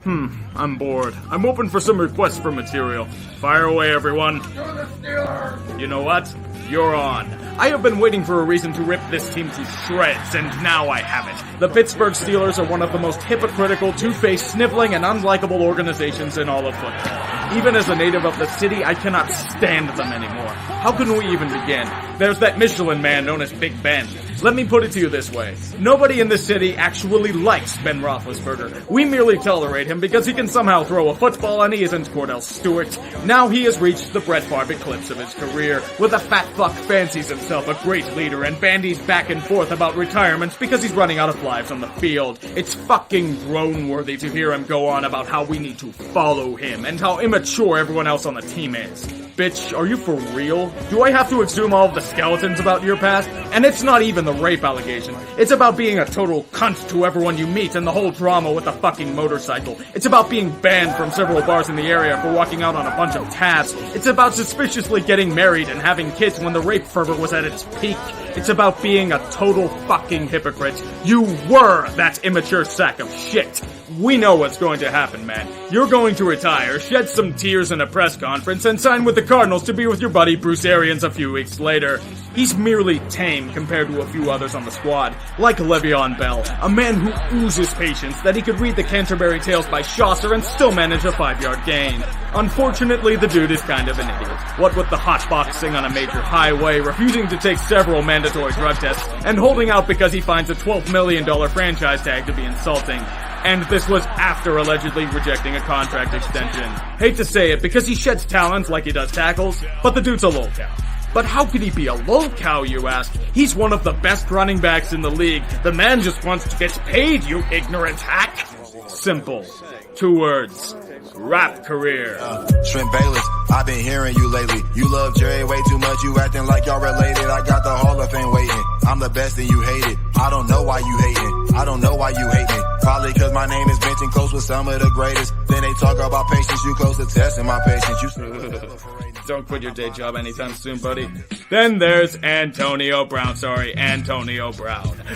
I'm bored. I'm open for some requests for material. Fire away, everyone. You know what? You're on. I have been waiting for a reason to rip this team to shreds, and now I have it. The Pittsburgh Steelers are one of the most hypocritical, two-faced, sniveling, and unlikable organizations in all of football. Even as a native of the city, I cannot stand them anymore. How can we even begin? There's that Michelin man known as Big Ben. Let me put it to you this way. Nobody in the city actually likes Ben Roethlisberger. We merely tolerate him because he can somehow throw a football and he isn't Cordell Stewart. Now he has reached the Brett Favre eclipse of his career, where the fat fuck fancies himself a great leader and bandies back and forth about retirement because he's running out of lives on the field. It's fucking groan-worthy to hear him go on about how we need to follow him and how immature everyone else on the team is. Bitch, are you for real? Do I have to exhume all of the skeletons about your past? And it's not even the rape allegation. It's about being a total cunt to everyone you meet and the whole drama with the fucking motorcycle. It's about being banned from several bars in the area for walking out on a bunch of tabs. It's about suspiciously getting married and having kids when the rape fervor was at its peak. It's about being a total fucking hypocrite. You were that immature sack of shit. We know what's going to happen, man. You're going to retire, shed some tears in a press conference, and sign with the Cardinals to be with your buddy Bruce Arians a few weeks later. He's merely tame compared to a few others on the squad, like Le'Veon Bell, a man who oozes patience that he could read the Canterbury Tales by Chaucer and still manage a 5-yard gain. Unfortunately, the dude is kind of an idiot. What with the hotboxing on a major highway, refusing to take several mandatory drug tests, and holding out because he finds a $12 million franchise tag to be insulting. And this was after allegedly rejecting a contract extension. Hate to say it because he sheds talent like he does tackles, but the dude's a lolcow. But how could he be a lolcow, you ask? He's one of the best running backs in the league. The man just wants to get paid, you ignorant hack. Simple. 2 words. Rap career. Shrimp Bayless, I've been hearing you lately. You love Jerry way too much, you acting like y'all related. I got the Hall of Fame waiting. I'm the best and you hate it. I don't know why you hating. I don't know why you hate me. Probably cause my name is mentioned close with some of the greatest. Then they talk about patience, you close to testing my patience. Don't quit your day job anytime soon, buddy. Then there's Antonio Brown.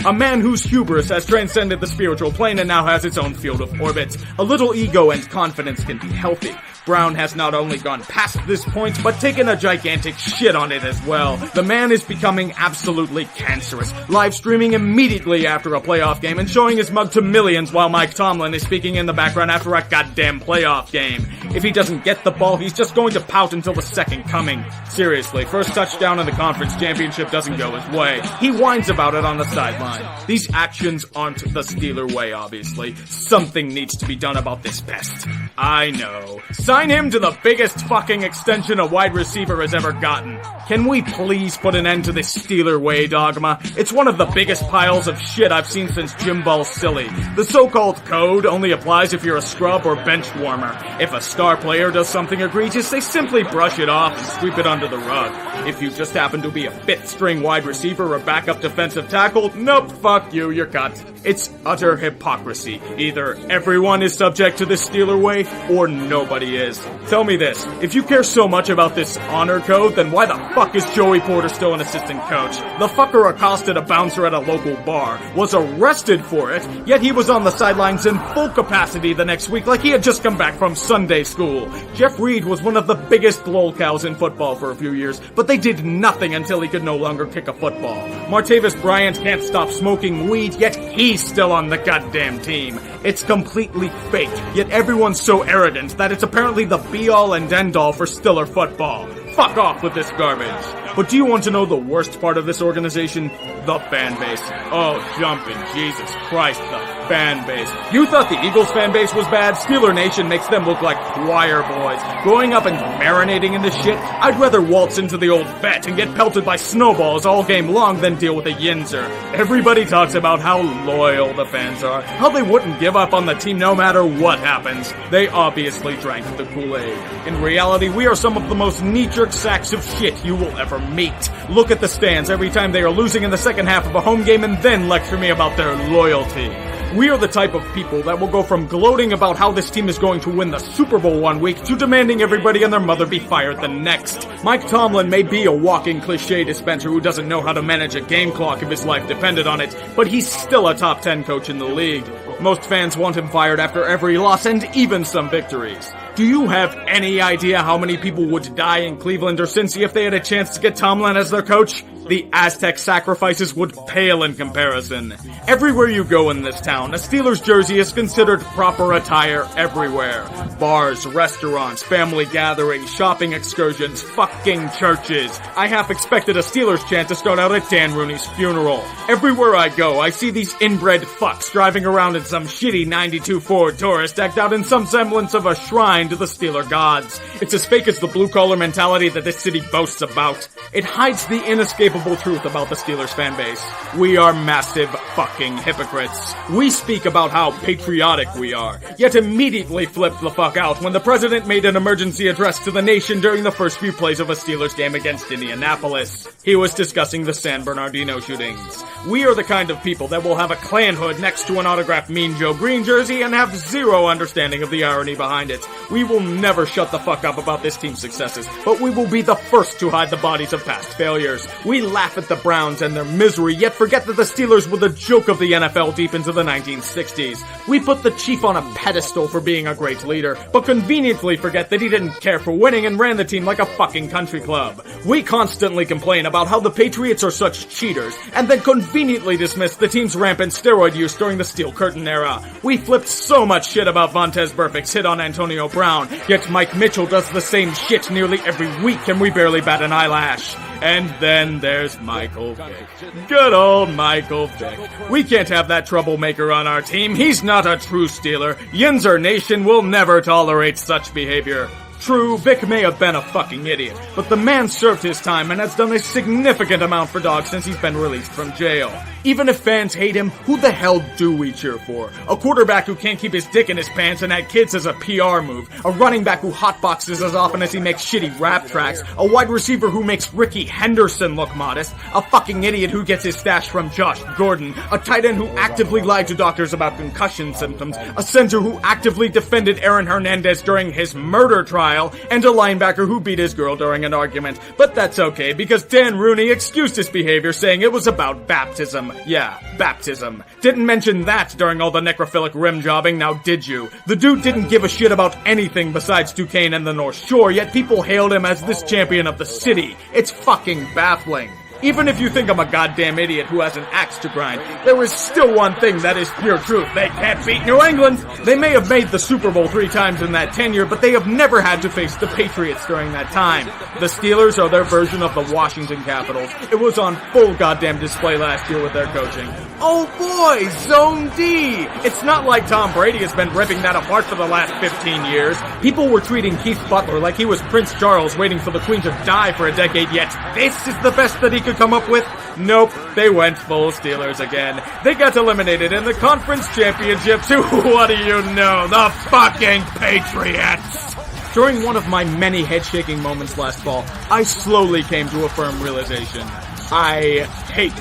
A man whose hubris has transcended the spiritual plane and now has its own field of orbit. A little ego and confidence can be healthy. Brown has not only gone past this point, but taken a gigantic shit on it as well. The man is becoming absolutely cancerous, live streaming immediately after a playoff game and showing his mug to millions while Mike Tomlin is speaking in the background after a goddamn playoff game. If he doesn't get the ball, he's just going to pout until the second coming. Seriously, first touchdown in the conference championship doesn't go his way. He whines about it on the sideline. These actions aren't the Steeler way, obviously. Something needs to be done about this pest. I know. Sign him to the biggest fucking extension a wide receiver has ever gotten. Can we please put an end to this Steeler way dogma? It's one of the biggest piles of shit I've seen since Jim Ball's silly. The so-called code only applies if you're a scrub or bench warmer. If a star player does something egregious, they simply brush it off and sweep it under the rug. If you just happen to be a fifth-string wide receiver or backup defensive tackle, nope, fuck you, you're cut. It's utter hypocrisy. Either everyone is subject to this Steeler way, or nobody is. Tell me this, if you care so much about this honor code, then why the fuck is Joey Porter still an assistant coach? The fucker accosted a bouncer at a local bar, was arrested for it, yet he was on the sidelines in full capacity the next week like he had just come back from Sunday school. Jeff Reed was one of the biggest lolcows in football for a few years, but they did nothing until he could no longer kick a football. Martavis Bryant can't stop smoking weed, yet he's still on the goddamn team. It's completely fake, yet everyone's so arrogant that it's apparently the be-all and end-all for Steeler football. Fuck off with this garbage. But do you want to know the worst part of this organization? The fan base. Oh, jumping Jesus Christ, the fan base. You thought the Eagles fan base was bad? Steeler Nation makes them look like choir boys. Growing up and marinating in this shit, I'd rather waltz into the old vet and get pelted by snowballs all game long than deal with a yinzer. Everybody talks about how loyal the fans are, how they wouldn't give up on the team no matter what happens. They obviously drank the Kool-Aid. In reality, we are some of the most knee-jerk sacks of shit you will ever meet. Look at the stands every time they are losing in the second half of a home game and then lecture me about their loyalty. We are the type of people that will go from gloating about how this team is going to win the Super Bowl one week to demanding everybody and their mother be fired the next. Mike Tomlin may be a walking cliche dispenser who doesn't know how to manage a game clock if his life depended on it, but he's still a top 10 coach in the league. Most fans want him fired after every loss and even some victories. Do you have any idea how many people would die in Cleveland or Cincy if they had a chance to get Tomlin as their coach? The Aztec sacrifices would pale in comparison. Everywhere you go in this town, a Steelers jersey is considered proper attire everywhere. Bars, restaurants, family gatherings, shopping excursions, fucking churches. I half expected a Steelers chant to start out at Dan Rooney's funeral. Everywhere I go, I see these inbred fucks driving around in some shitty 92 Ford Taurus decked out in some semblance of a shrine to the Steeler gods. It's as fake as the blue-collar mentality that this city boasts about. It hides the inescapable truth about the Steelers fan base. We are massive fucking hypocrites. We speak about how patriotic we are, yet immediately flip the fuck out when the president made an emergency address to the nation during the first few plays of a Steelers game against Indianapolis. He was discussing the San Bernardino shootings. We are the kind of people that will have a Klan hood next to an autographed Mean Joe Green jersey and have zero understanding of the irony behind it. We will never shut the fuck up about this team's successes, but we will be the first to hide the bodies of past failures. We laugh at the Browns and their misery, yet forget that the Steelers were the joke of the NFL deep into the 1960s. We put the Chief on a pedestal for being a great leader, but conveniently forget that he didn't care for winning and ran the team like a fucking country club. We constantly complain about how the Patriots are such cheaters, and then conveniently dismiss the team's rampant steroid use during the Steel Curtain era. We flipped so much shit about Vontaze Burfict's hit on Antonio Brown, yet Mike Mitchell does the same shit nearly every week and we barely bat an eyelash. And then there's Michael Vick. Good old Michael Vick. We can't have that troublemaker on our team. He's not a true Steeler. Yinzer Nation will never tolerate such behavior. True, Vic may have been a fucking idiot, but the man served his time and has done a significant amount for dogs since he's been released from jail. Even if fans hate him, who the hell do we cheer for? A quarterback who can't keep his dick in his pants and had kids as a PR move. A running back who hotboxes as often as he makes shitty rap tracks. A wide receiver who makes Ricky Henderson look modest. A fucking idiot who gets his stash from Josh Gordon. A tight end who actively lied to doctors about concussion symptoms. A center who actively defended Aaron Hernandez during his murder trial. And a linebacker who beat his girl during an argument. But that's okay, because Dan Rooney excused his behavior saying it was about baptism. Yeah, baptism. Didn't mention that during all the necrophilic rim jobbing, now did you? The dude didn't give a shit about anything besides Duquesne and the North Shore, yet people hailed him as this champion of the city. It's fucking baffling. Even if you think I'm a goddamn idiot who has an axe to grind, there is still one thing that is pure truth. They can't beat New England. They may have made the Super Bowl 3 times in that tenure, but they have never had to face the Patriots during that time. The Steelers are their version of the Washington Capitals. It was on full goddamn display last year with their coaching. Oh boy, Zone D! It's not like Tom Brady has been ripping that apart for the last 15 years. People were treating Keith Butler like he was Prince Charles waiting for the Queen to die for a decade, yet this is the best that he could come up with? Nope, they went full Steelers again. They got eliminated in the conference championship to, what do you know, the fucking Patriots! During one of my many head-shaking moments last fall, I slowly came to a firm realization. I hate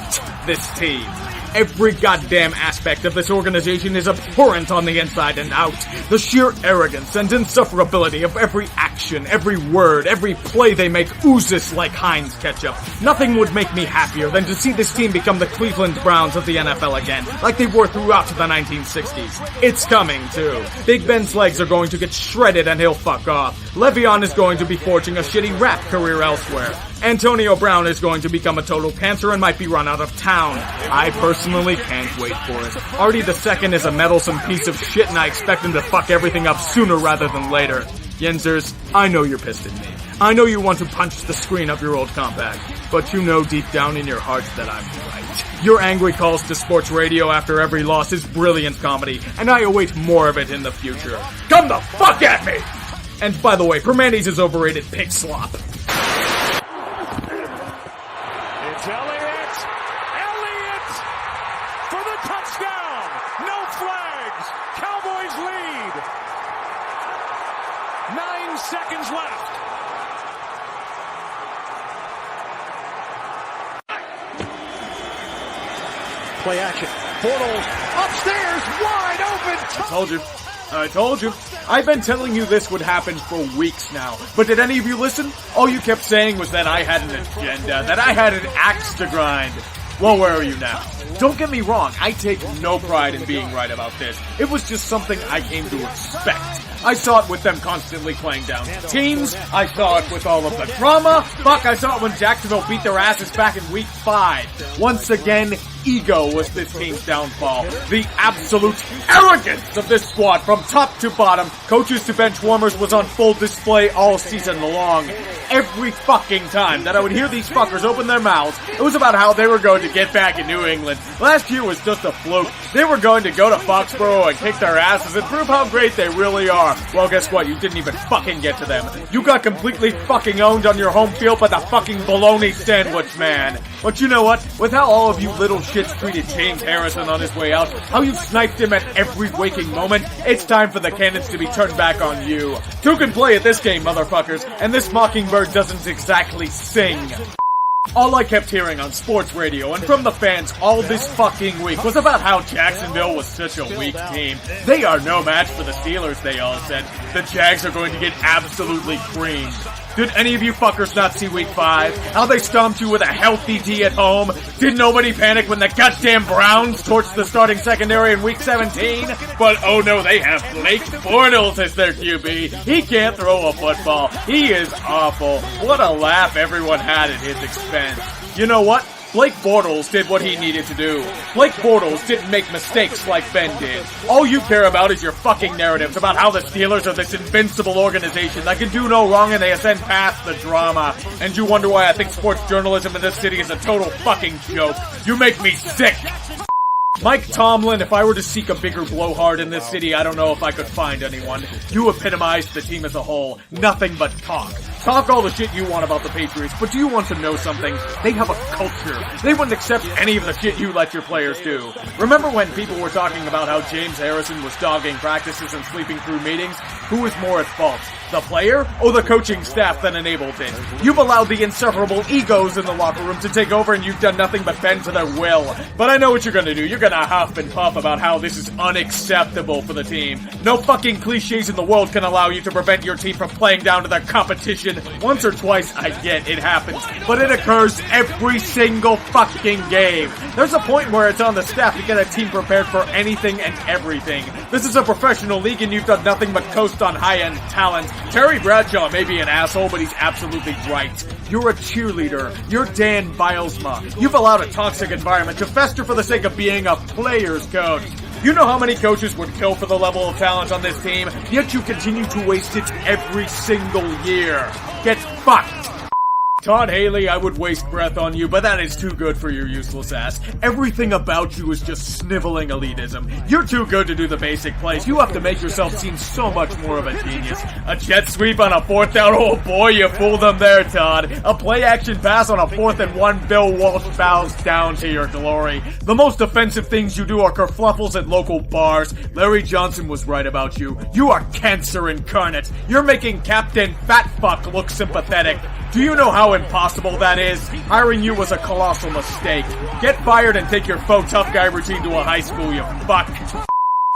this team. Every goddamn aspect of this organization is abhorrent on the inside and out. The sheer arrogance and insufferability of every action, every word, every play they make oozes like Heinz ketchup. Nothing would make me happier than to see this team become the Cleveland Browns of the NFL again, like they were throughout the 1960s. It's coming, too. Big Ben's legs are going to get shredded and he'll fuck off. Le'Veon is going to be forging a shitty rap career elsewhere. Antonio Brown is going to become a total cancer and might be run out of town. I personally can't wait for it. Artie II is a meddlesome piece of shit and I expect him to fuck everything up sooner rather than later. Yinzers, I know you're pissed at me. I know you want to punch the screen of your old compact, but you know deep down in your heart that I'm right. Your angry calls to sports radio after every loss is brilliant comedy, and I await more of it in the future. Come the fuck at me! And by the way, Permanis is overrated pig slop. It's Elliott! Elliott! For the touchdown! No flags! Cowboys lead! 9 seconds left. Play action. Bortles upstairs, wide open. I told you. I've been telling you this would happen for weeks now. But did any of you listen? All you kept saying was that I had an agenda, that I had an axe to grind. Well, where are you now? Don't get me wrong, I take no pride in being right about this. It was just something I came to expect. I saw it with them constantly playing down teams. I saw it with all of the drama. Fuck, I saw it when Jacksonville beat their asses back in week 5. Once again, ego was this team's downfall. The absolute arrogance of this squad from top to bottom, coaches to bench warmers, was on full display all season long. Every fucking time that I would hear these fuckers open their mouths, it was about how they were going to get back in New England. Last year was just a fluke. They were going to go to Foxborough and kick their asses and prove how great they really are. Well, guess what? You didn't even fucking get to them. You got completely fucking owned on your home field by the fucking bologna sandwich man. But you know what? With how all of you little shits treated James Harrison on his way out, how you sniped him at every waking moment, it's time for the cannons to be turned back on you. Two can play at this game, motherfuckers, and this mockingbird doesn't exactly sing. All I kept hearing on sports radio and from the fans all this fucking week was about how Jacksonville was such a weak team. They are no match for the Steelers, they all said. The Jags are going to get absolutely creamed. Did any of you fuckers not see week 5? How they stomped you with a healthy D at home? Did nobody panic when the goddamn Browns torched the starting secondary in week 17? But oh no, they have Blake Bortles as their QB. He can't throw a football. He is awful. What a laugh everyone had at his expense. You know what? Blake Bortles did what he needed to do. Blake Bortles didn't make mistakes like Ben did. All you care about is your fucking narratives about how the Steelers are this invincible organization that can do no wrong and they ascend past the drama. And you wonder why I think sports journalism in this city is a total fucking joke. You make me sick! Mike Tomlin, if I were to seek a bigger blowhard in this city, I don't know if I could find anyone. You epitomized the team as a whole. Nothing but talk. Talk all the shit you want about the Patriots, but do you want to know something? They have a culture. They wouldn't accept any of the shit you let your players do. Remember when people were talking about how James Harrison was dogging practices and sleeping through meetings? Who was more at fault? The player or the coaching staff that enabled it? You've allowed the insufferable egos in the locker room to take over and you've done nothing but bend to their will. But I know what you're gonna do. You're gonna huff and puff about how this is unacceptable for the team. No fucking cliches in the world can allow you to prevent your team from playing down to their competition. Once or twice, I get it happens, but it occurs every single fucking game. There's a point where it's on the staff to get a team prepared for anything and everything. This is a professional league and you've done nothing but coast on high-end talent. Terry Bradshaw may be an asshole, but he's absolutely right. You're a cheerleader. You're Dan Bilesma. You've allowed a toxic environment to fester for the sake of being a player's coach. You know how many coaches would kill for the level of talent on this team, yet you continue to waste it every single year. Get fucked! Todd Haley, I would waste breath on you, but that is too good for your useless ass. Everything about you is just sniveling elitism. You're too good to do the basic plays. You have to make yourself seem so much more of a genius. A jet sweep on a 4th down, oh boy, you fooled them there, Todd. A play-action pass on a 4th and 1, Bill Walsh bows down to your glory. The most offensive things you do are kerfluffles at local bars. Larry Johnson was right about you. You are cancer incarnate. You're making Captain Fatfuck look sympathetic. Do you know how impossible that is? Hiring you was a colossal mistake. Get fired and take your faux tough guy routine to a high school, you fuck.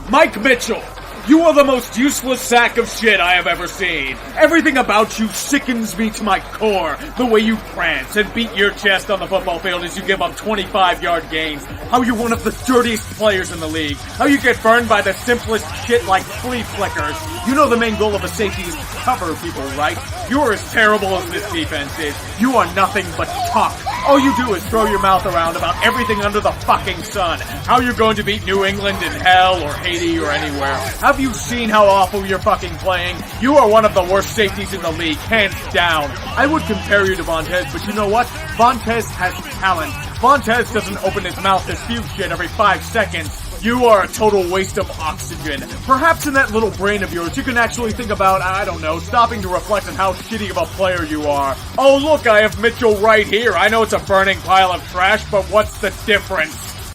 Mike Mitchell, you are the most useless sack of shit I have ever seen. Everything about you sickens me to my core. The way you prance and beat your chest on the football field as you give up 25-yard gains. How you're one of the dirtiest players in the league. How you get burned by the simplest shit like flea flickers. You know the main goal of a safety is to cover people, right? You're as terrible as this defense is. You are nothing but talk. All you do is throw your mouth around about everything under the fucking sun. How you're going to beat New England in hell or Haiti or anywhere. Have you seen how awful you're fucking playing? You are one of the worst safeties in the league, hands down. I would compare you to Vontaze, but you know what? Vontaze has talent. Vontaze doesn't open his mouth to spew shit every 5 seconds. You are a total waste of oxygen. Perhaps in that little brain of yours, you can actually think about, I don't know, stopping to reflect on how shitty of a player you are. Oh look, I have Mitchell right here. I know it's a burning pile of trash, but what's the difference?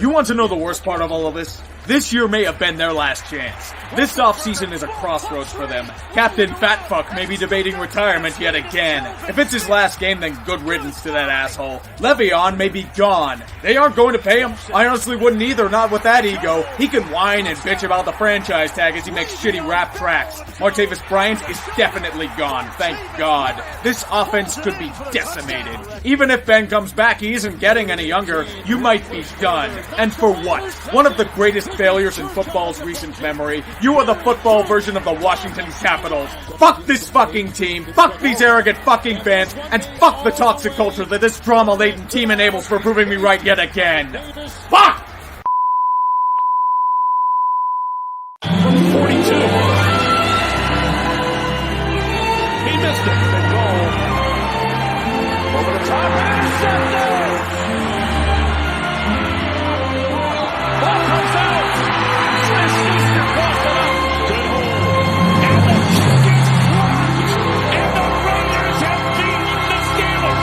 You want to know the worst part of all of this? This year may have been their last chance. This offseason is a crossroads for them. Captain Fatfuck may be debating retirement yet again. If it's his last game, then good riddance to that asshole. Le'Veon may be gone. They aren't going to pay him. I honestly wouldn't either, not with that ego. He can whine and bitch about the franchise tag as he makes shitty rap tracks. Martavis Bryant is definitely gone, thank God. This offense could be decimated. Even if Ben comes back, he isn't getting any younger. You might be done. And for what? One of the greatest failures in football's recent memory. You are the football version of the Washington Capitals. Fuck this fucking team, fuck these arrogant fucking fans, and fuck the toxic culture that this drama-laden team enables for proving me right yet again. Fuck! From 42. He missed it. Big goal. Over the top. Intercepted! Ball comes out. Smith-Schuster crossed it up. Good hold. And the kick is blocked. And the Raiders have beaten the Steelers.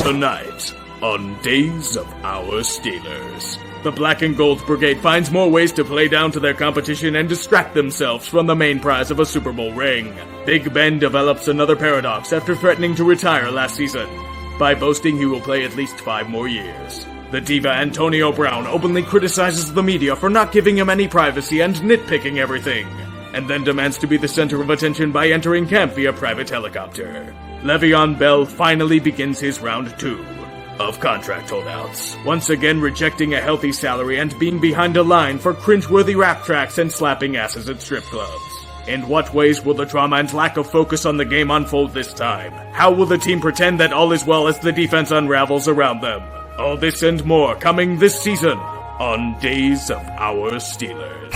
Tonight, on Days of Our Steelers, the Black and Gold Brigade finds more ways to play down to their competition and distract themselves from the main prize of a Super Bowl ring. Big Ben develops another paradox after threatening to retire last season, by boasting he will play at least 5 more years. The diva Antonio Brown openly criticizes the media for not giving him any privacy and nitpicking everything, and then demands to be the center of attention by entering camp via private helicopter. Le'Veon Bell finally begins his round 2 of contract holdouts, once again rejecting a healthy salary and being behind a line for cringeworthy rap tracks and slapping asses at strip clubs. In what ways will the trauma and lack of focus on the game unfold this time? How will the team pretend that all is well as the defense unravels around them? All this and more coming this season on Days of Our Steelers.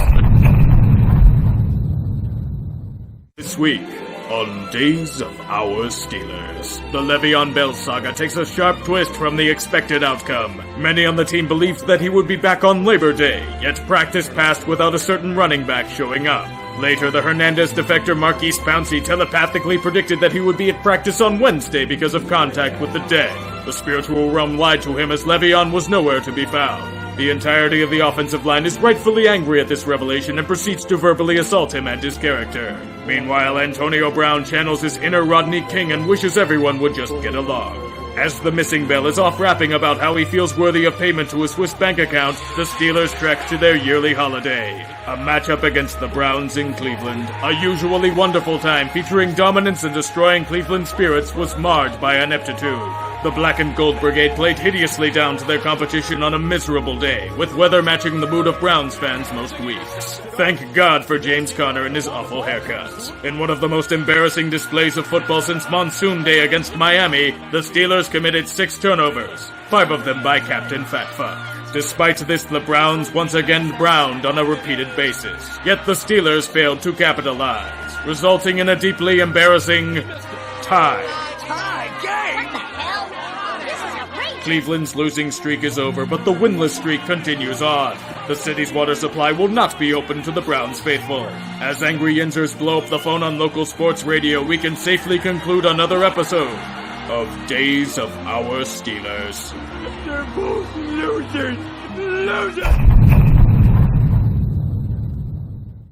This week on Days of Our Steelers, the Le'Veon Bell saga takes a sharp twist from the expected outcome. Many on the team believed that he would be back on Labor Day, yet practice passed without a certain running back showing up. Later, the Hernandez defector Marquise Pouncey telepathically predicted that he would be at practice on Wednesday because of contact with the dead. The spiritual realm lied to him as Le'Veon was nowhere to be found. The entirety of the offensive line is rightfully angry at this revelation and proceeds to verbally assault him and his character. Meanwhile, Antonio Brown channels his inner Rodney King and wishes everyone would just get along. As the missing Bell is off rapping about how he feels worthy of payment to a Swiss bank account, the Steelers trek to their yearly holiday. A matchup against the Browns in Cleveland, a usually wonderful time featuring dominance and destroying Cleveland spirits, was marred by ineptitude. The Black and Gold Brigade played hideously down to their competition on a miserable day, with weather matching the mood of Browns fans most weeks. Thank God for James Conner and his awful haircuts. In one of the most embarrassing displays of football since Monsoon Day against Miami, the Steelers committed 6 turnovers, 5 of them by Captain Fatfuck. Despite this, the Browns once again browned on a repeated basis. Yet the Steelers failed to capitalize, resulting in a deeply embarrassing tie. Cleveland's losing streak is over, but the winless streak continues on. The city's water supply will not be open to the Browns faithful. As angry Yinzers blow up the phone on local sports radio, we can safely conclude another episode of Days of Our Steelers. They're both losers! Losers!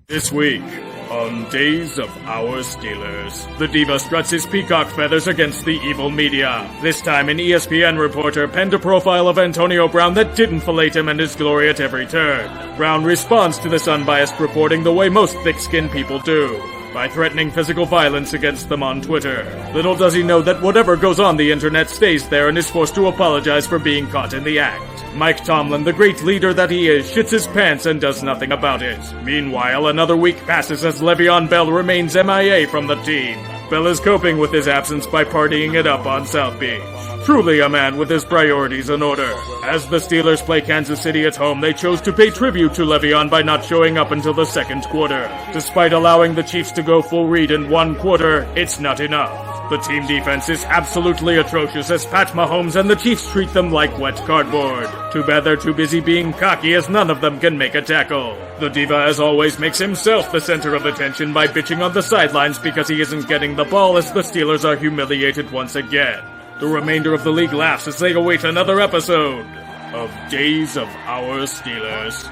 This week on Days of Our Steelers, the diva struts his peacock feathers against the evil media. This time, an ESPN reporter penned a profile of Antonio Brown that didn't fillet him and his glory at every turn. Brown responds to this unbiased reporting the way most thick-skinned people do, by threatening physical violence against them on Twitter. Little does he know that whatever goes on the internet stays there and is forced to apologize for being caught in the act. Mike Tomlin, the great leader that he is, shits his pants and does nothing about it. Meanwhile, another week passes as Le'Veon Bell remains MIA from the team. Bell is coping with his absence by partying it up on South Beach. Truly a man with his priorities in order. As the Steelers play Kansas City at home, they chose to pay tribute to Le'Veon by not showing up until the second quarter. Despite allowing the Chiefs to go full read in one quarter, it's not enough. The team defense is absolutely atrocious as Pat Mahomes and the Chiefs treat them like wet cardboard. Too bad they're too busy being cocky as none of them can make a tackle. The diva, as always, makes himself the center of attention by bitching on the sidelines because he isn't getting the ball as the Steelers are humiliated once again. The remainder of the league laughs as they await another episode of Days of Our Steelers.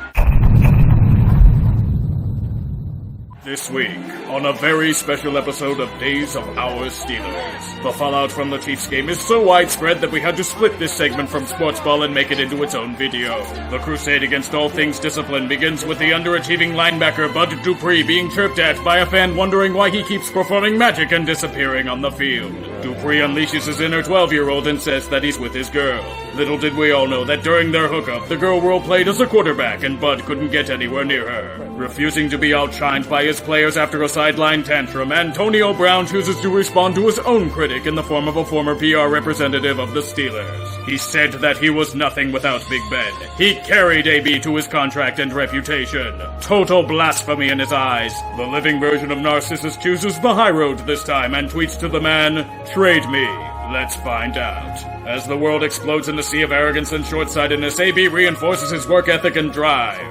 This week, on a very special episode of Days of Our Steelers, the fallout from the Chiefs game is so widespread that we had to split this segment from Sports Ball and make it into its own video. The crusade against all things discipline begins with the underachieving linebacker Bud Dupree being chirped at by a fan wondering why he keeps performing magic and disappearing on the field. Dupree unleashes his inner 12-year-old and says that he's with his girl. Little did we all know that during their hookup, the girl role-played as a quarterback and Bud couldn't get anywhere near her. Refusing to be outshined by his players after a sideline tantrum, Antonio Brown chooses to respond to his own critic in the form of a former PR representative of the Steelers. He said that he was nothing without Big Ben. He carried AB to his contract and reputation. Total blasphemy in his eyes. The living version of Narcissus chooses the high road this time and tweets to the man, "Trade me. Let's find out." As the world explodes in a sea of arrogance and short-sightedness, AB reinforces his work ethic and drive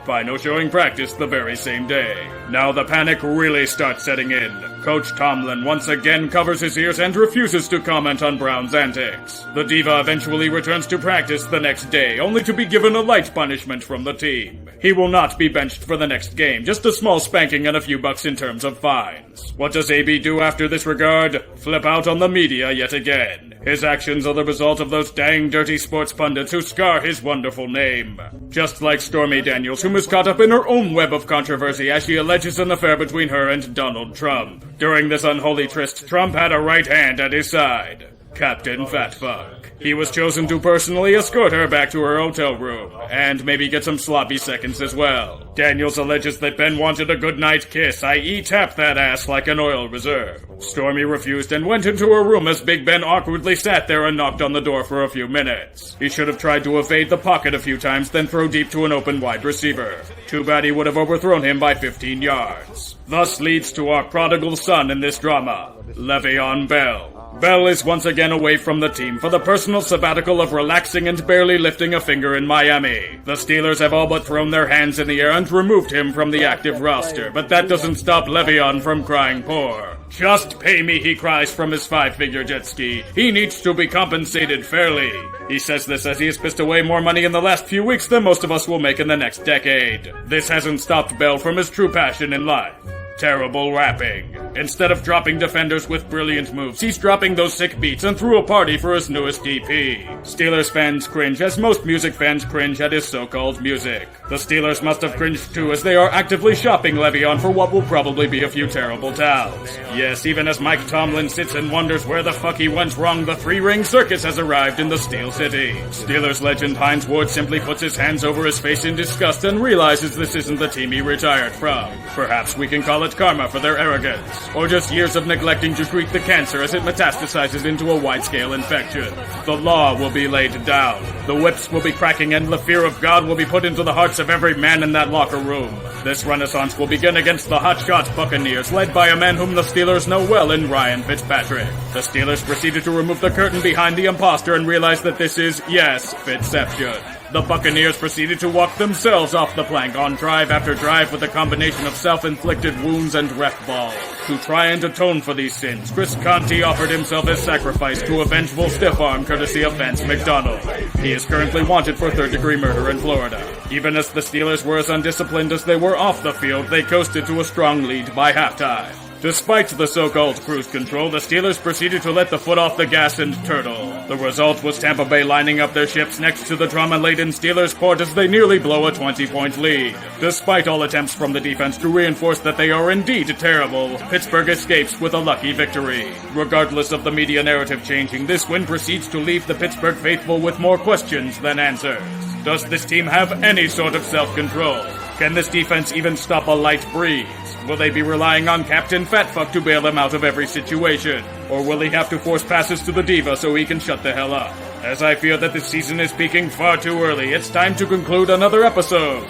by no showing practice the very same day. Now the panic really starts setting in. Coach Tomlin once again covers his ears and refuses to comment on Brown's antics. The diva eventually returns to practice the next day, only to be given a light punishment from the team. He will not be benched for the next game, just a small spanking and a few bucks in terms of fines. What does AB do after this regard? Flip out on the media yet again. His actions are the result of those dang dirty sports pundits who scar his wonderful name. Just like Stormy Daniels, whom is caught up in her own web of controversy as she alleges an affair between her and Donald Trump. During this unholy tryst, Trump had a right hand at his side, Captain Fatfuck. He was chosen to personally escort her back to her hotel room, and maybe get some sloppy seconds as well. Daniels alleges that Ben wanted a goodnight kiss, i.e. tap that ass like an oil reserve. Stormy refused and went into her room as Big Ben awkwardly sat there and knocked on the door for a few minutes. He should have tried to evade the pocket a few times, then throw deep to an open wide receiver. Too bad he would have overthrown him by 15 yards. Thus leads to our prodigal son in this drama, Le'Veon Bell. Bell is once again away from the team for the personal sabbatical of relaxing and barely lifting a finger in Miami. The Steelers have all but thrown their hands in the air and removed him from the active roster, but that doesn't stop Le'Veon from crying poor. "Just pay me," he cries from his 5-figure jet ski. He needs to be compensated fairly. He says this as he has pissed away more money in the last few weeks than most of us will make in the next decade. This hasn't stopped Bell from his true passion in life: terrible rapping. Instead of dropping defenders with brilliant moves, he's dropping those sick beats and threw a party for his newest EP. Steelers fans cringe as most music fans cringe at his so-called music. The Steelers must have cringed too, as they are actively shopping Le'Veon for what will probably be a few terrible towels. Yes, even as Mike Tomlin sits and wonders where the fuck he went wrong, the three-ring circus has arrived in the Steel City. Steelers legend Hines Ward simply puts his hands over his face in disgust and realizes this isn't the team he retired from. Perhaps we can call it karma for their arrogance, or just years of neglecting to treat the cancer as it metastasizes into a wide-scale infection. The law will be laid down. The whips will be cracking and the fear of God will be put into the hearts of every man in that locker room. This renaissance will begin against the hotshot Buccaneers, led by a man whom the Steelers know well in Ryan Fitzpatrick. The Steelers proceeded to remove the curtain behind the imposter and realize that this is, yes, Fitzception. The Buccaneers proceeded to walk themselves off the plank on drive after drive with a combination of self-inflicted wounds and ref balls. To try and atone for these sins, Chris Conti offered himself as sacrifice to a vengeful stiff arm courtesy of Vance McDonald. He is currently wanted for third-degree murder in Florida. Even as the Steelers were as undisciplined as they were off the field, they coasted to a strong lead by halftime. Despite the so-called cruise control, the Steelers proceeded to let the foot off the gas and turtle. The result was Tampa Bay lining up their ships next to the drama-laden Steelers port as they nearly blow a 20-point lead. Despite all attempts from the defense to reinforce that they are indeed terrible, Pittsburgh escapes with a lucky victory. Regardless of the media narrative changing, this win proceeds to leave the Pittsburgh faithful with more questions than answers. Does this team have any sort of self-control? Can this defense even stop a light breeze? Will they be relying on Captain Fatfuck to bail them out of every situation? Or will he have to force passes to the diva so he can shut the hell up? As I fear that this season is peaking far too early, it's time to conclude another episode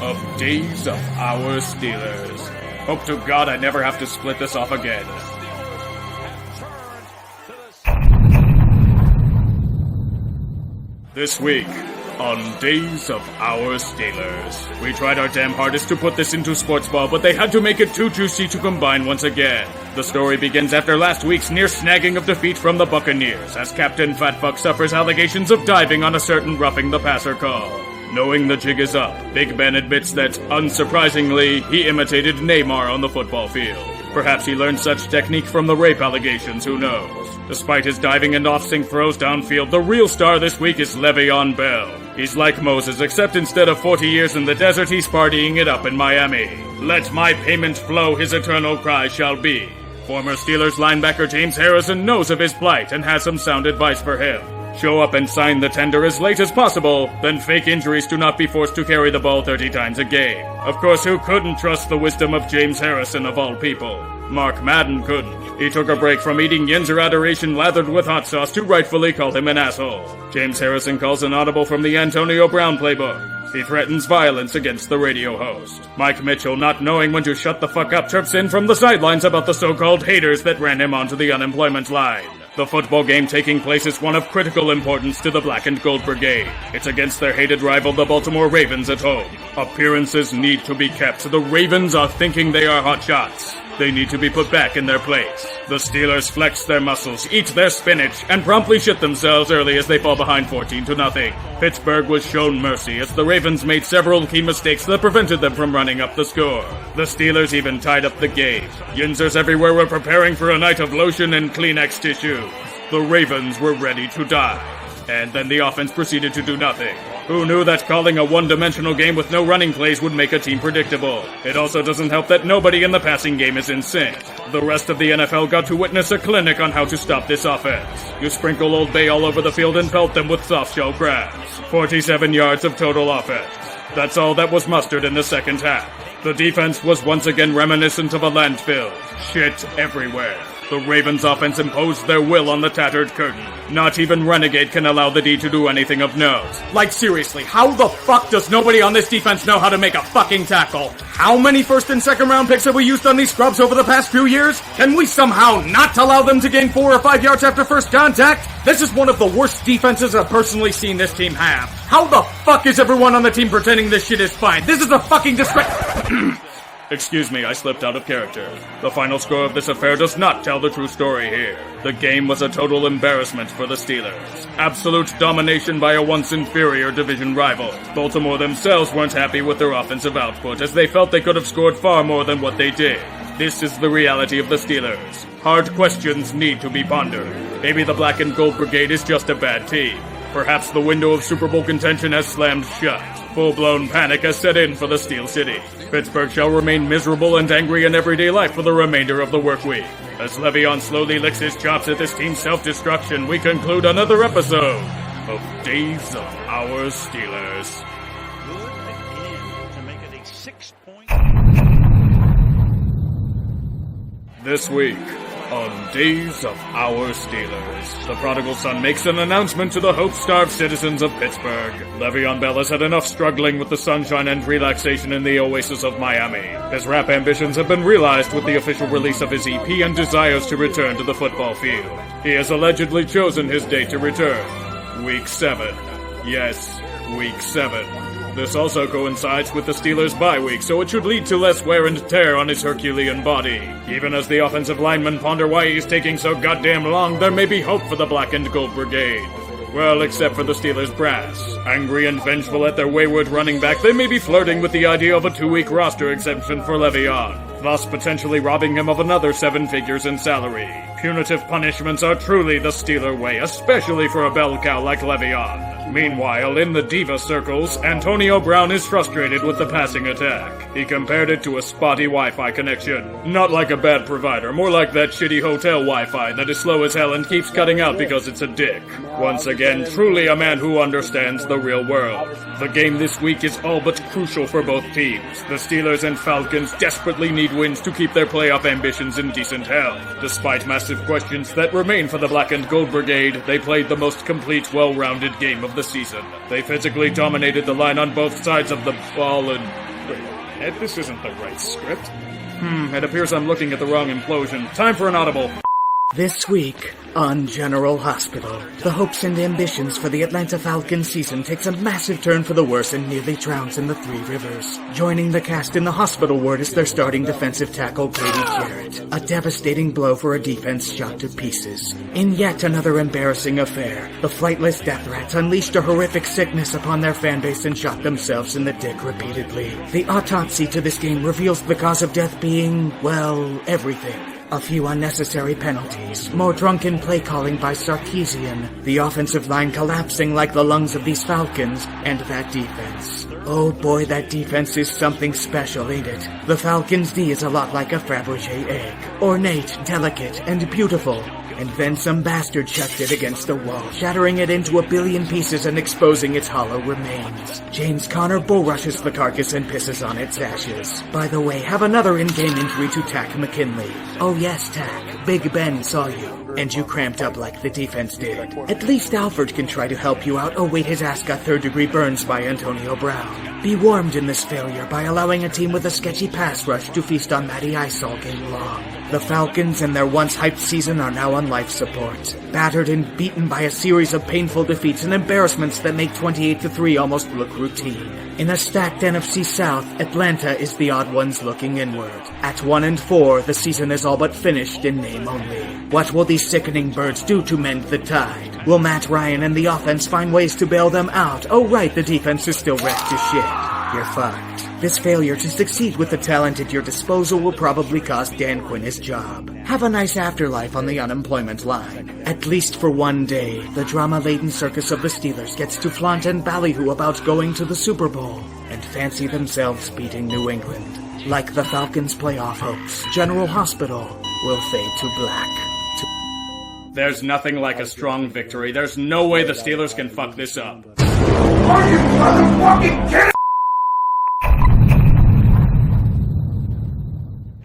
of Days of Our Steelers. Hope to God I never have to split this off again. This week, on Days of Our Steelers. We tried our damn hardest to put this into sports ball, but they had to make it too juicy to combine once again. The story begins after last week's near snagging of defeat from the Buccaneers, as Captain Fatfuck suffers allegations of diving on a certain roughing the passer call. Knowing the jig is up, Big Ben admits that, unsurprisingly, he imitated Neymar on the football field. Perhaps he learned such technique from the rape allegations, who knows? Despite his diving and off-sync throws downfield, the real star this week is Le'Veon Bell. He's like Moses, except instead of 40 years in the desert, he's partying it up in Miami. Let my payment flow, his eternal cry shall be. Former Steelers linebacker James Harrison knows of his plight and has some sound advice for him. Show up and sign the tender as late as possible, then fake injuries do not be forced to carry the ball 30 times a game. Of course, who couldn't trust the wisdom of James Harrison of all people? Mark Madden couldn't. He took a break from eating Yinzer adoration lathered with hot sauce to rightfully call him an asshole. James Harrison calls an audible from the Antonio Brown playbook. He threatens violence against the radio host. Mike Mitchell, not knowing when to shut the fuck up, chirps in from the sidelines about the so-called haters that ran him onto the unemployment line. The football game taking place is one of critical importance to the Black and Gold Brigade. It's against their hated rival, the Baltimore Ravens, at home. Appearances need to be kept. The Ravens are thinking they are hot shots. They need to be put back in their place. The Steelers flex their muscles, eat their spinach, and promptly shit themselves early as they fall behind 14-0. Pittsburgh was shown mercy as the Ravens made several key mistakes that prevented them from running up the score. The Steelers even tied up the game. Yinzers everywhere were preparing for a night of lotion and Kleenex tissues. The Ravens were ready to die. And then the offense proceeded to do nothing. Who knew that calling a one-dimensional game with no running plays would make a team predictable? It also doesn't help that nobody in the passing game is in sync. The rest of the NFL got to witness a clinic on how to stop this offense. You sprinkle Old Bay all over the field and pelt them with soft-shell crabs. 47 yards of total offense. That's all that was mustered in the second half. The defense was once again reminiscent of a landfill. Shit everywhere. The Ravens' offense imposed their will on the tattered curtain. Not even Renegade can allow the D to do anything of note. Like seriously, how the fuck does nobody on this defense know how to make a fucking tackle? How many first and second round picks have we used on these scrubs over the past few years? Can we somehow not allow them to gain 4 or 5 yards after first contact? This is one of the worst defenses I've personally seen this team have. How the fuck is everyone on the team pretending this shit is fine? This is a fucking disgrace. Excuse me, I slipped out of character. The final score of this affair does not tell the true story here. The game was a total embarrassment for the Steelers. Absolute domination by a once inferior division rival. Baltimore themselves weren't happy with their offensive output, as they felt they could have scored far more than what they did. This is the reality of the Steelers. Hard questions need to be pondered. Maybe the Black and Gold Brigade is just a bad team. Perhaps the window of Super Bowl contention has slammed shut. Full-blown panic has set in for the Steel City. Pittsburgh shall remain miserable and angry in everyday life for the remainder of the work week. As Le'Veon slowly licks his chops at this team's self-destruction, we conclude another episode of Days of Our Steelers. To make it a 6-point. This week on Days of Our Steelers, the prodigal son makes an announcement to the hope-starved citizens of Pittsburgh. Le'Veon Bell has had enough struggling with the sunshine and relaxation in the oasis of Miami. His rap ambitions have been realized with the official release of his EP and desires to return to the football field. He has allegedly chosen his date to return. Week 7. Yes, Week 7. This also coincides with the Steelers' bye week, so it should lead to less wear and tear on his Herculean body. Even as the offensive linemen ponder why he's taking so goddamn long, there may be hope for the Black and Gold Brigade. Well, except for the Steelers' brass. Angry and vengeful at their wayward running back, they may be flirting with the idea of a 2-week roster exemption for Le'Veon, thus potentially robbing him of another 7 figures in salary. Punitive punishments are truly the Steeler way, especially for a bell cow like Le'Veon. Meanwhile, in the diva circles, Antonio Brown is frustrated with the passing attack. He compared it to a spotty Wi-Fi connection. Not like a bad provider, more like that shitty hotel Wi-Fi that is slow as hell and keeps cutting out because it's a dick. Once again, truly a man who understands the real world. The game this week is all but crucial for both teams. The Steelers and Falcons desperately need wins to keep their playoff ambitions in decent health. Despite massive questions that remain for the Black and Gold Brigade, they played the most complete, well-rounded game of the season. They physically dominated the line on both sides of the ball and... Wait, Ed, this isn't the right script. It appears I'm looking at the wrong implosion. Time for an audible. This week on General Hospital, the hopes and ambitions for the Atlanta Falcons season takes a massive turn for the worse and nearly drowns in the Three Rivers. Joining the cast in the hospital ward is their starting defensive tackle, Grady Jarrett. A devastating blow for a defense shot to pieces. In yet another embarrassing affair, the flightless Death Rats unleashed a horrific sickness upon their fanbase and shot themselves in the dick repeatedly. The autopsy to this game reveals the cause of death being, well, everything. A few unnecessary penalties, more drunken play calling by Sarkisian, the offensive line collapsing like the lungs of these Falcons, and that defense. Oh boy, that defense is something special, ain't it? The Falcons' D is a lot like a Fabergé egg. Ornate, delicate, and beautiful. And then some bastard chucked it against the wall, shattering it into a billion pieces and exposing its hollow remains. James Conner bull rushes the carcass and pisses on its ashes. By the way, have another in-game injury to Tack McKinley. Oh yes, Tack. Big Ben saw you. And you cramped up like the defense did. At least Alfred can try to help you out. Oh wait, his ass got third-degree burns by Antonio Brown. Be warmed in this failure by allowing a team with a sketchy pass rush to feast on Matty Ice all game long. The Falcons and their once hyped season are now on life support. Battered and beaten by a series of painful defeats and embarrassments that make 28-3 almost look routine. In a stacked NFC South, Atlanta is the odd ones looking inward. At 1-4, the season is all but finished in name only. What will these sickening birds do to mend the tide? Will Matt Ryan and the offense find ways to bail them out? Oh right, the defense is still wrecked to shit. You're fucked. This failure to succeed with the talent at your disposal will probably cost Dan Quinn his job. Have a nice afterlife on the unemployment line. At least for one day, the drama-laden circus of the Steelers gets to flaunt and ballyhoo about going to the Super Bowl and fancy themselves beating New England. Like the Falcons' playoff hopes, General Hospital will fade to black. There's nothing like a strong victory. There's no way the Steelers can fuck this up. Are you motherfucking kidding?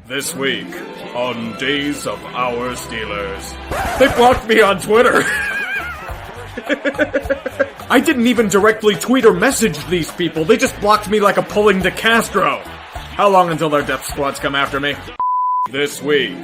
This week, on Days of Our Steelers. They blocked me on Twitter! I didn't even directly tweet or message these people, they just blocked me like a pulling de Castro. How long until their death squads come after me? This week,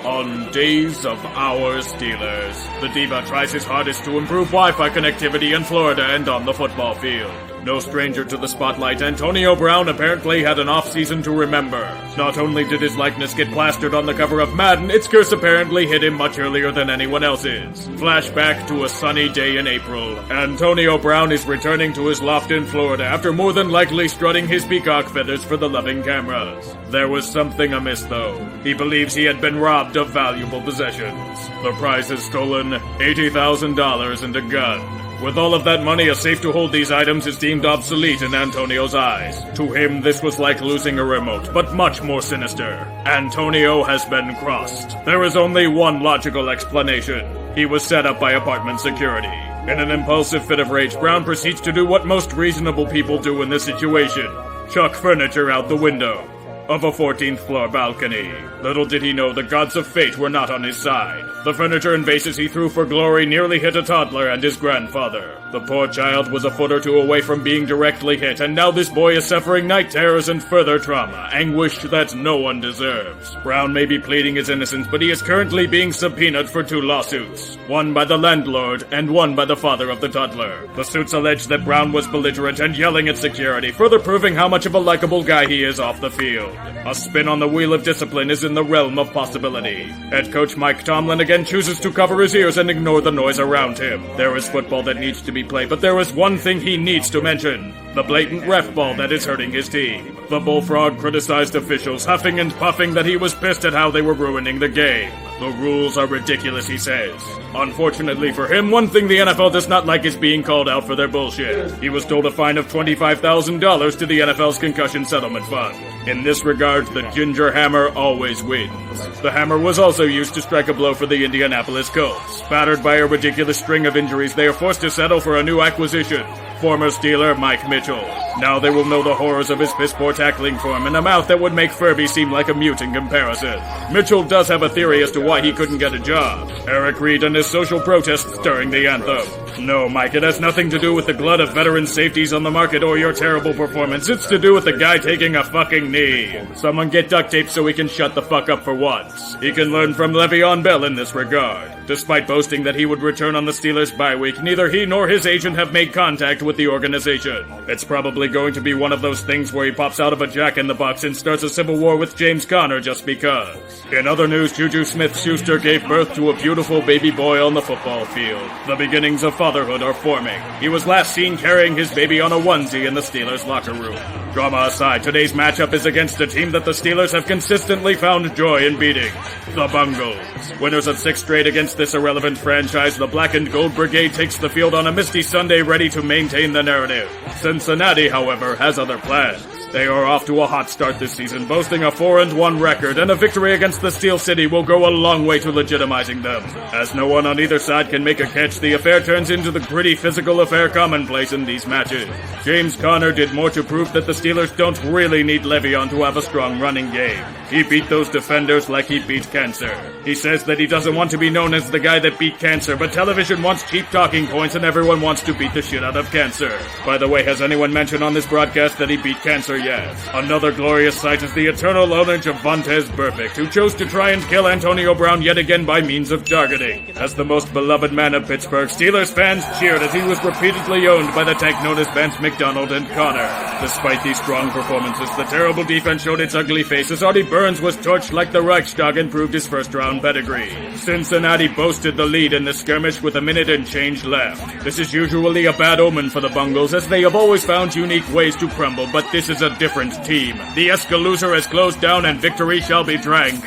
on Days of Our Steelers, the Diva tries his hardest to improve Wi-Fi connectivity in Florida and on the football field. No stranger to the spotlight, Antonio Brown apparently had an off-season to remember. Not only did his likeness get plastered on the cover of Madden, its curse apparently hit him much earlier than anyone else's. Flashback to a sunny day in April. Antonio Brown is returning to his loft in Florida after more than likely strutting his peacock feathers for the loving cameras. There was something amiss though. He believes he had been robbed of valuable possessions. The prize is stolen, $80,000 and a gun. With all of that money, a safe to hold these items is deemed obsolete in Antonio's eyes. To him, this was like losing a remote, but much more sinister. Antonio has been crossed. There is only one logical explanation. He was set up by apartment security. In an impulsive fit of rage, Brown proceeds to do what most reasonable people do in this situation. Chuck furniture out the window of a 14th floor balcony. Little did he know the gods of fate were not on his side. The furniture and vases he threw for glory nearly hit a toddler and his grandfather. The poor child was a foot or two away from being directly hit, and now this boy is suffering night terrors and further trauma, anguish that no one deserves. Brown may be pleading his innocence, but he is currently being subpoenaed for 2 lawsuits. One by the landlord, and one by the father of the toddler. The suits allege that Brown was belligerent and yelling at security, further proving how much of a likable guy he is off the field. A spin on the wheel of discipline is in the realm of possibility. Head coach Mike Tomlin again chooses to cover his ears and ignore the noise around him. There is football that needs to be played, but there is one thing he needs to mention. The blatant ref ball that is hurting his team. The bullfrog criticized officials, huffing and puffing that he was pissed at how they were ruining the game. The rules are ridiculous, he says. Unfortunately for him, one thing the NFL does not like is being called out for their bullshit. He was told a fine of $25,000 to the NFL's concussion settlement fund. In this regard, the Ginger Hammer always wins. The hammer was also used to strike a blow for the Indianapolis Colts. Battered by a ridiculous string of injuries, they are forced to settle for a new acquisition. Former Steeler Mike Mitchell. Now they will know the horrors of his piss-poor tackling form and a mouth that would make Furby seem like a mute in comparison. Mitchell does have a theory as to why he couldn't get a job. Eric Reed and his social protests during the anthem. No, Mike, it has nothing to do with the glut of veteran safeties on the market or your terrible performance. It's to do with the guy taking a fucking knee. Someone get duct tape so he can shut the fuck up for once. He can learn from Le'Veon Bell in this regard. Despite boasting that he would return on the Steelers' bye week, neither he nor his agent have made contact with the organization. It's probably going to be one of those things where he pops out of a Jack-in-the-Box and starts a civil war with James Conner just because. In other news, Juju Smith-Schuster gave birth to a beautiful baby boy on the football field. The beginnings of fatherhood are forming. He was last seen carrying his baby on a onesie in the Steelers' locker room. Drama aside, today's matchup is against a team that the Steelers have consistently found joy in beating. The Bungles. Winners of 6 straight against this irrelevant franchise, the Black and Gold Brigade takes the field on a misty Sunday ready to maintain the narrative. Cincinnati, however, has other plans. They are off to a hot start this season, boasting a 4-1 record, and a victory against the Steel City will go a long way to legitimizing them. As no one on either side can make a catch, the affair turns into the gritty physical affair commonplace in these matches. James Conner did more to prove that the Steelers don't really need Le'Veon to have a strong running game. He beat those defenders like he beat cancer. He says that he doesn't want to be known as the guy that beat cancer, but television wants cheap talking points and everyone wants to beat the shit out of cancer. By the way, has anyone mentioned on this broadcast that he beat cancer yet? Another glorious sight is the eternal ownage of Vontaze Burfict, who chose to try and kill Antonio Brown yet again by means of targeting. As the most beloved man of Pittsburgh, Steelers fans cheered as he was repeatedly owned by the tank known as Vance McDonald and Connor. Despite these strong performances, the terrible defense showed its ugly face as Artie Burns was torched like the Reichstag and proved his first-round pedigree. Cincinnati boasted the lead in the skirmish with a minute and change left. This is usually a bad omen for the Bungles, as they have always found unique ways to crumble, but this is a different team. The Escalooser has closed down and victory shall be drank.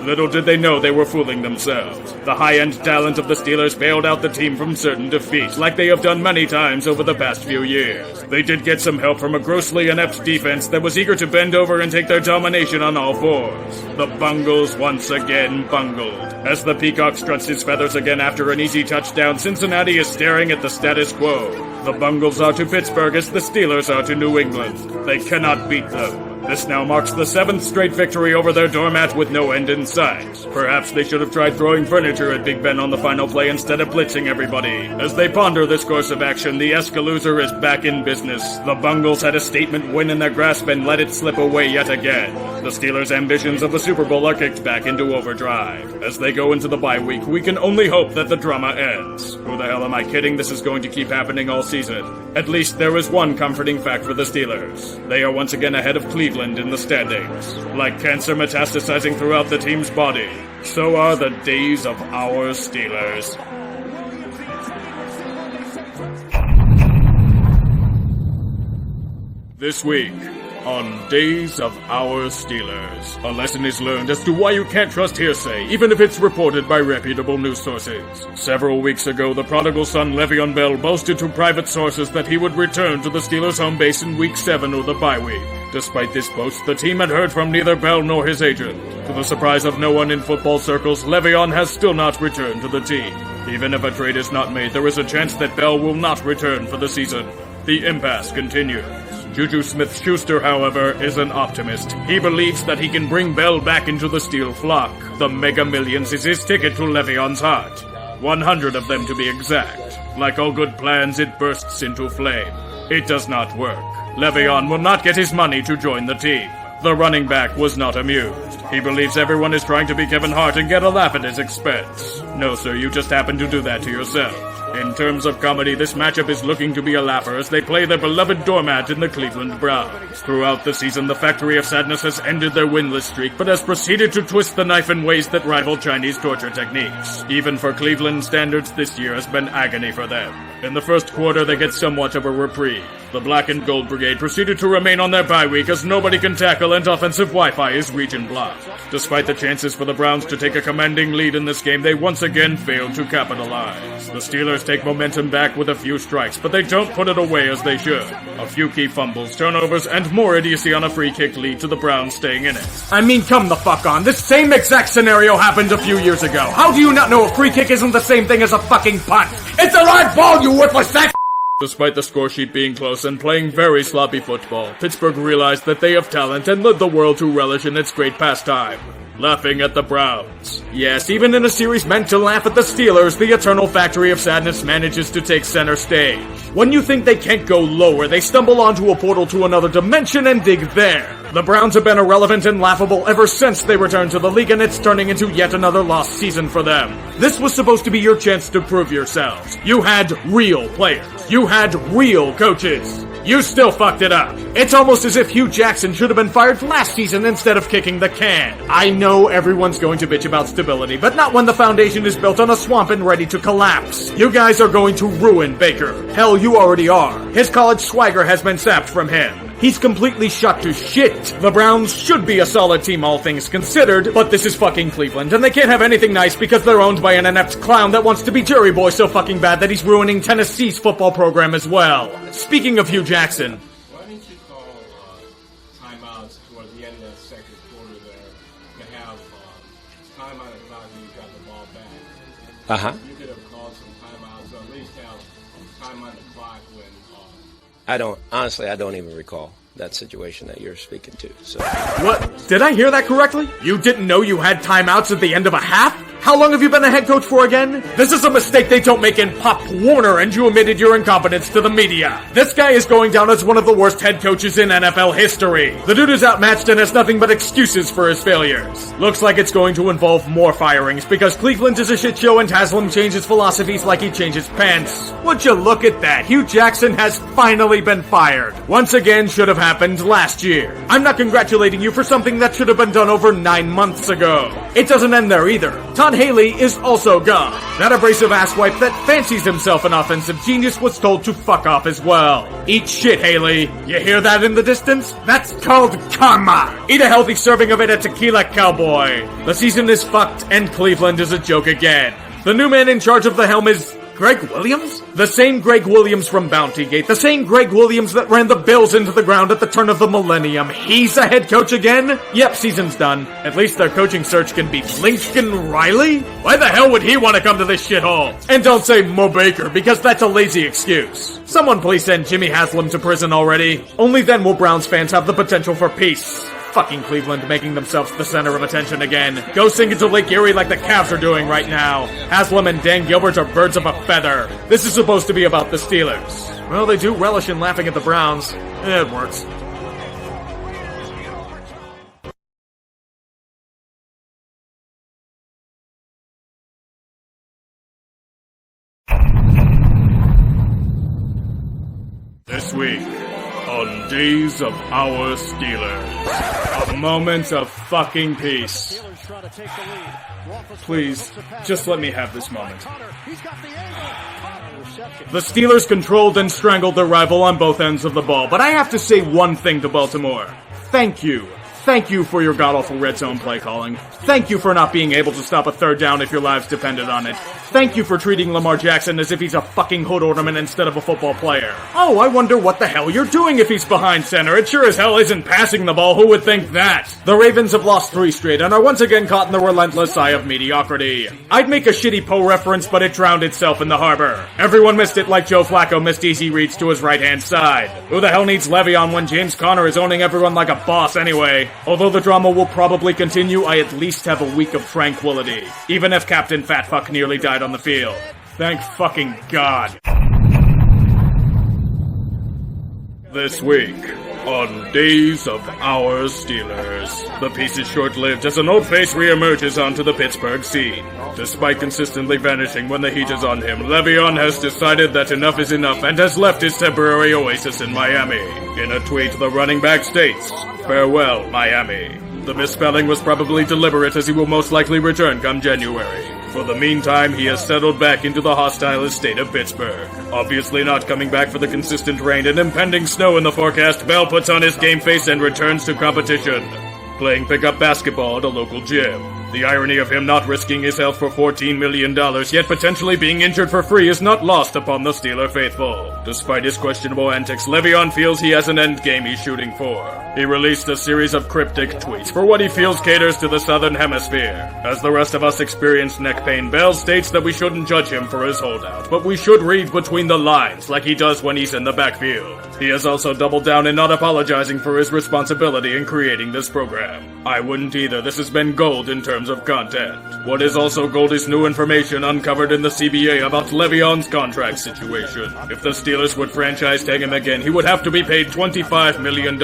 Little did they know they were fooling themselves. The high-end talent of the Steelers bailed out the team from certain defeats, like they have done many times over the past few years. They did get some help from a grossly inept defense that was eager to bend over and take their domination on all fours. The Bungles once again bungled. As the Peacock struts his feathers again after an easy touchdown, Cincinnati is staring at the status quo. The Bungles are to Pittsburgh as the Steelers are to New England. They cannot beat them. This now marks the 7th straight victory over their doormat with no end in sight. Perhaps they should have tried throwing furniture at Big Ben on the final play instead of blitzing everybody. As they ponder this course of action, the Escalooser is back in business. The Bungles had a statement win in their grasp and let it slip away yet again. The Steelers' ambitions of the Super Bowl are kicked back into overdrive. As they go into the bye week, we can only hope that the drama ends. Who the hell am I kidding? This is going to keep happening all season. At least there is one comforting fact for the Steelers. They are once again ahead of Cleveland in the standings. Like cancer metastasizing throughout the team's body, so are the days of our Steelers. This week on Days of Our Steelers, a lesson is learned as to why you can't trust hearsay, even if it's reported by reputable news sources. Several weeks ago, the prodigal son Le'Veon Bell boasted to private sources that he would return to the Steelers' home base in Week 7 or the bye week. Despite this boast, the team had heard from neither Bell nor his agent. To the surprise of no one in football circles, Le'Veon has still not returned to the team. Even if a trade is not made, there is a chance that Bell will not return for the season. The impasse continues. Juju Smith-Schuster, however, is an optimist. He believes that he can bring Bell back into the Steel flock. The Mega Millions is his ticket to Le'Veon's heart. 100 of them to be exact. Like all good plans, it bursts into flame. It does not work. Le'Veon will not get his money to join the team. The running back was not amused. He believes everyone is trying to be Kevin Hart and get a laugh at his expense. No, sir, you just happen to do that to yourself. In terms of comedy, this matchup is looking to be a laugher as they play their beloved doormat in the Cleveland Browns. Throughout the season, the Factory of Sadness has ended their winless streak, but has proceeded to twist the knife in ways that rival Chinese torture techniques. Even for Cleveland standards, this year has been agony for them. In the first quarter, they get somewhat of a reprieve. The Black and Gold Brigade proceeded to remain on their bye week as nobody can tackle and offensive Wi-Fi is region blocked. Despite the chances for the Browns to take a commanding lead in this game, they once again failed to capitalize. The Steelers take momentum back with a few strikes, but they don't put it away as they should. A few key fumbles, turnovers, and more idiocy on a free kick lead to the Browns staying in it. I mean, come the fuck on. This same exact scenario happened a few years ago. How do you not know a free kick isn't the same thing as a fucking punt? It's a live ball, you worthless sack! Despite the score sheet being close and playing very sloppy football, Pittsburgh realized that they have talent and led the world to relish in its great pastime. laughing at the Browns. Yes, even in a series meant to laugh at the Steelers, the eternal factory of sadness manages to take center stage. When you think they can't go lower, they stumble onto a portal to another dimension and dig there. The Browns have been irrelevant and laughable ever since they returned to the league, and it's turning into yet another lost season for them. This was supposed to be your chance to prove yourselves. You had real players. You had real coaches. You still fucked it up. It's almost as if Hugh Jackson should have been fired last season instead of kicking the can. I know everyone's going to bitch about stability, but not when the foundation is built on a swamp and ready to collapse. You guys are going to ruin Baker. Hell, you already are. His college swagger has been sapped from him. He's completely shot to shit. The Browns should be a solid team, all things considered, but this is fucking Cleveland, and they can't have anything nice because they're owned by an inept clown that wants to be Jerry Boy so fucking bad that he's ruining Tennessee's football program as well. Speaking of Hugh Jackson, why didn't you call timeouts toward the end of that second quarter there to have timeout at the time when you got the ball back? Uh-huh. You could have called some timeouts, or at least have time on the clock when... I don't even recall that situation that you're speaking to. So what? Did I hear that correctly? You didn't know you had timeouts at the end of a half? How long have you been a head coach for again? This is a mistake they don't make in Pop Warner, and you admitted your incompetence to the media. This guy is going down as one of the worst head coaches in NFL history. The dude is outmatched and has nothing but excuses for his failures. Looks like it's going to involve more firings because Cleveland is a shit show and Haslam changes philosophies like he changes pants. Would you look at that? Hugh Jackson has finally been fired. Once again, should have happened last year. I'm not congratulating you for something that should have been done over 9 months ago. It doesn't end there either. Todd Haley is also gone. That abrasive asswipe that fancies himself an offensive genius was told to fuck off as well. Eat shit, Haley. You hear that in the distance? That's called karma. Eat a healthy serving of it at Tequila Cowboy. The season is fucked and Cleveland is a joke again. The new man in charge of the helm is Greg Williams? The same Greg Williams from Bountygate. The same Greg Williams that ran the Bills into the ground at the turn of the millennium. He's a head coach again? Yep, season's done. At least their coaching search can be Lincoln Riley? Why the hell would he want to come to this shithole? And don't say Mo Baker, because that's a lazy excuse. Someone please send Jimmy Haslam to prison already. Only then will Browns fans have the potential for peace. Fucking Cleveland making themselves the center of attention again. Go sing into Lake Erie like the Cavs are doing right now. Haslam and Dan Gilbert are birds of a feather. This is supposed to be about the Steelers. Well, they do relish in laughing at the Browns. It works. This week, on Days of Our Steelers, a moment of fucking peace. Please, just let me have this moment. The Steelers controlled and strangled their rival on both ends of the ball, but I have to say one thing to Baltimore. Thank you. Thank you for your god-awful red zone play calling. Thank you for not being able to stop a third down if your lives depended on it. Thank you for treating Lamar Jackson as if he's a fucking hood ornament instead of a football player. Oh, I wonder what the hell you're doing if he's behind center. It sure as hell isn't passing the ball. Who would think that? The Ravens have lost 3 straight and are once again caught in the relentless eye of mediocrity. I'd make a shitty Poe reference, but it drowned itself in the harbor. Everyone missed it like Joe Flacco missed easy reads to his right-hand side. Who the hell needs Le'Veon when James Conner is owning everyone like a boss anyway? Although the drama will probably continue, I at least have a week of tranquility. Even if Captain Fatfuck nearly died on the field. Thank fucking God. This week, on Days of Our Steelers, the peace is short-lived as an old face reemerges onto the Pittsburgh scene. Despite consistently vanishing when the heat is on him, Le'Veon has decided that enough is enough and has left his temporary oasis in Miami. In a tweet, the running back states, "Farewell, Miami." The misspelling was probably deliberate as he will most likely return come January. For the meantime, he has settled back into the hostile estate of Pittsburgh. Obviously not coming back for the consistent rain and impending snow in the forecast, Bell puts on his game face and returns to competition, playing pickup basketball at a local gym. The irony of him not risking his health for $14 million, yet potentially being injured for free, is not lost upon the Steeler faithful. Despite his questionable antics, Le'Veon feels he has an end game he's shooting for. He released a series of cryptic tweets for what he feels caters to the Southern Hemisphere. As the rest of us experience neck pain, Bell states that we shouldn't judge him for his holdout, but we should read between the lines like he does when he's in the backfield. He has also doubled down in not apologizing for his responsibility in creating this program. I wouldn't either. This has been gold in terms of content. What is also gold is new information uncovered in the CBA about Le'Veon's contract situation. If the Steelers would franchise tag him again, he would have to be paid $25 million.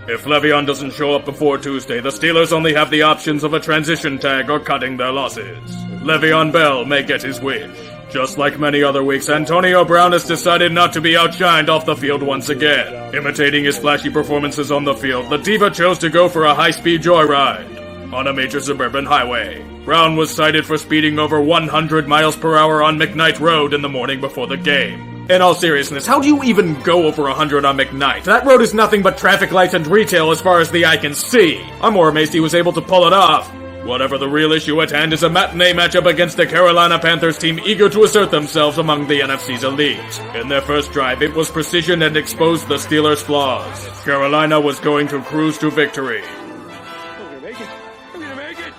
If Le'Veon doesn't show up before Tuesday, the Steelers only have the options of a transition tag or cutting their losses. Le'Veon Bell may get his wish. Just like many other weeks, Antonio Brown has decided not to be outshined off the field once again. Imitating his flashy performances on the field, the diva chose to go for a high-speed joyride on a major suburban highway. Brown was cited for speeding over 100 miles per hour on McKnight Road in the morning before the game. In all seriousness, how do you even go over 100 on McKnight? That road is nothing but traffic lights and retail as far as the eye can see. I'm more amazed he was able to pull it off. Whatever the real issue at hand is a matinee matchup against the Carolina Panthers team eager to assert themselves among the NFC's elite. In their first drive, it was precision and exposed the Steelers' flaws. Carolina was going to cruise to victory. I'm gonna make it!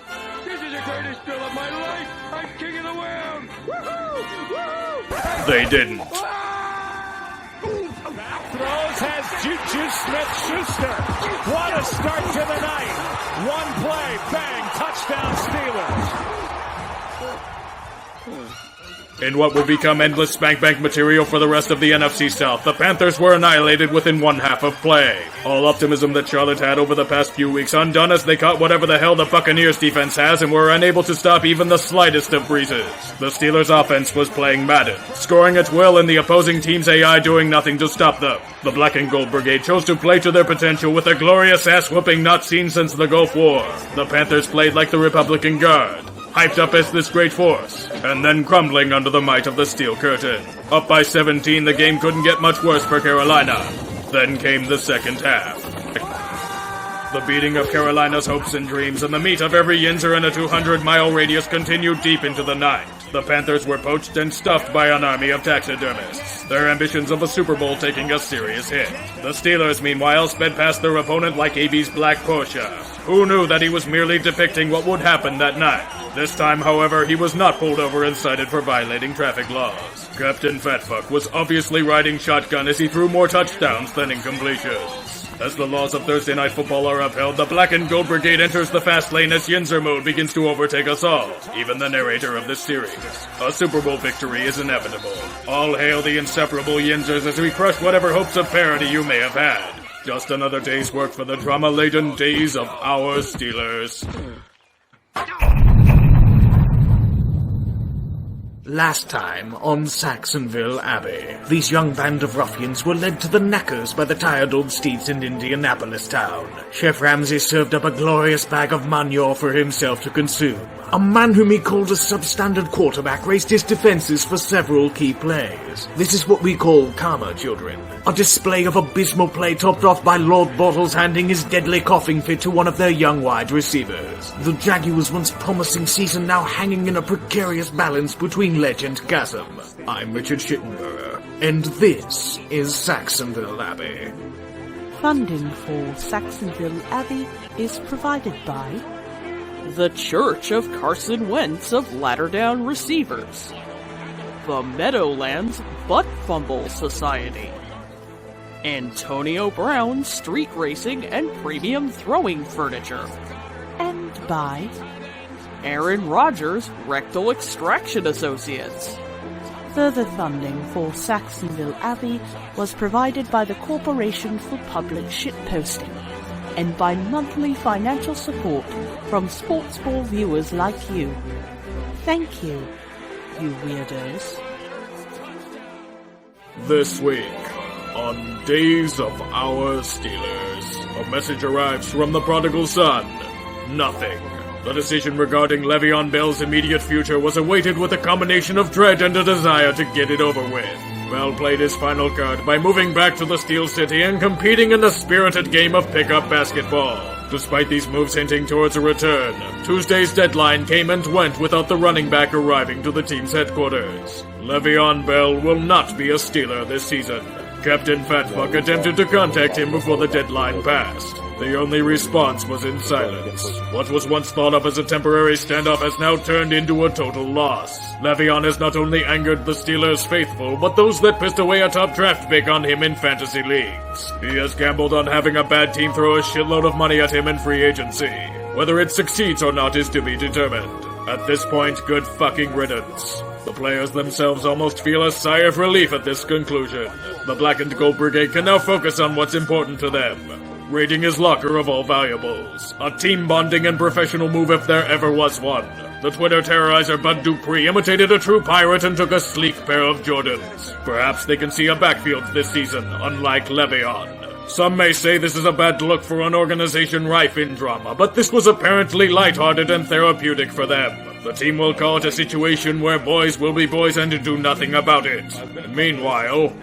This is the greatest thrill of my life! I'm king of the world! Woohoo! Woohoo! They didn't. Throws has Juju Smith-Schuster. What a start to the night! One play, bang, touchdown Steelers. In what would become endless spank bank material for the rest of the NFC South, the Panthers were annihilated within one half of play. All optimism that Charlotte had over the past few weeks undone as they caught whatever the hell the Buccaneers defense has and were unable to stop even the slightest of breezes. The Steelers offense was playing Madden, scoring at will and the opposing team's AI doing nothing to stop them. The Black and Gold Brigade chose to play to their potential with a glorious ass-whooping not seen since the Gulf War. The Panthers played like the Republican Guard, hyped up as this great force, and then crumbling under the might of the Steel Curtain. Up by 17, the game couldn't get much worse for Carolina. Then came the second half. The beating of Carolina's hopes and dreams and the meat of every Yinzer in a 200-mile radius continued deep into the night. The Panthers were poached and stuffed by an army of taxidermists, their ambitions of a Super Bowl taking a serious hit. The Steelers, meanwhile, sped past their opponent like AB's black Porsche. Who knew that he was merely depicting what would happen that night? This time, however, he was not pulled over and cited for violating traffic laws. Captain Fatfuck was obviously riding shotgun as he threw more touchdowns than incompletions. As the laws of Thursday Night Football are upheld, the Black and Gold Brigade enters the fast lane as Yinzer mode begins to overtake us all, even the narrator of this series. A Super Bowl victory is inevitable. All hail the inseparable Yinzers as we crush whatever hopes of parity you may have had. Just another day's work for the drama-laden days of our Steelers. Last time on Saxonville Abbey, these young band of ruffians were led to the knackers by the tired old steeds in Indianapolis town. Chef Ramsay served up a glorious bag of manure for himself to consume. A man whom he called a substandard quarterback raised his defenses for several key plays. This is what we call karma, children. A display of abysmal play topped off by Lord Bortles handing his deadly coughing fit to one of their young wide receivers. The Jaguars' once promising season now hanging in a precarious balance between ledge and chasm. I'm Richard Schittenborough, and this is Saxonville Abbey. Funding for Saxonville Abbey is provided by the Church of Carson Wentz of Latter-Down Receivers, the Meadowlands Butt Fumble Society, Antonio Brown Street Racing and Premium Throwing Furniture, and by Aaron Rodgers Rectal Extraction Associates. Further funding for Saxonville Abbey was provided by the Corporation for Public Shitposting and by monthly financial support from sports ball viewers like you. Thank you, you weirdos. This week, on Days of Our Steelers, a message arrives from the prodigal son. Nothing. The decision regarding Le'Veon Bell's immediate future was awaited with a combination of dread and a desire to get it over with. Bell played his final card by moving back to the Steel City and competing in the spirited game of pickup basketball. Despite these moves hinting towards a return, Tuesday's deadline came and went without the running back arriving to the team's headquarters. Le'Veon Bell will not be a Steeler this season. Captain Fatfuck attempted to contact him before the deadline passed. The only response was in silence. What was once thought of as a temporary standoff has now turned into a total loss. Le'Veon has not only angered the Steelers' faithful, but those that pissed away a top draft pick on him in fantasy leagues. He has gambled on having a bad team throw a shitload of money at him in free agency. Whether it succeeds or not is to be determined. At this point, good fucking riddance. The players themselves almost feel a sigh of relief at this conclusion. The Black and Gold Brigade can now focus on what's important to them. Raiding his locker of all valuables. A team bonding and professional move if there ever was one. The Twitter terrorizer Bud Dupree imitated a true pirate and took a sleek pair of Jordans. Perhaps they can see a backfield this season, unlike Le'Veon. Some may say this is a bad look for an organization rife in drama, but this was apparently lighthearted and therapeutic for them. The team will call it a situation where boys will be boys and do nothing about it. Meanwhile,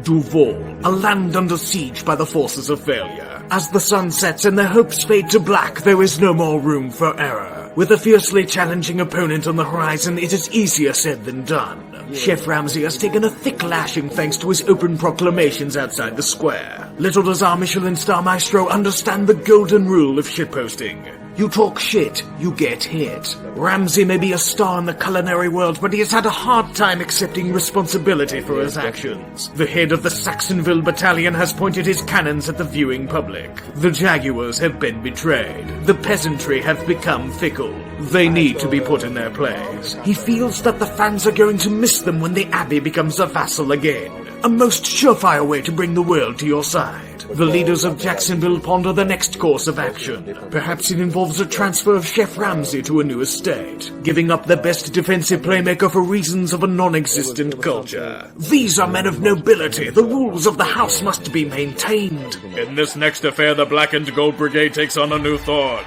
Duval, a land under siege by the forces of failure. As the sun sets and their hopes fade to black, there is no more room for error. With a fiercely challenging opponent on the horizon, it is easier said than done. Chef Ramsay has taken a thick lashing thanks to his open proclamations outside the square. Little does our Michelin star maestro understand the golden rule of shitposting. You talk shit, you get hit. Ramsay may be a star in the culinary world, but he has had a hard time accepting responsibility for his actions. The head of the Saxonville Battalion has pointed his cannons at the viewing public. The Jaguars have been betrayed. The peasantry have become fickle. They need to be put in their place. He feels that the fans are going to miss them when the Abbey becomes a vassal again. A most surefire way to bring the world to your side. The leaders of Jacksonville ponder the next course of action. Perhaps it involves a transfer of Chef Ramsay to a new estate, giving up their best defensive playmaker for reasons of a non-existent culture. These are men of nobility. The rules of the house must be maintained. In this next affair, the Black and Gold Brigade takes on a new thorn.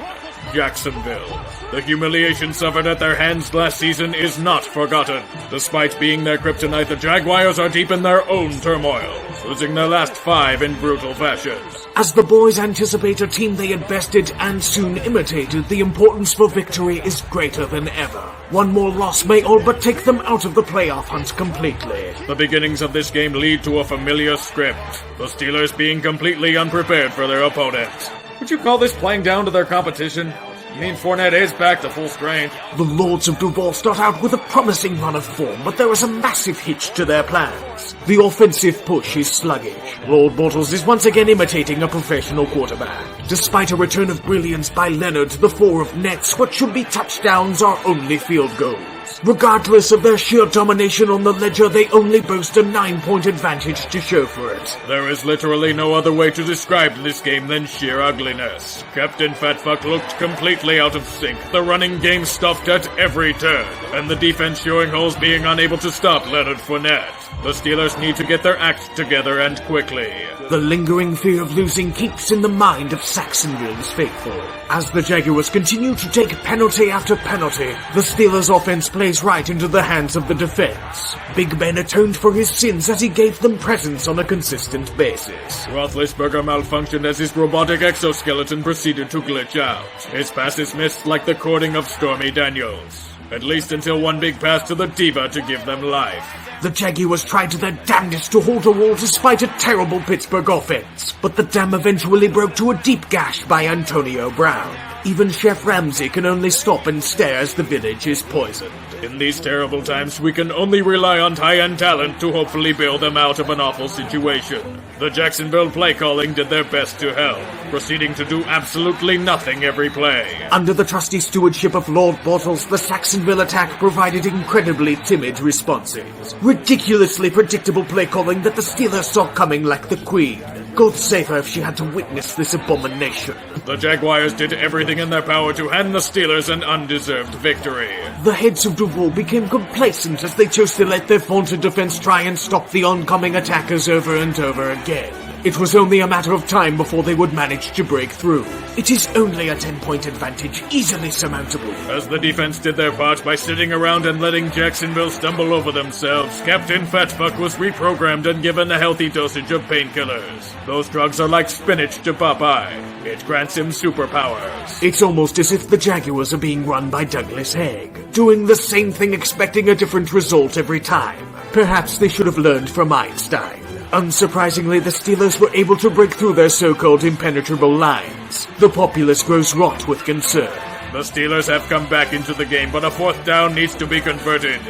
Jacksonville. The humiliation suffered at their hands last season is not forgotten. Despite being their kryptonite, the Jaguars are deep in their own turmoil, losing their last 5 in brutal fashion. As the boys anticipate a team they had bested and soon imitated, the importance for victory is greater than ever. One more loss may all but take them out of the playoff hunt completely. The beginnings of this game lead to a familiar script, the Steelers being completely unprepared for their opponents. Would you call this playing down to their competition? I mean, Fournette is back to full strength. The Lords of Duval start out with a promising run of form, but there is a massive hitch to their plans. The offensive push is sluggish. Lord Bortles is once again imitating a professional quarterback. Despite a return of brilliance by Leonard to the 4 of nets, what should be touchdowns are only field goals. Regardless of their sheer domination on the ledger, they only boast a 9-point advantage to show for it. There is literally no other way to describe this game than sheer ugliness. Captain Fatfuck looked completely out of sync, the running game stuffed at every turn, and the defense showing holes being unable to stop Leonard Fournette. The Steelers need to get their act together and quickly. The lingering fear of losing keeps in the mind of Saxonville's faithful. As the Jaguars continue to take penalty after penalty, the Steelers' offense plays right into the hands of the defense. Big Ben atoned for his sins as he gave them presence on a consistent basis. Roethlisberger malfunctioned as his robotic exoskeleton proceeded to glitch out. His passes missed like the courting of Stormy Daniels. At least until one big pass to the Diva to give them life. The Jaguars tried to their damnedest to halt a wall despite a terrible Pittsburgh offense, but the dam eventually broke to a deep gash by Antonio Brown. Even Chef Ramsay can only stop and stare as the village is poisoned. In these terrible times, we can only rely on high-end talent to hopefully bail them out of an awful situation. The Jacksonville play calling did their best to help, proceeding to do absolutely nothing every play. Under the trusty stewardship of Lord Bortles, the Saxonville attack provided incredibly timid responses. Ridiculously predictable play calling that the Steelers saw coming like the Queen. God save her if she had to witness this abomination. The Jaguars did everything in their power to hand the Steelers an undeserved victory. The heads of Duval became complacent as they chose to let their vaunted defense try and stop the oncoming attackers over and over again. It was only a matter of time before they would manage to break through. It is only a 10-point advantage, easily surmountable. As the defense did their part by sitting around and letting Jacksonville stumble over themselves, Captain Fatfuck was reprogrammed and given a healthy dosage of painkillers. Those drugs are like spinach to Popeye. It grants him superpowers. It's almost as if the Jaguars are being run by Douglas Haig, doing the same thing expecting a different result every time. Perhaps they should have learned from Einstein. Unsurprisingly, the Steelers were able to break through their so-called impenetrable lines. The populace grows wrought with concern. The Steelers have come back into the game, but a fourth down needs to be converted.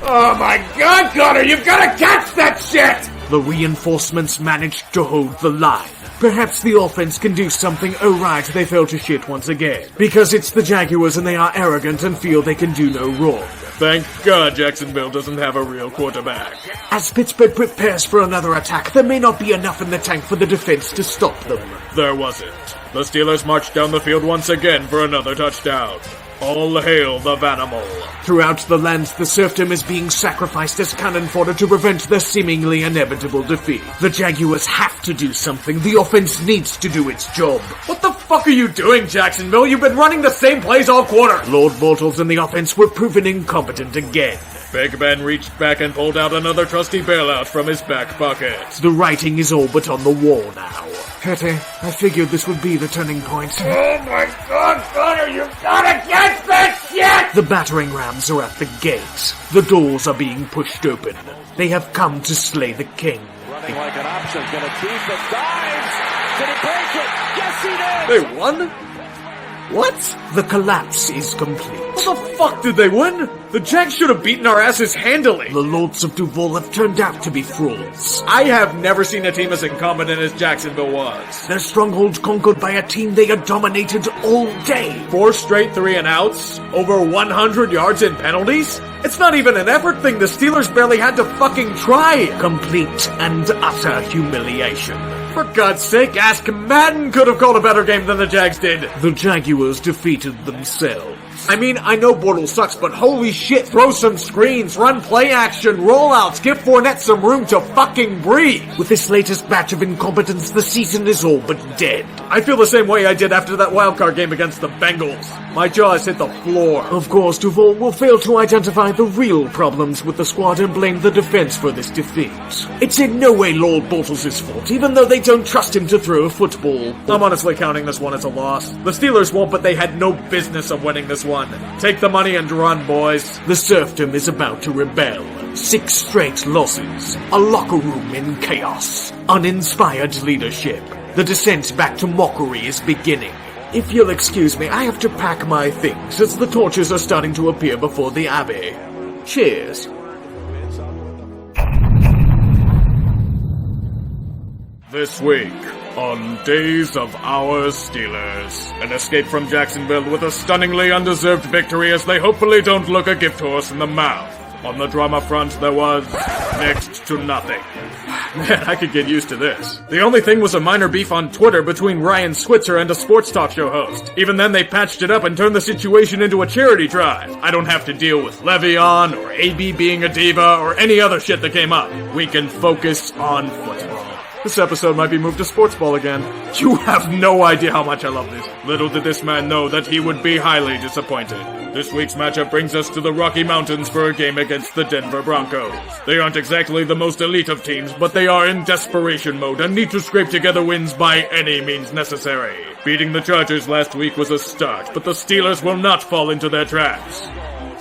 Oh my God, Connor, you've got to catch that shit! The reinforcements managed to hold the line. Perhaps the offense can do something. Oh right, they fell to shit once again. Because it's the Jaguars and they are arrogant and feel they can do no wrong. Thank God Jacksonville doesn't have a real quarterback. As Pittsburgh prepares for another attack, there may not be enough in the tank for the defense to stop them. There wasn't. The Steelers marched down the field once again for another touchdown. All hail the Vanimal. Throughout the land, the serfdom is being sacrificed as cannon fodder to prevent their seemingly inevitable defeat. The Jaguars have to do something. The offense needs to do its job. What the fuck are you doing, Jacksonville? You've been running the same plays all quarter. Lord Bortles and the offense were proven incompetent again. Big Ben reached back and pulled out another trusty bailout from his back pocket. The writing is all but on the wall now. Hetty, I figured this would be the turning point. Oh my God, Connor, you've got to catch that shit! The battering rams are at the gates. The doors are being pushed open. They have come to slay the king. Running like an option, gonna keep the dives. Did he break it? Yes, he did! They won? What? The collapse is complete. How the fuck did they win? The Jags should have beaten our asses handily. The Lords of Duval have turned out to be frauds. I have never seen a team as incompetent as Jacksonville was. Their stronghold conquered by a team they had dominated all day. 4 straight 3-and-outs, over 100 yards in penalties. It's not even an effort thing. The Steelers barely had to fucking try. Complete and utter humiliation. For God's sake, ask Madden could have called a better game than the Jags did. The Jaguars defeated themselves. I mean, I know Bortles sucks, but holy shit, throw some screens, run play action, rollouts, give Fournette some room to fucking breathe. With this latest batch of incompetence, the season is all but dead. I feel the same way I did after that wildcard game against the Bengals. My jaws hit the floor. Of course, Duval will fail to identify the real problems with the squad and blame the defense for this defeat. It's in no way Lord Bortles' fault, even though they don't trust him to throw a football. I'm honestly counting this one as a loss. The Steelers won't, but they had no business of winning this one. Take the money and run, boys. The serfdom is about to rebel. 6 straight losses. A locker room in chaos. Uninspired leadership. The descent back to mockery is beginning. If you'll excuse me, I have to pack my things as the torches are starting to appear before the Abbey. Cheers. This week, on Days of Our Steelers, an escape from Jacksonville with a stunningly undeserved victory as they hopefully don't look a gift horse in the mouth. On the drama front, there was next to nothing. Man, I could get used to this. The only thing was a minor beef on Twitter between Ryan Switzer and a sports talk show host. Even then, they patched it up and turned the situation into a charity drive. I don't have to deal with Le'Veon or AB being a diva or any other shit that came up. We can focus on football. This episode might be moved to sports ball again. You have no idea how much I love this. Little did this man know that he would be highly disappointed. This week's matchup brings us to the Rocky Mountains for a game against the Denver Broncos. They aren't exactly the most elite of teams, but they are in desperation mode and need to scrape together wins by any means necessary. Beating the Chargers last week was a start, but the Steelers will not fall into their traps.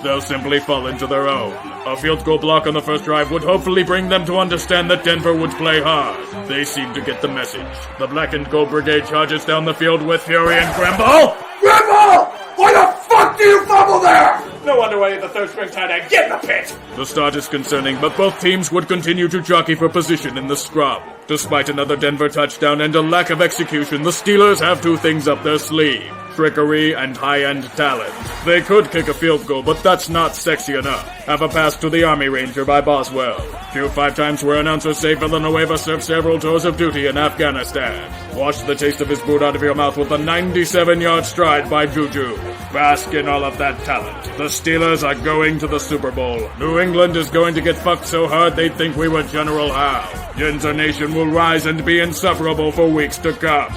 They'll simply fall into their own. A field goal block on the first drive would hopefully bring them to understand that Denver would play hard. They seem to get the message. The Black and Gold Brigade charges down the field with fury and Grimble. Grimble! Why the fuck do you fumble there? No wonder why the third string tight end. Get in the pit! The start is concerning, but both teams would continue to jockey for position in the scrum. Despite another Denver touchdown and a lack of execution, the Steelers have 2 things up their sleeve. Trickery and high-end talent. They could kick a field goal, but that's not sexy enough. Have a pass to the Army Ranger by Boswell. Q5 times where announcers say Villanueva served several tours of duty in Afghanistan. Wash the taste of his boot out of your mouth with a 97-yard stride by Juju. Bask in all of that talent. The Steelers are going to the Super Bowl. New England is going to get fucked so hard they'd think we were General Howe. Yinzer Nation season will rise and be insufferable for weeks to come.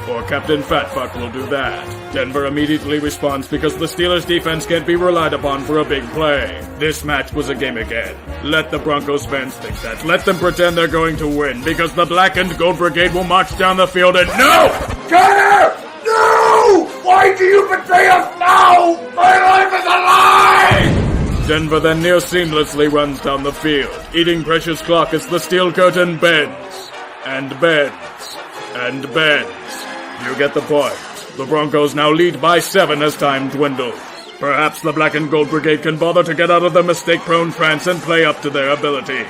Or Captain Fatfuck will do that. Denver immediately responds because the Steelers' defense can't be relied upon for a big play. This match was a game again. Let the Broncos fans think that. Let them pretend they're going to win, because the Black and Gold Brigade will march down the field and no! Connor! No! Why do you betray us now? My life is a lie! Denver then near seamlessly runs down the field, eating precious clock as the steel curtain bends, and bends, and bends. You get the point. The Broncos now lead by 7 as time dwindles. Perhaps the Black and Gold Brigade can bother to get out of their mistake-prone trance and play up to their abilities.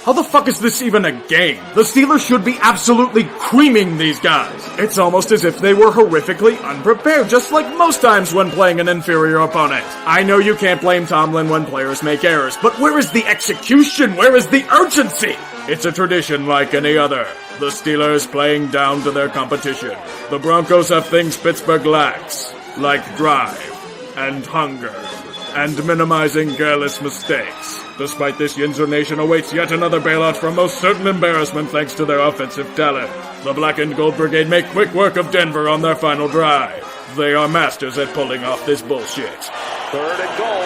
How the fuck is this even a game? The Steelers should be absolutely creaming these guys. It's almost as if they were horrifically unprepared, just like most times when playing an inferior opponent. I know you can't blame Tomlin when players make errors, but where is the execution? Where is the urgency? It's a tradition like any other. The Steelers playing down to their competition. The Broncos have things Pittsburgh lacks, like drive, and hunger, and minimizing careless mistakes. Despite this, Yinzer Nation awaits yet another bailout from most certain embarrassment thanks to their offensive talent. The Black and Gold Brigade make quick work of Denver on their final drive. They are masters at pulling off this bullshit. 3rd and goal.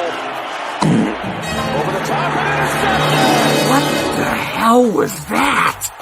Over the top and intercepted. What the hell was that?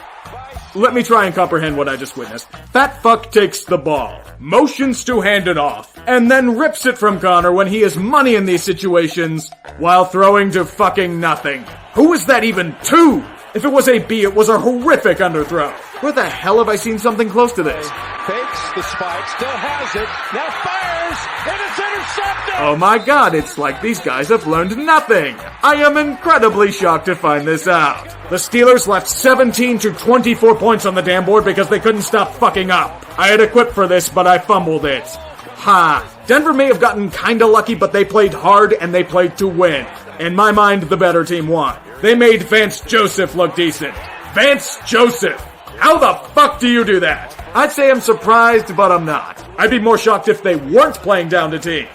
Let me try and comprehend what I just witnessed. Fat fuck takes the ball, motions to hand it off, and then rips it from Connor when he has money in these situations while throwing to fucking nothing. Who is that even to? If it was a B, it was a horrific underthrow. Where the hell have I seen something close to this? Fakes the spike, still has it, now fires, and it's intercepted! Oh my god, it's like these guys have learned nothing. I am incredibly shocked to find this out. The Steelers left 17 to 24 points on the damn board because they couldn't stop fucking up. I had equipped for this, but I fumbled it. Ha! Denver may have gotten kinda lucky, but they played hard and they played to win. In my mind, the better team won. They made Vance Joseph look decent. Vance Joseph! How the fuck do you do that? I'd say I'm surprised, but I'm not. I'd be more shocked if they weren't playing down to teams.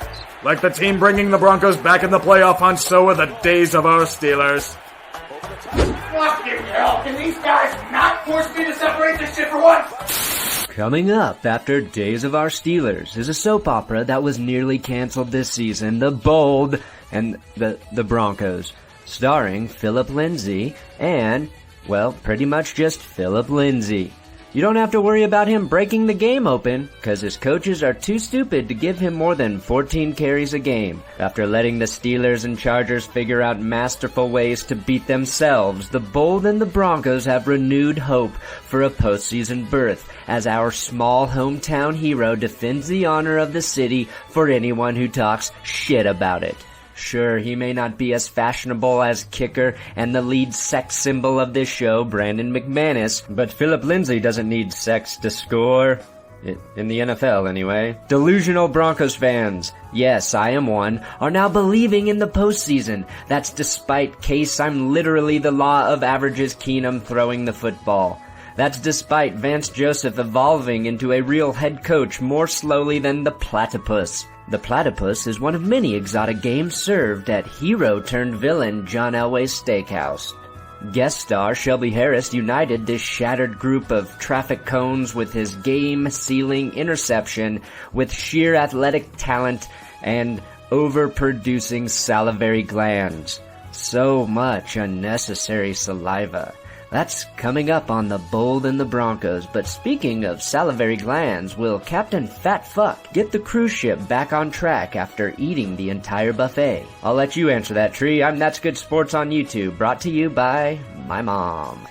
Like the team bringing the Broncos back in the playoff hunt, so are the days of our Steelers. Fucking hell, can these guys not force me to separate this shit for once? Coming up after Days of Our Steelers is a soap opera that was nearly canceled this season, The Bold and the Broncos, starring Philip Lindsay and, well, pretty much just Philip Lindsay. You don't have to worry about him breaking the game open, cause his coaches are too stupid to give him more than 14 carries a game. After letting the Steelers and Chargers figure out masterful ways to beat themselves, the Bold and the Broncos have renewed hope for a postseason berth, as our small hometown hero defends the honor of the city for anyone who talks shit about it. Sure, he may not be as fashionable as Kicker and the lead sex symbol of this show, Brandon McManus, but Philip Lindsay doesn't need sex to score. In the NFL, anyway. Delusional Broncos fans, yes, I am one, are now believing in the postseason. That's despite case I'm literally the law of averages Keenum throwing the football. That's despite Vance Joseph evolving into a real head coach more slowly than the platypus. The platypus is one of many exotic games served at hero-turned-villain John Elway's Steakhouse. Guest star Shelby Harris united this shattered group of traffic cones with his game-sealing interception with sheer athletic talent and overproducing salivary glands. So much unnecessary saliva. That's coming up on The Bold and the Broncos, but speaking of salivary glands, will Captain Fat Fuck get the cruise ship back on track after eating the entire buffet? I'll let you answer that, Tree. I'm That's Good Sports on YouTube, brought to you by my mom.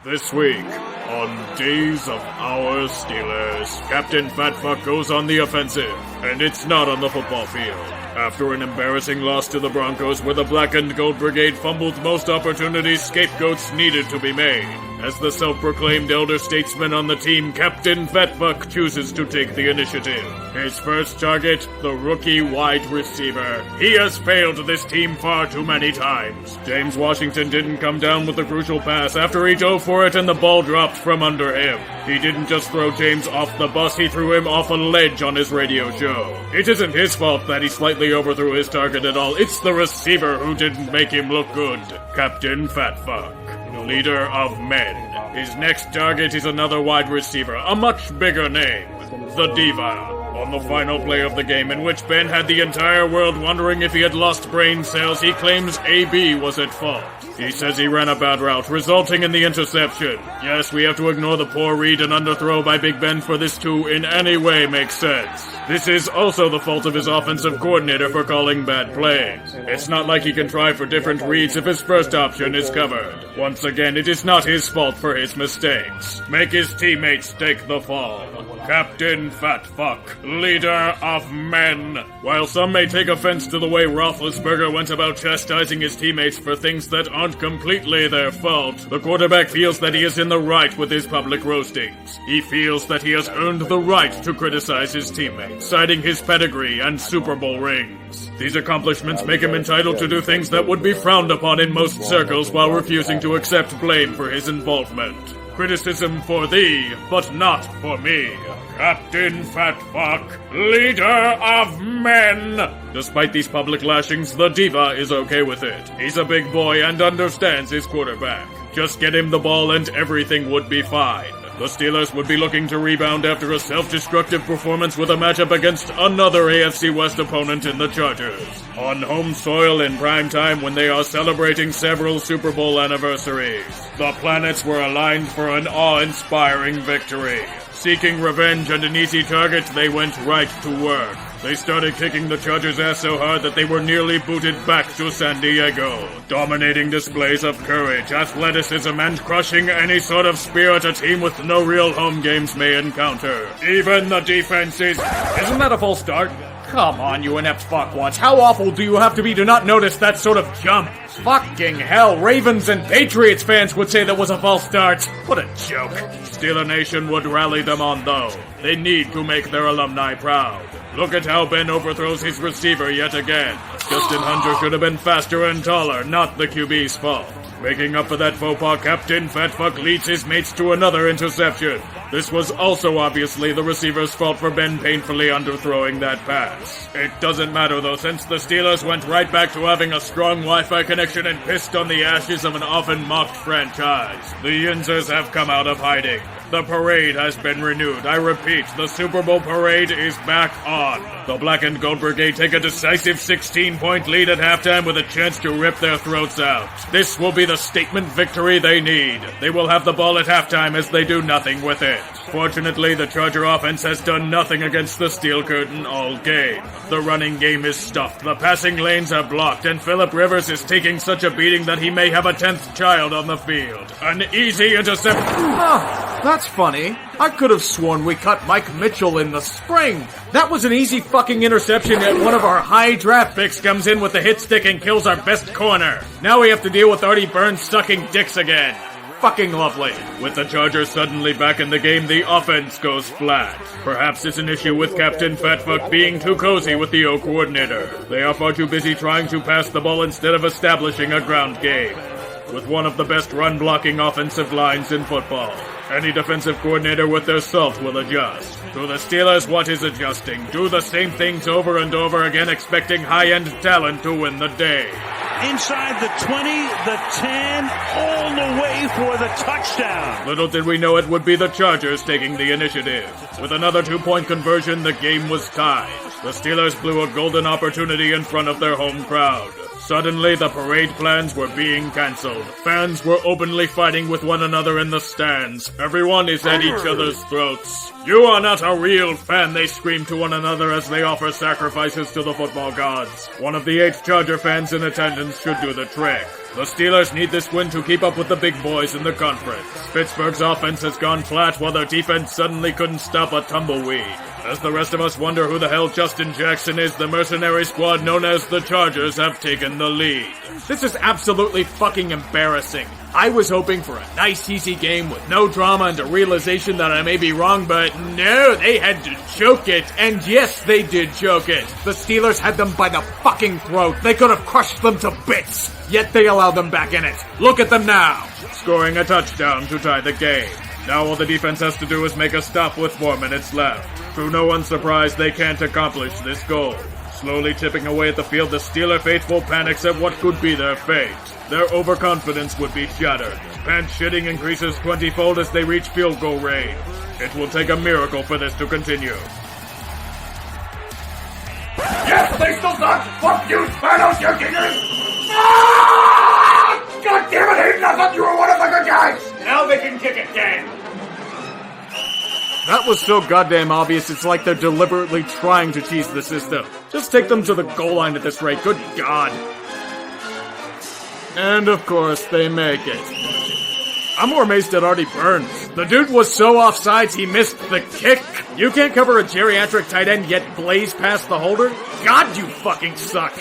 This week, on Days of Our Steelers, Captain Fatfuck goes on the offensive, and it's not on the football field. After an embarrassing loss to the Broncos where the Black and Gold Brigade fumbled most opportunities, scapegoats needed to be made. As the self-proclaimed elder statesman on the team, Captain Fatfuck chooses to take the initiative. His first target, the rookie wide receiver. He has failed this team far too many times. James Washington didn't come down with the crucial pass after he dove for it and the ball dropped from under him. He didn't just throw James off the bus, he threw him off a ledge on his radio show. It isn't his fault that he slightly overthrew his target at all. It's the receiver who didn't make him look good. Captain Fatfuck, leader of men. His next target is another wide receiver, a much bigger name, the Diva. On the final play of the game, in which Ben had the entire world wondering if he had lost brain cells, he claims AB was at fault. He says he ran a bad route, resulting in the interception. Yes, we have to ignore the poor read and underthrow by Big Ben for this to in any way make sense. This is also the fault of his offensive coordinator for calling bad plays. It's not like he can try for different reads if his first option is covered. Once again, it is not his fault for his mistakes. Make his teammates take the fall. Captain Fatfuck, leader of men. While some may take offense to the way Roethlisberger went about chastising his teammates for things that aren't completely their fault, the quarterback feels that he is in the right with his public roastings. He feels that he has earned the right to criticize his teammates, citing his pedigree and Super Bowl rings. These accomplishments make him entitled to do things that would be frowned upon in most circles while refusing to accept blame for his involvement. Criticism for thee, but not for me. Captain Fatfuck, leader of men! Despite these public lashings, the Diva is okay with it. He's a big boy and understands his quarterback. Just get him the ball and everything would be fine. The Steelers would be looking to rebound after a self-destructive performance with a matchup against another AFC West opponent in the Chargers. On home soil in prime time when they are celebrating several Super Bowl anniversaries, the planets were aligned for an awe-inspiring victory. Seeking revenge and an easy target, they went right to work. They started kicking the Chargers' ass so hard that they were nearly booted back to San Diego. Dominating displays of courage, athleticism, and crushing any sort of spirit a team with no real home games may encounter. Even the defense is... Isn't that a full start? Come on, you inept fuckwads. How awful do you have to be to not notice that sort of jump? Fucking hell, Ravens and Patriots fans would say that was a false start. What a joke. Steeler Nation would rally them on, though. They need to make their alumni proud. Look at how Ben overthrows his receiver yet again. Justin Hunter should have been faster and taller, not the QB's fault. Making up for that faux pas, Captain Fatfuck leads his mates to another interception. This was also obviously the receiver's fault for Ben painfully underthrowing that pass. It doesn't matter though, since the Steelers went right back to having a strong Wi-Fi connection and pissed on the ashes of an often mocked franchise. The Yinzers have come out of hiding. The parade has been renewed. I repeat, the Super Bowl parade is back on. The Black and Gold Brigade take a decisive 16-point lead at halftime with a chance to rip their throats out. This will be the statement victory they need. They will have the ball at halftime as they do nothing with it. Fortunately, the Charger offense has done nothing against the Steel Curtain all game. The running game is stuffed, the passing lanes are blocked, and Phillip Rivers is taking such a beating that he may have a 10th child on the field. An easy interception. That's funny. I could have sworn we cut Mike Mitchell in the spring. That was an easy fucking interception, yet one of our high draft picks comes in with the hit stick and kills our best corner. Now we have to deal with Artie Burns sucking dicks again. Fucking lovely. With the Chargers suddenly back in the game, the offense goes flat. Perhaps it's an issue with Captain Fatfuck being too cozy with the O coordinator. They are far too busy trying to pass the ball instead of establishing a ground game. With one of the best run-blocking offensive lines in football, any defensive coordinator with their salt will adjust. To the Steelers, what is adjusting? Do the same things over and over again, expecting high-end talent to win the day. Inside the 20, the 10, all the way for the touchdown. Little did we know it would be the Chargers taking the initiative. With another 2-point conversion, the game was tied. The Steelers blew a golden opportunity in front of their home crowd. Suddenly, the parade plans were being cancelled. Fans were openly fighting with one another in the stands. Everyone is at each other's throats. You are not a real fan, they scream to one another as they offer sacrifices to the football gods. One of the 8 Charger fans in attendance should do the trick. The Steelers need this win to keep up with the big boys in the conference. Pittsburgh's offense has gone flat while their defense suddenly couldn't stop a tumbleweed. As the rest of us wonder who the hell Justin Jackson is, the mercenary squad known as the Chargers have taken the lead. This is absolutely fucking embarrassing. I was hoping for a nice, easy game with no drama and a realization that I may be wrong, but no, they had to choke it. And yes, they did choke it. The Steelers had them by the fucking throat. They could have crushed them to bits. Yet they allowed them back in it. Look at them now. Scoring a touchdown to tie the game. Now all the defense has to do is make a stop with 4 minutes left. To no one's surprise, they can't accomplish this goal. Slowly chipping away at the field, the Steeler faithful panics at what could be their fate. Their overconfidence would be shattered. Pants shitting increases 20-fold as they reach field goal range. It will take a miracle for this to continue. Yes, they still suck! Fuck you, Spanos, you kickers! Ah! God damn it, Hayden, I thought you were one of the good guys! Now they can kick it, Dan! That was so goddamn obvious, it's like they're deliberately trying to cheese the system. Just take them to the goal line at this rate, good God. And of course, they make it. I'm more amazed at Artie Burns. The dude was so offsides he missed the kick. You can't cover a geriatric tight end yet blaze past the holder? God, you fucking suck.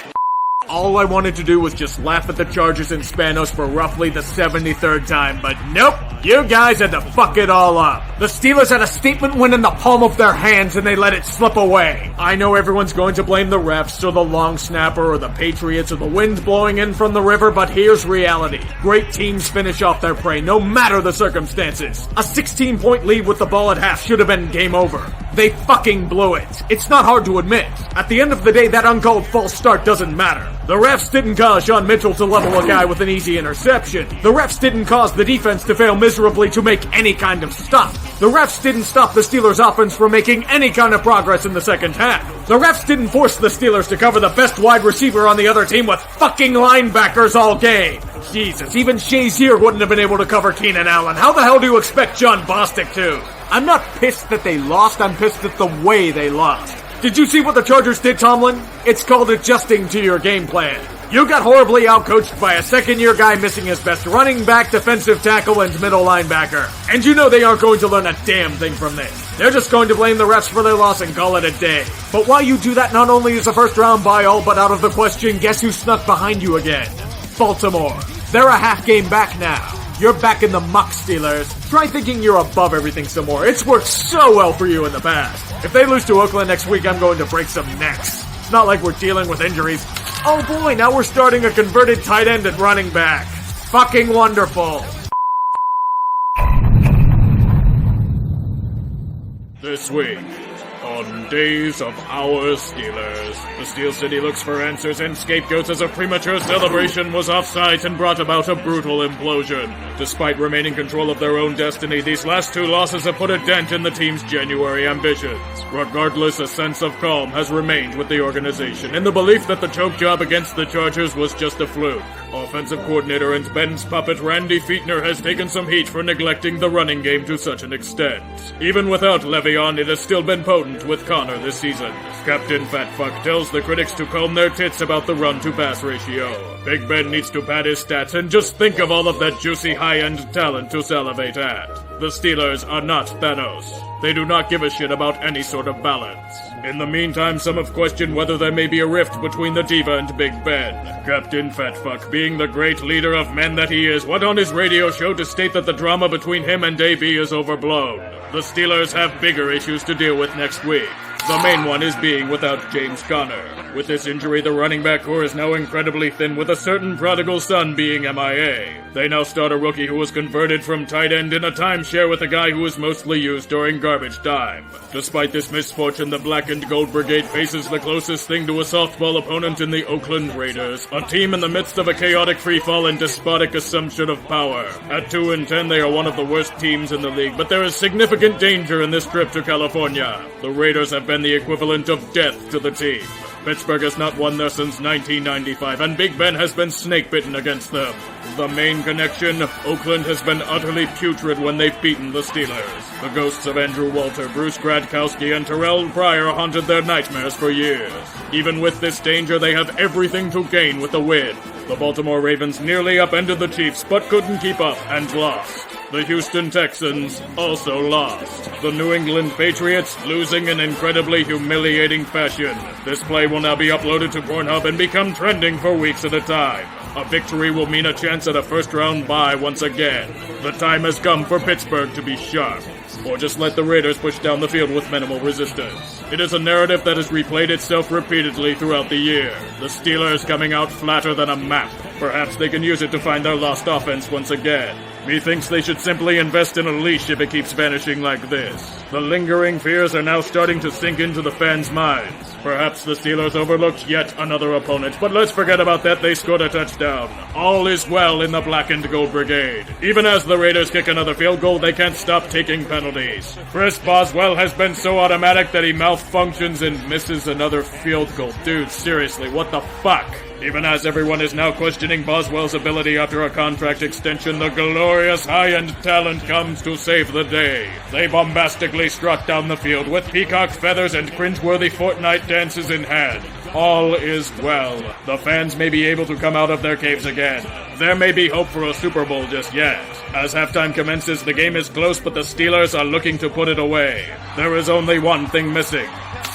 All I wanted to do was just laugh at the Chargers and Spanos for roughly the 73rd time, but nope, you guys had to fuck it all up. The Steelers had a statement win in the palm of their hands and they let it slip away. I know everyone's going to blame the refs or the long snapper or the Patriots or the wind blowing in from the river, but here's reality. Great teams finish off their prey no matter the circumstances. A 16-point lead with the ball at half should have been game over. They fucking blew it. It's not hard to admit. At the end of the day, that uncalled false start doesn't matter. The refs didn't cause Sean Mitchell to level a guy with an easy interception. The refs didn't cause the defense to fail miserably to make any kind of stop. The refs didn't stop the Steelers' offense from making any kind of progress in the second half. The refs didn't force the Steelers to cover the best wide receiver on the other team with fucking linebackers all game. Jesus, even Shazier wouldn't have been able to cover Keenan Allen. How the hell do you expect John Bostic to? I'm not pissed that they lost, I'm pissed at the way they lost. Did you see what the Chargers did, Tomlin? It's called adjusting to your game plan. You got horribly outcoached by a second-year guy missing his best running back, defensive tackle, and middle linebacker. And you know they aren't going to learn a damn thing from this. They're just going to blame the refs for their loss and call it a day. But while you do that, not only is a first-round bye all but out of the question, guess who snuck behind you again? Baltimore. They're a half game back now. You're back in the muck, Steelers. Try thinking you're above everything some more. It's worked so well for you in the past. If they lose to Oakland next week, I'm going to break some necks. It's not like we're dealing with injuries. Oh boy, now we're starting a converted tight end at running back. Fucking wonderful. This week, on Days of Our Steelers, the Steel City looks for answers and scapegoats as a premature celebration was offsides and brought about a brutal implosion. Despite remaining control of their own destiny, these last two losses have put a dent in the team's January ambitions. Regardless, a sense of calm has remained with the organization, in the belief that the choke job against the Chargers was just a fluke. Offensive coordinator and Ben's puppet Randy Fichtner has taken some heat for neglecting the running game to such an extent. Even without Le'Veon, it has still been potent with Connor this season. Captain Fatfuck tells the critics to comb their tits about the run-to-pass ratio. Big Ben needs to pad his stats and just think of all of that juicy high-end talent to salivate at. The Steelers are not Thanos. They do not give a shit about any sort of balance. In the meantime, some have questioned whether there may be a rift between the Diva and Big Ben. Captain Fatfuck, being the great leader of men that he is, went on his radio show to state that the drama between him and AB is overblown. The Steelers have bigger issues to deal with next week. The main one is being without James Conner. With this injury, the running back core is now incredibly thin, with a certain prodigal son being MIA. They now start a rookie who was converted from tight end in a timeshare with a guy who was mostly used during garbage time. Despite this misfortune, the Black and Gold Brigade faces the closest thing to a softball opponent in the Oakland Raiders, a team in the midst of a chaotic freefall and despotic assumption of power. At 2-10, they are one of the worst teams in the league, but there is significant danger in this trip to California. The Raiders have been the equivalent of death to the team. Pittsburgh has not won there since 1995, and Big Ben has been snake-bitten against them. The main connection, Oakland has been utterly putrid when they've beaten the Steelers. The ghosts of Andrew Walter, Bruce Gradkowski, and Terrell Pryor haunted their nightmares for years. Even with this danger, they have everything to gain with the win. The Baltimore Ravens nearly upended the Chiefs, but couldn't keep up and lost. The Houston Texans also lost. The New England Patriots losing in incredibly humiliating fashion. This play will now be uploaded to Pornhub and become trending for weeks at a time. A victory will mean a chance at a first-round bye once again. The time has come for Pittsburgh to be sharp, or just let the Raiders push down the field with minimal resistance. It is a narrative that has replayed itself repeatedly throughout the year. The Steelers coming out flatter than a map. Perhaps they can use it to find their lost offense once again. Methinks they should simply invest in a leash if it keeps vanishing like this. The lingering fears are now starting to sink into the fans' minds. Perhaps the Steelers overlooked yet another opponent, but let's forget about that. They scored a touchdown. All is well in the Black and Gold Brigade. Even as the Raiders kick another field goal, they can't stop taking penalties. Chris Boswell has been so automatic that he malfunctions and misses another field goal. Dude, seriously, what the fuck? Even as everyone is now questioning Boswell's ability after a contract extension, the glorious high-end talent comes to save the day. They bombastically strut down the field with peacock feathers and cringeworthy Fortnite dances in hand. All is well. The fans may be able to come out of their caves again. There may be hope for a Super Bowl just yet. As halftime commences, the game is close, but the Steelers are looking to put it away. There is only one thing missing: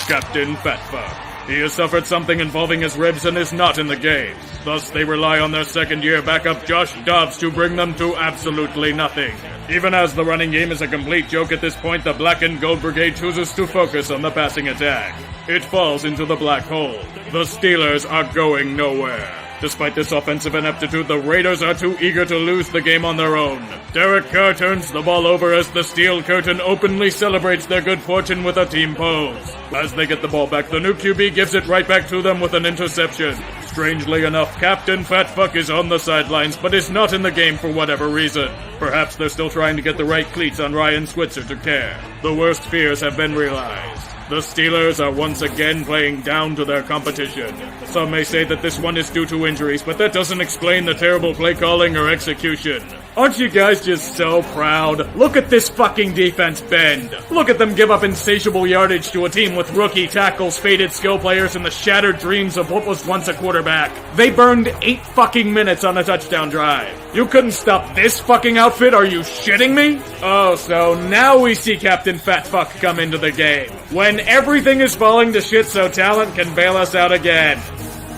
Captain Fatfuck. He has suffered something involving his ribs and is not in the game. Thus, they rely on their second-year backup Josh Dobbs to bring them to absolutely nothing. Even as the running game is a complete joke at this point, the Black and Gold Brigade chooses to focus on the passing attack. It falls into the black hole. The Steelers are going nowhere. Despite this offensive ineptitude, the Raiders are too eager to lose the game on their own. Derek Carr turns the ball over as the Steel Curtain openly celebrates their good fortune with a team pose. As they get the ball back, the new QB gives it right back to them with an interception. Strangely enough, Captain Fatfuck is on the sidelines, but is not in the game for whatever reason. Perhaps they're still trying to get the right cleats on Ryan Switzer to care. The worst fears have been realized. The Steelers are once again playing down to their competition. Some may say that this one is due to injuries, but that doesn't explain the terrible play calling or execution. Aren't you guys just so proud? Look at this fucking defense bend. Look at them give up insatiable yardage to a team with rookie tackles, faded skill players, and the shattered dreams of what was once a quarterback. They burned 8 fucking minutes on a touchdown drive. You couldn't stop this fucking outfit? Are you shitting me? Oh, so now we see Captain Fatfuck come into the game. When everything is falling to shit so talent can bail us out again.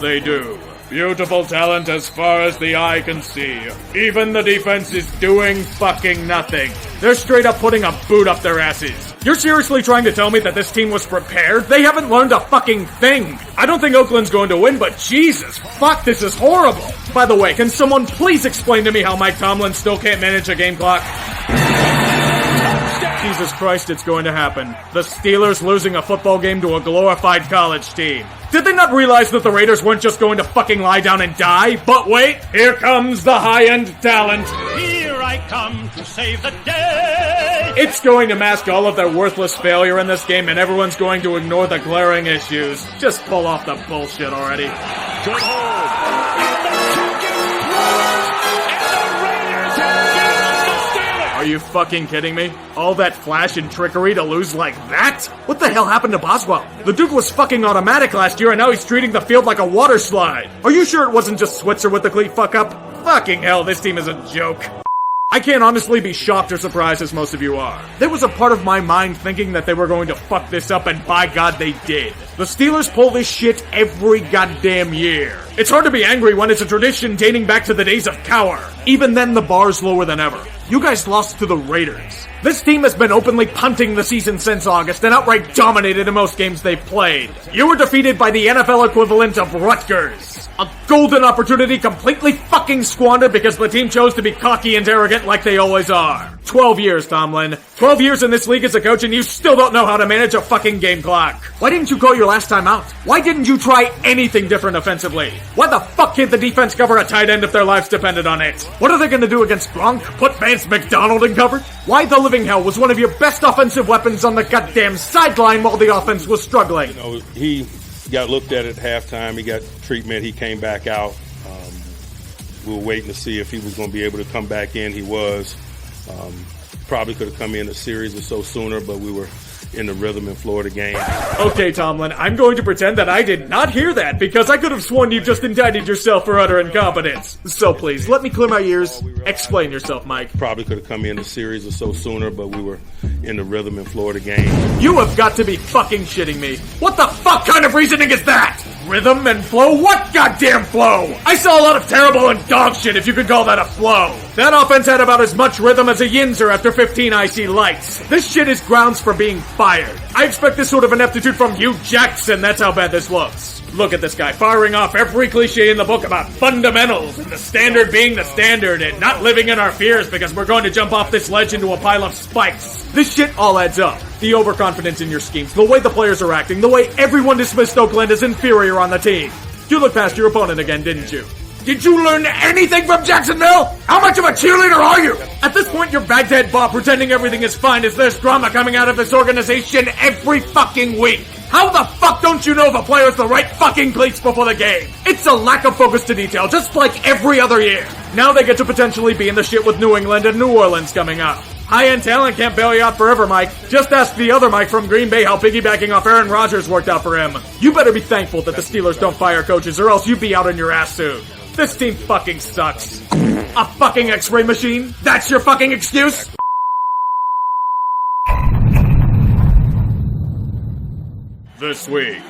They do. Beautiful talent as far as the eye can see. Even the defense is doing fucking nothing. They're straight up putting a boot up their asses. You're seriously trying to tell me that this team was prepared? They haven't learned a fucking thing. I don't think Oakland's going to win, but Jesus, fuck, this is horrible. By the way, can someone please explain to me how Mike Tomlin still can't manage a game clock? Jesus Christ, it's going to happen. The Steelers losing a football game to a glorified college team. Did they not realize that the Raiders weren't just going to fucking lie down and die? But wait, here comes the high-end talent. Here I come to save the day. It's going to mask all of their worthless failure in this game, and everyone's going to ignore the glaring issues. Just pull off the bullshit already. Good hold. And the Raiders have beaten the Steelers. Are you fucking kidding me? All that flash and trickery to lose like that? What the hell happened to Boswell? The dude was fucking automatic last year and now he's treating the field like a water slide. Are you sure it wasn't just Switzer with the cleat fuck up? Fucking hell, this team is a joke. I can't honestly be shocked or surprised as most of you are. There was a part of my mind thinking that they were going to fuck this up, and by God they did. The Steelers pull this shit every goddamn year. It's hard to be angry when it's a tradition dating back to the days of Cower. Even then, the bar's lower than ever. You guys lost to the Raiders. This team has been openly punting the season since August and outright dominated in most games they've played. You were defeated by the NFL equivalent of Rutgers. A golden opportunity completely fucking squandered because the team chose to be cocky and arrogant like they always are. 12 years, Tomlin. 12 years in this league as a coach and you still don't know how to manage a fucking game clock. Why didn't you call your last time out? Why didn't you try anything different offensively? Why the fuck can't the defense cover a tight end if their lives depended on it? What are they gonna do against Gronk? Put Vance McDonald in coverage? Why the living hell was one of your best offensive weapons on the goddamn sideline while the offense was struggling? You know, he got looked at halftime. He got treatment. He came back out. We were waiting to see if he was going to be able to come back in. He was. Probably could have come in a series or so sooner, but we were in the rhythm and flow of the game. Okay, Tomlin, I'm going to pretend that I did not hear that because I could have sworn you just indicted yourself for utter incompetence. So please, let me clear my ears. Explain yourself, Mike. Probably could have come in a series or so sooner, but we were in the rhythm and flow of the game. You have got to be fucking shitting me. What the fuck kind of reasoning is that? Rhythm and flow? What goddamn flow? I saw a lot of terrible and dog shit, if you could call that a flow. That offense had about as much rhythm as a Yinzer after 15 IC lights. This shit is grounds for being fired. I expect this sort of ineptitude from Hugh Jackson, that's how bad this looks. Look at this guy, firing off every cliche in the book about fundamentals, and the standard being the standard, and not living in our fears because we're going to jump off this ledge into a pile of spikes. This shit all adds up. The overconfidence in your schemes, the way the players are acting, the way everyone dismissed Oakland as inferior on the team. You looked past your opponent again, didn't you? Did you learn anything from Jacksonville? How much of a cheerleader are you? At this point, you're Baghdad Bob pretending everything is fine as there's drama coming out of this organization every fucking week. How the fuck don't you know if a player has the right fucking cleats before the game? It's a lack of focus to detail, just like every other year. Now they get to potentially be in the shit with New England and New Orleans coming up. High-end talent can't bail you out forever, Mike. Just ask the other Mike from Green Bay how piggybacking off Aaron Rodgers worked out for him. You better be thankful that the Steelers don't fire coaches or else you'd be out on your ass soon. This team fucking sucks. A fucking X-ray machine? That's your fucking excuse? This week,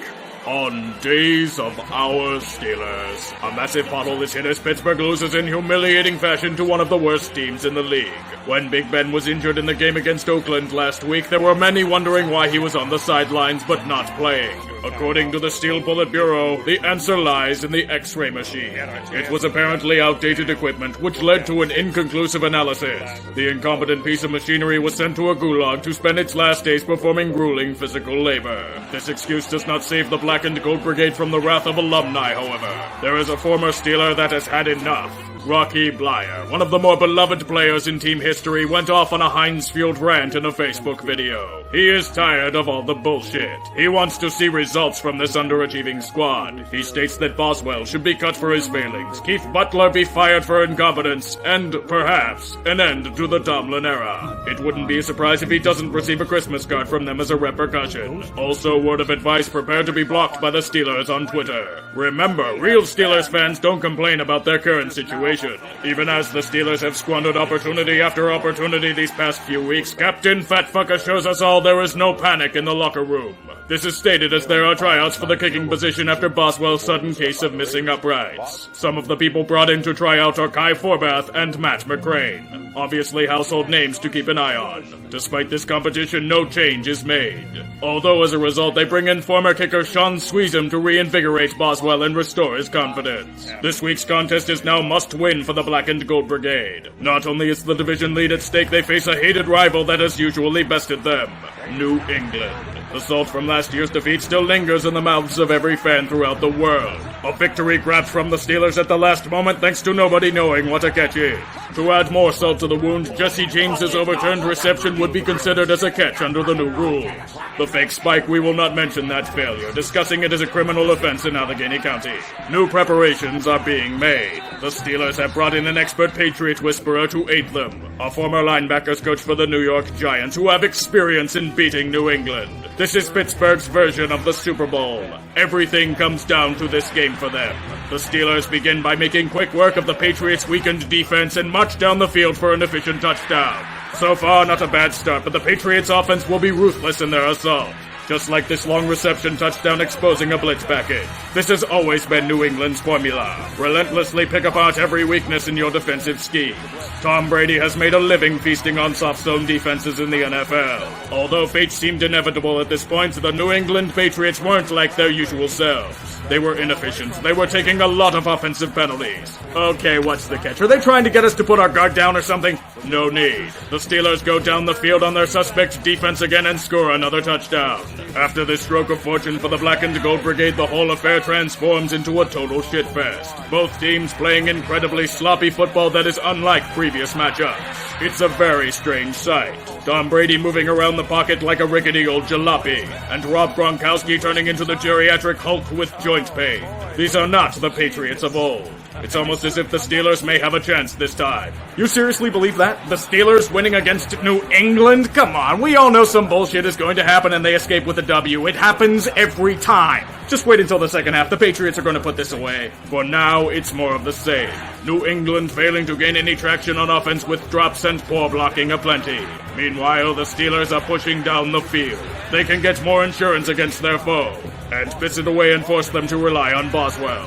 on Days of Our Steelers, a massive pothole is hit as Pittsburgh loses in humiliating fashion to one of the worst teams in the league. When Big Ben was injured in the game against Oakland last week, there were many wondering why he was on the sidelines but not playing. According to the Steel Bullet Bureau, the answer lies in the X-ray machine. It was apparently outdated equipment, which led to an inconclusive analysis. The incompetent piece of machinery was sent to a gulag to spend its last days performing grueling physical labor. This excuse does not save the Black and Gold Brigade from the wrath of alumni, however. There is a former Steeler that has had enough. Rocky Blyer, one of the more beloved players in team history, went off on a Heinz Field rant in a Facebook video. He is tired of all the bullshit. He wants to see results from this underachieving squad. He states that Boswell should be cut for his failings, Keith Butler be fired for incompetence, and, perhaps, an end to the Tomlin era. It wouldn't be a surprise if he doesn't receive a Christmas card from them as a repercussion. Also, word of advice, prepare to be blocked by the Steelers on Twitter. Remember, real Steelers fans don't complain about their current situation. Even as the Steelers have squandered opportunity after opportunity these past few weeks, Captain Fatfucker shows us all there is no panic in the locker room. This is stated as there are tryouts for the kicking position after Boswell's sudden case of missing uprights. Some of the people brought in to try out are Kai Forbath and Matt McCrane. Obviously household names to keep an eye on. Despite this competition, no change is made. Although as a result, they bring in former kicker Sean Sweezum to reinvigorate Boswell and restore his confidence. This week's contest is now must-win for the Black and Gold Brigade. Not only is the division lead at stake, they face a hated rival that has usually bested them, New England. The salt from last year's defeat still lingers in the mouths of every fan throughout the world. A victory grabbed from the Steelers at the last moment thanks to nobody knowing what a catch is. To add more salt to the wound, Jesse James's overturned reception would be considered as a catch under the new rules. The fake spike, we will not mention that failure, discussing it as a criminal offense in Allegheny County. New preparations are being made. The Steelers have brought in an expert Patriot whisperer to aid them, a former linebackers coach for the New York Giants who have experience in beating New England. This is Pittsburgh's version of the Super Bowl. Everything comes down to this game for them. The Steelers begin by making quick work of the Patriots' weakened defense and march down the field for an efficient touchdown. So far, not a bad start, but the Patriots' offense will be ruthless in their assault. Just like this long reception touchdown exposing a blitz package. This has always been New England's formula. Relentlessly pick apart every weakness in your defensive schemes. Tom Brady has made a living feasting on soft zone defenses in the NFL. Although fate seemed inevitable at this point, the New England Patriots weren't like their usual selves. They were inefficient. They were taking a lot of offensive penalties. Okay, what's the catch? Are they trying to get us to put our guard down or something? No need. The Steelers go down the field on their suspect defense again and score another touchdown. After this stroke of fortune for the Black and Gold Brigade, the whole affair transforms into a total shitfest. Both teams playing incredibly sloppy football that is unlike previous matchups. It's a very strange sight. Tom Brady moving around the pocket like a rickety old jalopy, and Rob Gronkowski turning into the geriatric Hulk with joint pain. These are not the Patriots of old. It's almost as if the Steelers may have a chance this time. You seriously believe that? The Steelers winning against New England? Come on, we all know some bullshit is going to happen and they escape with a W. It happens every time. Just wait until the second half. The Patriots are going to put this away. For now, it's more of the same. New England failing to gain any traction on offense with drops and poor blocking aplenty. Meanwhile, the Steelers are pushing down the field. They can get more insurance against their foe, and piss it away and force them to rely on Boswell.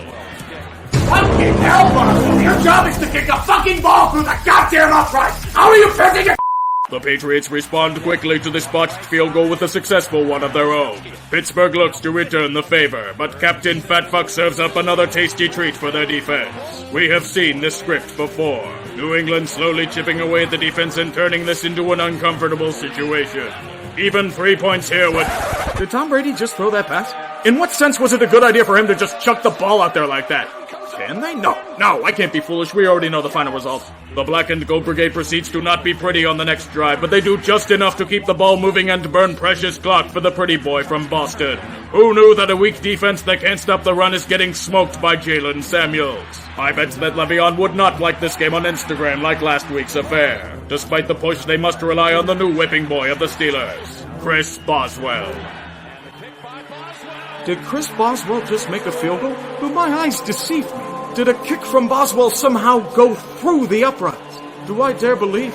Fucking hell, Boswell! Your job is to kick a fucking ball through the goddamn upright! How are you pissing your The Patriots respond quickly to this botched field goal with a successful one of their own. Pittsburgh looks to return the favor, but Captain Fatfuck serves up another tasty treat for their defense. We have seen this script before. New England slowly chipping away at the defense and turning this into an uncomfortable situation. Even 3 points here would... Did Tom Brady just throw that pass? In what sense was it a good idea for him to just chuck the ball out there like that? Can they? No, I can't be foolish. We already know the final result. The Black and Gold Brigade proceeds to not be pretty on the next drive, but they do just enough to keep the ball moving and burn precious clock for the pretty boy from Boston. Who knew that a weak defense that can't stop the run is getting smoked by Jalen Samuels? I bet that Le'Veon would not like this game on Instagram like last week's affair. Despite the push, they must rely on the new whipping boy of the Steelers, Chris Boswell. Did Chris Boswell just make a field goal? Do my eyes deceive me? Did a kick from Boswell somehow go through the uprights? Do I dare believe?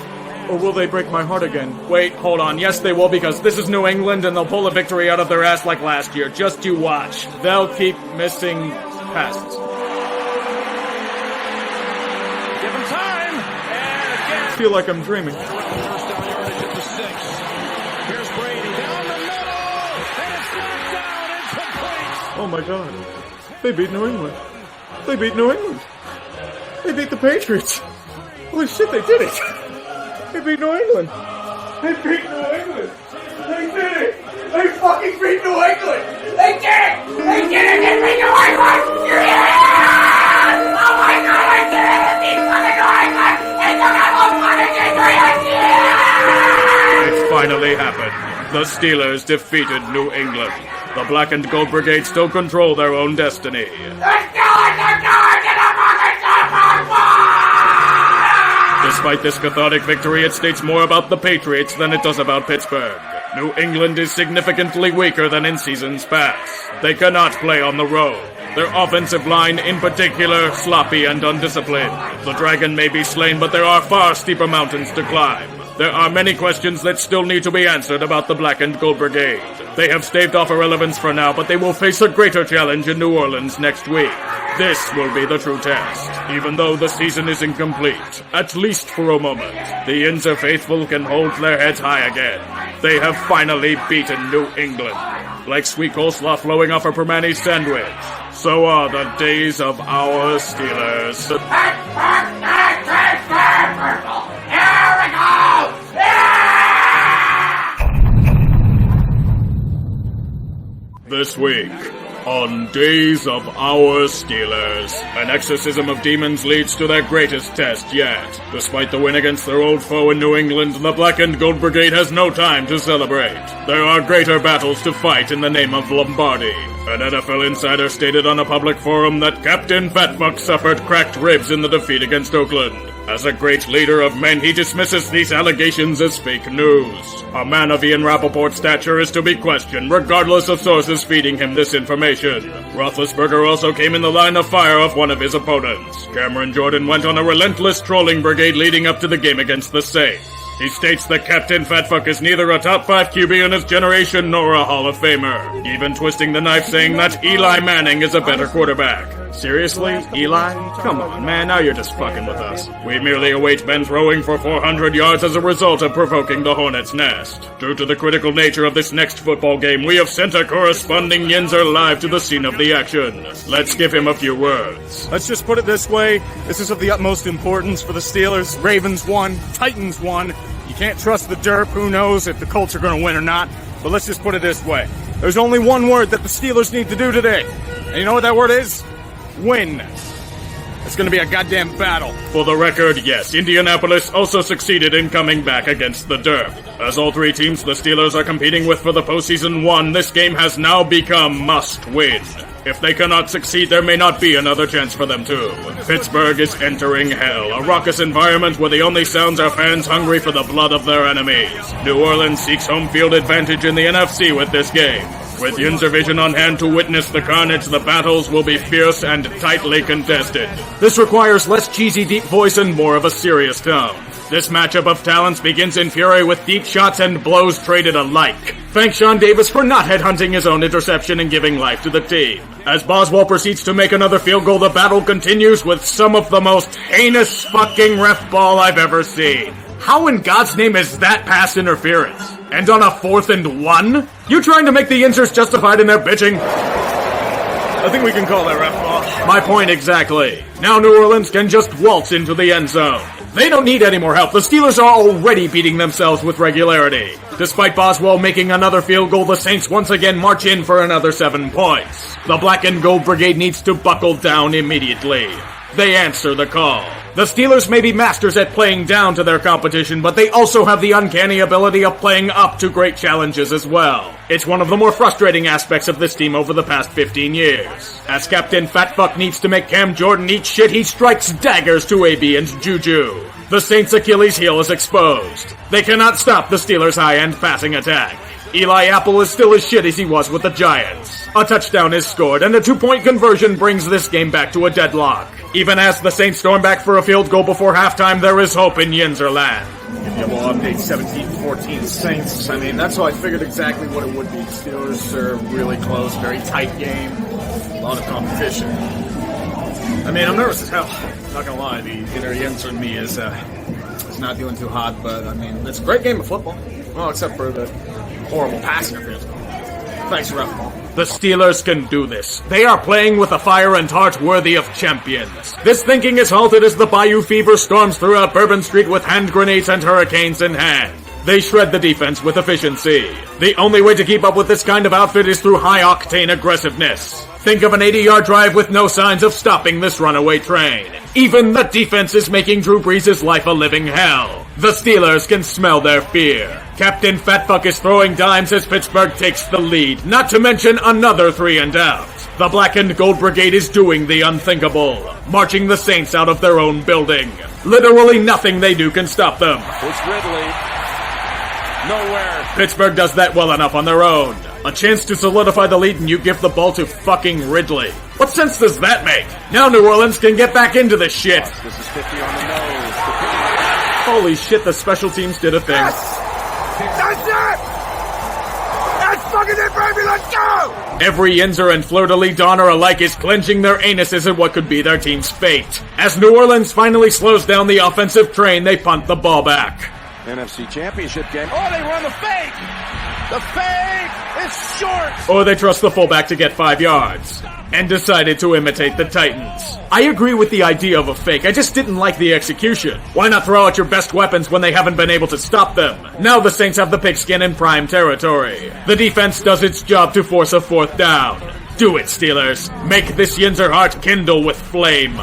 Or will they break my heart again? Wait, hold on. Yes, they will, because this is New England and they'll pull a victory out of their ass like last year. Just you watch. They'll keep missing passes. Give him time. And again. I feel like I'm dreaming. First down yardage at the 6. Here's Brady down the middle. And it's knocked down. Incomplete. Oh my god. They beat New England. They beat New England. They beat the Patriots. Holy shit, they did it. They beat New England. They beat New England! They did it! They fucking beat New England! They did it! They did it! They beat New England! Yeah! Oh my god, I did it! They beat fucking New England! They took out those fucking Patriots! Yeah! It finally happened. The Steelers defeated New England. The Black and Gold Brigade still control their own destiny. The Steelers are going to the fucking Super Bowl! Despite this cathartic victory, it states more about the Patriots than it does about Pittsburgh. New England is significantly weaker than in seasons past. They cannot play on the road. Their offensive line, in particular, sloppy and undisciplined. The Dragon may be slain, but there are far steeper mountains to climb. There are many questions that still need to be answered about the Black and Gold Brigade. They have staved off irrelevance for now, but they will face a greater challenge in New Orleans next week. This will be the true test. Even though the season is incomplete, at least for a moment, the Inzer faithful can hold their heads high again. They have finally beaten New England. Like sweet coleslaw flowing off a Permane sandwich, so are the days of our Steelers. Here we go! This week, on Days of Our Steelers, an exorcism of demons leads to their greatest test yet. Despite the win against their old foe in New England, the Black and Gold Brigade has no time to celebrate. There are greater battles to fight in the name of Lombardi. An NFL insider stated on a public forum that Captain Fatfuck suffered cracked ribs in the defeat against Oakland. As a great leader of men, he dismisses these allegations as fake news. A man of Ian Rappaport's stature is to be questioned, regardless of sources feeding him this information. Roethlisberger also came in the line of fire of one of his opponents. Cameron Jordan went on a relentless trolling brigade leading up to the game against the Saints. He states that Captain Fatfuck is neither a top 5 QB in his generation nor a Hall of Famer, even twisting the knife saying that Eli Manning is a better quarterback. Seriously? Eli? Come on, man, now you're just fucking with us. We merely await Ben throwing for 400 yards as a result of provoking the Hornets' nest. Due to the critical nature of this next football game, we have sent a corresponding Yinzer live to the scene of the action. Let's give him a few words. Let's just put it this way. This is of the utmost importance for the Steelers. Ravens won. Titans won. You can't trust the derp. Who knows if the Colts are going to win or not. But let's just put it this way. There's only one word that the Steelers need to do today. And you know what that word is? Win. It's gonna be a goddamn battle. For the record, yes, Indianapolis also succeeded in coming back against the Derp. As all three teams the Steelers are competing with for the postseason won, this game has now become must-win. If they cannot succeed, there may not be another chance for them to. Pittsburgh is entering hell, a raucous environment where the only sounds are fans hungry for the blood of their enemies. New Orleans seeks home field advantage in the NFC with this game. With Yinzer Vision on hand to witness the carnage, the battles will be fierce and tightly contested. This requires less cheesy deep voice and more of a serious tone. This matchup of talents begins in fury with deep shots and blows traded alike. Thank Sean Davis for not headhunting his own interception and giving life to the team. As Boswell proceeds to make another field goal, the battle continues with some of the most heinous fucking ref ball I've ever seen. How in God's name is that pass interference? And on a 4th and 1? You trying to make the Yinzers justified in their bitching? I think we can call that ref ball. My point exactly. Now New Orleans can just waltz into the end zone. They don't need any more help. The Steelers are already beating themselves with regularity. Despite Boswell making another field goal, the Saints once again march in for another 7 points. The Black and Gold Brigade needs to buckle down immediately. They answer the call. The Steelers may be masters at playing down to their competition, but they also have the uncanny ability of playing up to great challenges as well. It's one of the more frustrating aspects of this team over the past 15 years. As Captain Fatfuck needs to make Cam Jordan eat shit, he strikes daggers to AB and Juju. The Saints' Achilles heel is exposed. They cannot stop the Steelers' high-end passing attack. Eli Apple is still as shit as he was with the Giants. A touchdown is scored, and a 2-point conversion brings this game back to a deadlock. Even as the Saints storm back for a field goal before halftime, there is hope in Yinzerland. Give you a little update, 17-14 Saints. I mean, that's how I figured exactly what it would be. Steelers are really close, very tight game, a lot of competition. I mean, I'm nervous as hell. Not gonna lie, the inner Yinzer in me is not doing too hot, but I mean, it's a great game of football. Well, except for the horrible pass interference. Thanks, ref. The Steelers can do this. They are playing with a fire and heart worthy of champions. This thinking is halted as the Bayou Fever storms throughout Bourbon Street with hand grenades and hurricanes in hand. They shred the defense with efficiency. The only way to keep up with this kind of outfit is through high-octane aggressiveness. Think of an 80-yard drive with no signs of stopping this runaway train. Even the defense is making Drew Brees' life a living hell. The Steelers can smell their fear. Captain Fatfuck is throwing dimes as Pittsburgh takes the lead, not to mention another 3 and out. The Black and Gold Brigade is doing the unthinkable, marching the Saints out of their own building. Literally nothing they do can stop them. It's Ridley. Nowhere. Pittsburgh does that well enough on their own. A chance to solidify the lead and you give the ball to fucking Ridley. What sense does that make? Now New Orleans can get back into this shit. This is 50 on the nose. Holy shit, the special teams did a thing. Yes! That's it! That's fucking it, baby! Let's go! Every Yinzer and fleur-de-lis-donner alike is clenching their anuses at what could be their team's fate. As New Orleans finally slows down the offensive train, they punt the ball back. NFC Championship game. Oh, they run the fake! The fake is short! Or they trust the fullback to get 5 yards. And decided to imitate the Titans. I agree with the idea of a fake, I just didn't like the execution. Why not throw out your best weapons when they haven't been able to stop them? Now the Saints have the pigskin in prime territory. The defense does its job to force a 4th down. Do it, Steelers. Make this Yinzer heart kindle with flame.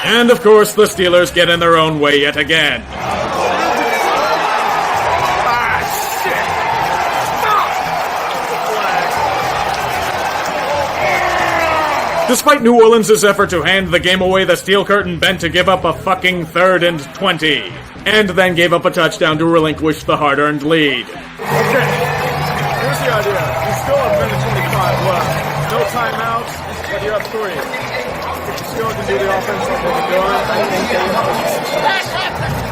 And of course, the Steelers get in their own way yet again. Despite New Orleans' effort to hand the game away, the Steel Curtain bent to give up a fucking 3rd and 20. And then gave up a touchdown to relinquish the hard-earned lead. Okay, here's the idea. You still have minute 25 left. No timeouts, but you have 3. If you still can do the offense like they've been doing,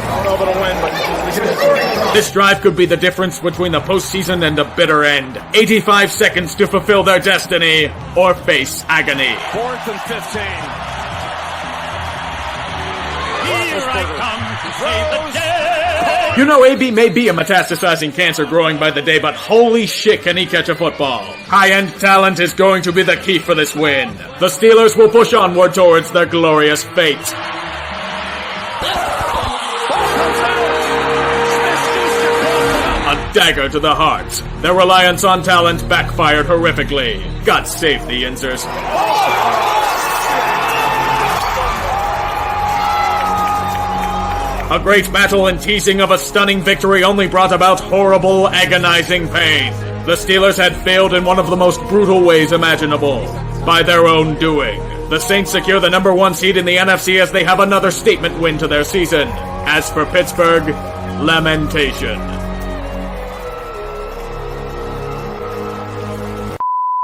I don't know if it'll win, but this drive could be the difference between the postseason and a bitter end. 85 seconds to fulfill their destiny or face agony. 4th and 15. Here I come to save the day. You know, AB may be a metastasizing cancer growing by the day, but holy shit can he catch a football. High-end talent is going to be the key for this win. The Steelers will push onward towards their glorious fate. An dagger to the heart. Their reliance on talent backfired horrifically. God save the Yinzers. A great battle and teasing of a stunning victory only brought about horrible, agonizing pain. The Steelers had failed in one of the most brutal ways imaginable. By their own doing. The Saints secure the number 1 seed in the NFC as they have another statement win to their season. As for Pittsburgh, lamentation.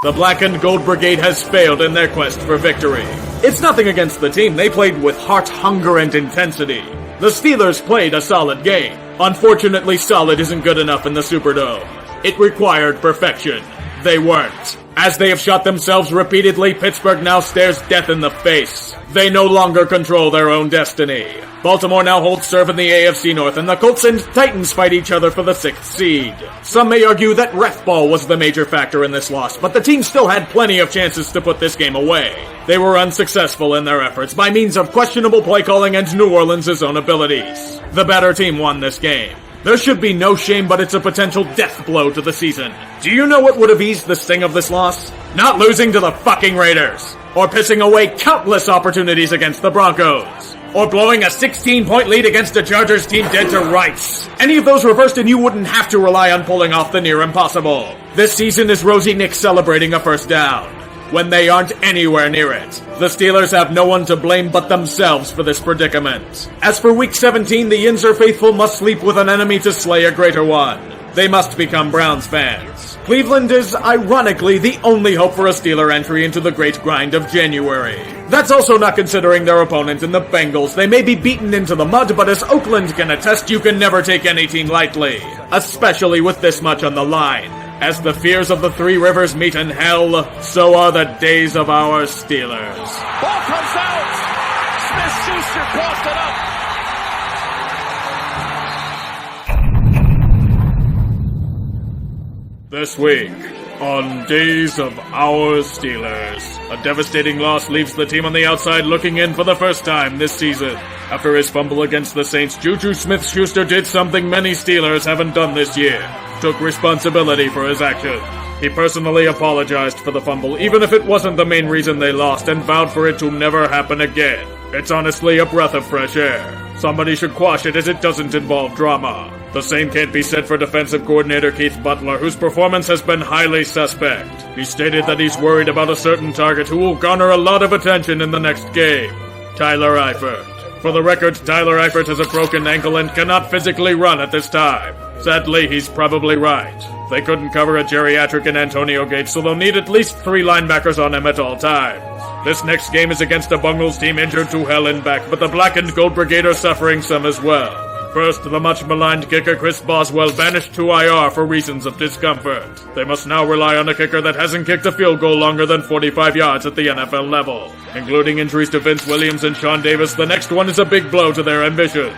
The Black and Gold Brigade has failed in their quest for victory. It's nothing against the team. They played with heart, hunger, and intensity. The Steelers played a solid game. Unfortunately, solid isn't good enough in the Superdome. It required perfection. They weren't. As they have shot themselves repeatedly, Pittsburgh now stares death in the face. They no longer control their own destiny. Baltimore now holds serve in the AFC North, and the Colts and Titans fight each other for the 6th seed. Some may argue that ref ball was the major factor in this loss, but the team still had plenty of chances to put this game away. They were unsuccessful in their efforts by means of questionable play calling and New Orleans' own abilities. The better team won this game. There should be no shame, but it's a potential death blow to the season. Do you know what would have eased the sting of this loss? Not losing to the fucking Raiders. Or pissing away countless opportunities against the Broncos. Or blowing a 16-point lead against a Chargers team dead to rights. Any of those reversed and you wouldn't have to rely on pulling off the near impossible. This season is Rosie Nick celebrating a first down. When they aren't anywhere near it. The Steelers have no one to blame but themselves for this predicament. As for Week 17, the Yinzer faithful must sleep with an enemy to slay a greater one. They must become Browns fans. Cleveland is, ironically, the only hope for a Steeler entry into the great grind of January. That's also not considering their opponent in the Bengals. They may be beaten into the mud, but as Oakland can attest, you can never take any team lightly. Especially with this much on the line. As the fears of the Three Rivers meet in hell, so are the days of our Steelers. Ball comes out. Smith-Schuster crossed it up. This week, on Days of Our Steelers, a devastating loss leaves the team on the outside looking in for the first time this season. After his fumble against the Saints, Juju Smith-Schuster did something many Steelers haven't done this year. Took responsibility for his action. He personally apologized for the fumble, even if it wasn't the main reason they lost, and vowed for it to never happen again. It's honestly a breath of fresh air. Somebody should quash it as it doesn't involve drama. The same can't be said for defensive coordinator Keith Butler, whose performance has been highly suspect. He stated that he's worried about a certain target who will garner a lot of attention in the next game. Tyler Eifert. For the record, Tyler Eifert has a broken ankle and cannot physically run at this time. Sadly, he's probably right. They couldn't cover a geriatric in Antonio Gates, so they'll need at least 3 linebackers on him at all times. This next game is against a Bungles team injured to hell and back, but the Black and Gold Brigade are suffering some as well. First, the much-maligned kicker Chris Boswell banished to IR for reasons of discomfort. They must now rely on a kicker that hasn't kicked a field goal longer than 45 yards at the NFL level. Including injuries to Vince Williams and Sean Davis, the next one is a big blow to their ambitions.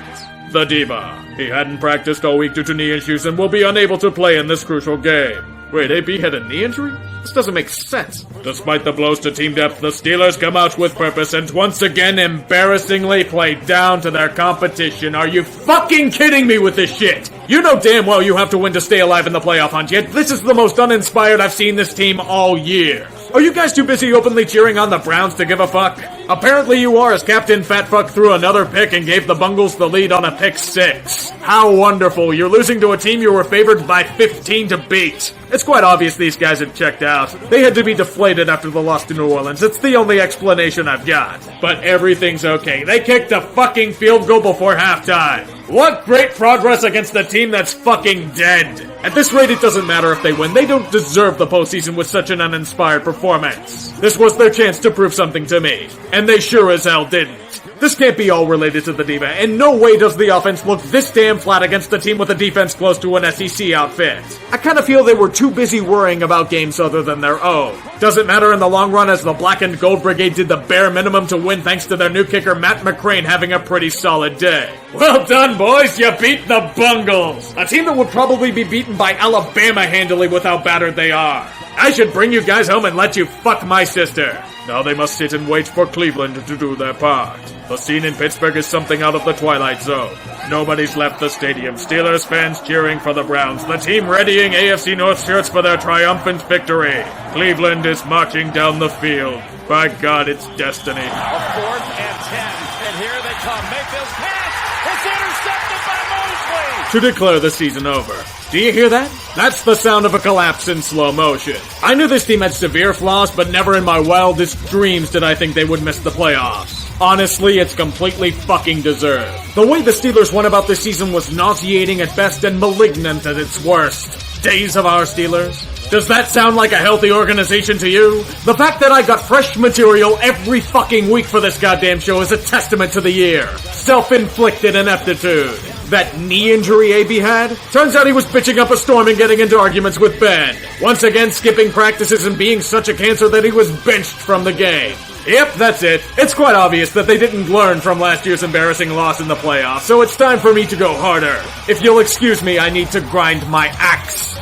The Diva. He hadn't practiced all week due to knee issues and will be unable to play in this crucial game. Wait, AB had a knee injury? This doesn't make sense. Despite the blows to team depth, the Steelers come out with purpose and once again embarrassingly play down to their competition. Are you fucking kidding me with this shit? You know damn well you have to win to stay alive in the playoff hunt, yet this is the most uninspired I've seen this team all year. Are you guys too busy openly cheering on the Browns to give a fuck? Apparently you are, as Captain Fatfuck threw another pick and gave the Bungles the lead on a pick 6. How wonderful. You're losing to a team you were favored by 15 to beat. It's quite obvious these guys had checked out. They had to be deflated after the loss to New Orleans. It's the only explanation I've got. But everything's okay. They kicked a fucking field goal before halftime. What great progress against a team that's fucking dead. At this rate, it doesn't matter if they win. They don't deserve the postseason with such an uninspired performance. This was their chance to prove something to me. And they sure as hell didn't. This can't be all related to the Diva. In no way does the offense look this damn flat against a team with a defense close to an SEC outfit. I kind of feel they were too busy worrying about games other than their own. Doesn't matter in the long run as the Black and Gold Brigade did the bare minimum to win thanks to their new kicker Matt McCrane having a pretty solid day. Well done, boys! You beat the Bungles! A team that would probably be beaten by Alabama handily with how battered they are. I should bring you guys home and let you fuck my sister. Now they must sit and wait for Cleveland to do their part. The scene in Pittsburgh is something out of the Twilight Zone. Nobody's left the stadium. Steelers fans cheering for the Browns. The team readying AFC North shirts for their triumphant victory. Cleveland is marching down the field. By God, it's destiny. A 4th and 10. And here they come. Mayfield's pass. It's intercepted by Mosley. To declare the season over. Do you hear that? That's the sound of a collapse in slow motion. I knew this team had severe flaws, but never in my wildest dreams did I think they would miss the playoffs. Honestly, it's completely fucking deserved. The way the Steelers went about this season was nauseating at best and malignant at its worst. Days of our Steelers? Does that sound like a healthy organization to you? The fact that I got fresh material every fucking week for this goddamn show is a testament to the year. Self-inflicted ineptitude. That knee injury AB had? Turns out he was bitching up a storm and getting into arguments with Ben. Once again skipping practices and being such a cancer that he was benched from the game. Yep, that's it. It's quite obvious that they didn't learn from last year's embarrassing loss in the playoffs, so it's time for me to go harder. If you'll excuse me, I need to grind my axe.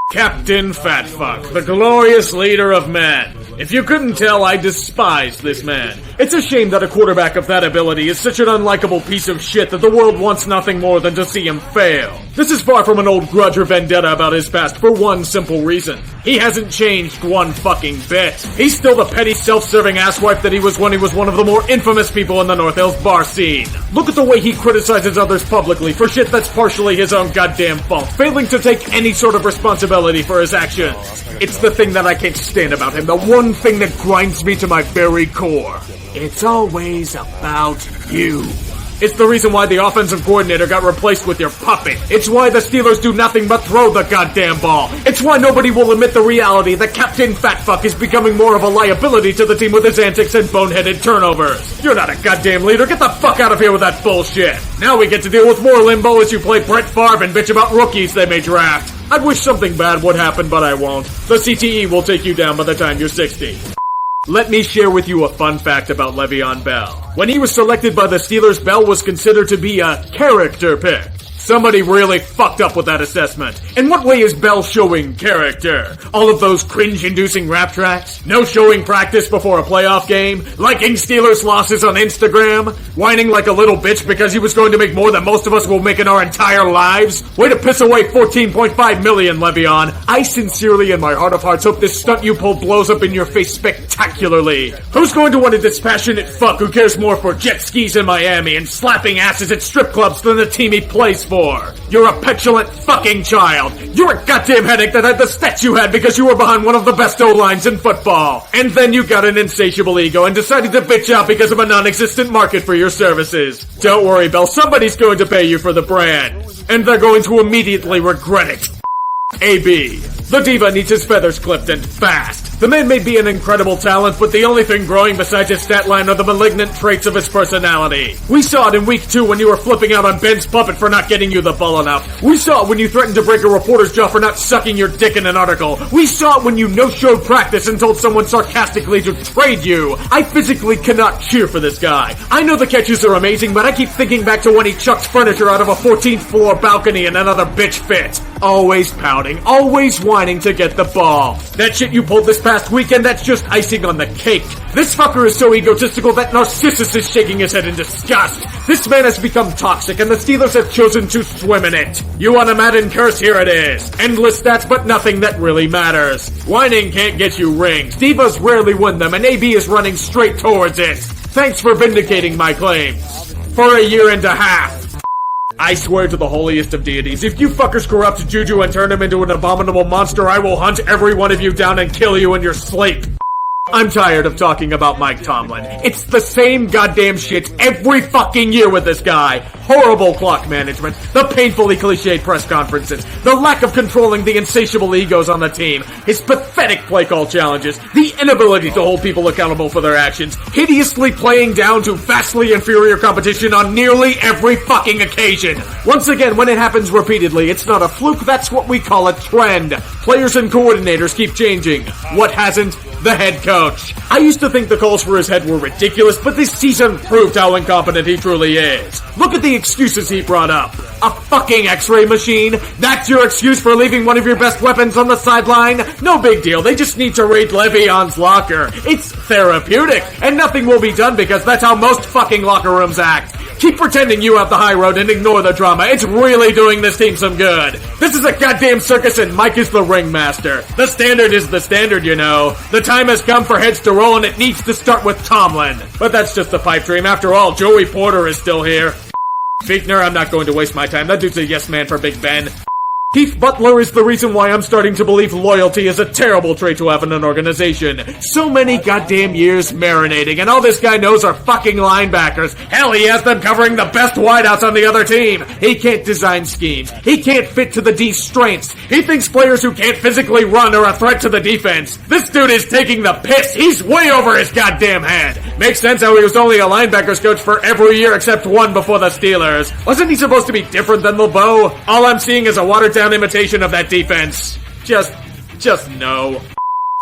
Captain Fatfuck, the glorious leader of men. If you couldn't tell, I despise this man. It's a shame that a quarterback of that ability is such an unlikable piece of shit that the world wants nothing more than to see him fail. This is far from an old grudge or vendetta about his past for one simple reason. He hasn't changed one fucking bit. He's still the petty self-serving asswipe that he was when he was one of the more infamous people in the North Hills bar scene. Look at the way he criticizes others publicly for shit that's partially his own goddamn fault, failing to take any sort of responsibility for his actions. It's the thing that I can't stand about him, the one thing that grinds me to my very core. It's always about you. It's the reason why the offensive coordinator got replaced with your puppet. It's why the Steelers do nothing but throw the goddamn ball. It's why nobody will admit the reality that Captain Fatfuck is becoming more of a liability to the team with his antics and boneheaded turnovers. You're not a goddamn leader. Get the fuck out of here with that bullshit. Now we get to deal with more limbo as you play Brett Favre and bitch about rookies they may draft. I'd wish something bad would happen, but I won't. The CTE will take you down by the time you're 60. Let me share with you a fun fact about Le'Veon Bell. When he was selected by the Steelers, Bell was considered to be a character pick. Somebody really fucked up with that assessment. In what way is Bell showing character? All of those cringe-inducing rap tracks? No showing practice before a playoff game? Liking Steelers losses on Instagram? Whining like a little bitch because he was going to make more than most of us will make in our entire lives? Way to piss away $14.5 million, Le'Veon. I sincerely, in my heart of hearts, hope this stunt you pulled blows up in your face spectacularly. Who's going to want a dispassionate fuck who cares more for jet skis in Miami and slapping asses at strip clubs than the team he plays for? You're a petulant fucking child. You're a goddamn headache that had the stats you had because you were behind one of the best O-lines in football. And then you got an insatiable ego and decided to bitch out because of a non-existent market for your services. Don't worry, Bell. Somebody's going to pay you for the brand. And they're going to immediately regret it. AB. The diva needs his feathers clipped and fast. The man may be an incredible talent, but the only thing growing besides his stat line are the malignant traits of his personality. We saw it in week 2 when you were flipping out on Ben's puppet for not getting you the ball enough. We saw it when you threatened to break a reporter's jaw for not sucking your dick in an article. We saw it when you no-showed practice and told someone sarcastically to trade you. I physically cannot cheer for this guy. I know the catches are amazing, but I keep thinking back to when he chucked furniture out of a 14th floor balcony and another bitch fit. Always pouting, always whining to get the ball. That shit you pulled this past weekend, that's just icing on the cake. This fucker is so egotistical that Narcissus is shaking his head in disgust. This man has become toxic and the Steelers have chosen to swim in it. You want a Madden curse? Here it is. Endless stats, but nothing that really matters. Whining can't get you rings. Divas rarely win them, and AB is running straight towards it. Thanks for vindicating my claims. For a year and a half. I swear to the holiest of deities, if you fuckers corrupt Juju and turn him into an abominable monster, I will hunt every one of you down and kill you in your sleep. I'm tired of talking about Mike Tomlin. It's the same goddamn shit every fucking year with this guy. Horrible clock management, the painfully cliched press conferences, the lack of controlling the insatiable egos on the team, his pathetic play call challenges, the inability to hold people accountable for their actions, hideously playing down to vastly inferior competition on nearly every fucking occasion. Once again, when it happens repeatedly, it's not a fluke, that's what we call a trend. Players and coordinators keep changing. What hasn't? the head coach. I used to think the calls for his head were ridiculous, but this season proved how incompetent he truly is. Look at the excuses he brought up. A fucking x-ray machine? That's your excuse for leaving one of your best weapons on the sideline? No big deal, they just need to raid Le'Veon's locker. It's therapeutic, and nothing will be done because that's how most fucking locker rooms act. Keep pretending you have the high road and ignore the drama. It's really doing this team some good. This is a goddamn circus and Mike is the ringmaster. The standard is the standard, you know. The time has come for heads to roll and it needs to start with Tomlin. But that's just a pipe dream. After all, Joey Porter is still here. Fichtner, I'm not going to waste my time. That dude's a yes man for Big Ben. Keith Butler is the reason why I'm starting to believe loyalty is a terrible trait to have in an organization. So many goddamn years marinating, and all this guy knows are fucking linebackers. Hell, he has them covering the best wideouts on the other team. He can't design schemes. He can't fit to the D's strengths. He thinks players who can't physically run are a threat to the defense. This dude is taking the piss. He's way over his goddamn head. Makes sense how he was only a linebackers coach for every year except one before the Steelers. Wasn't he supposed to be different than LeBeau? All I'm seeing is a watered-down imitation of that defense. Just no.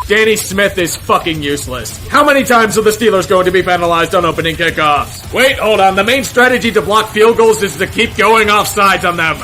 Danny Smith is fucking useless. How many times are the Steelers going to be penalized on opening kickoffs? Wait, hold on. The main strategy to block field goals is to keep going offsides on them.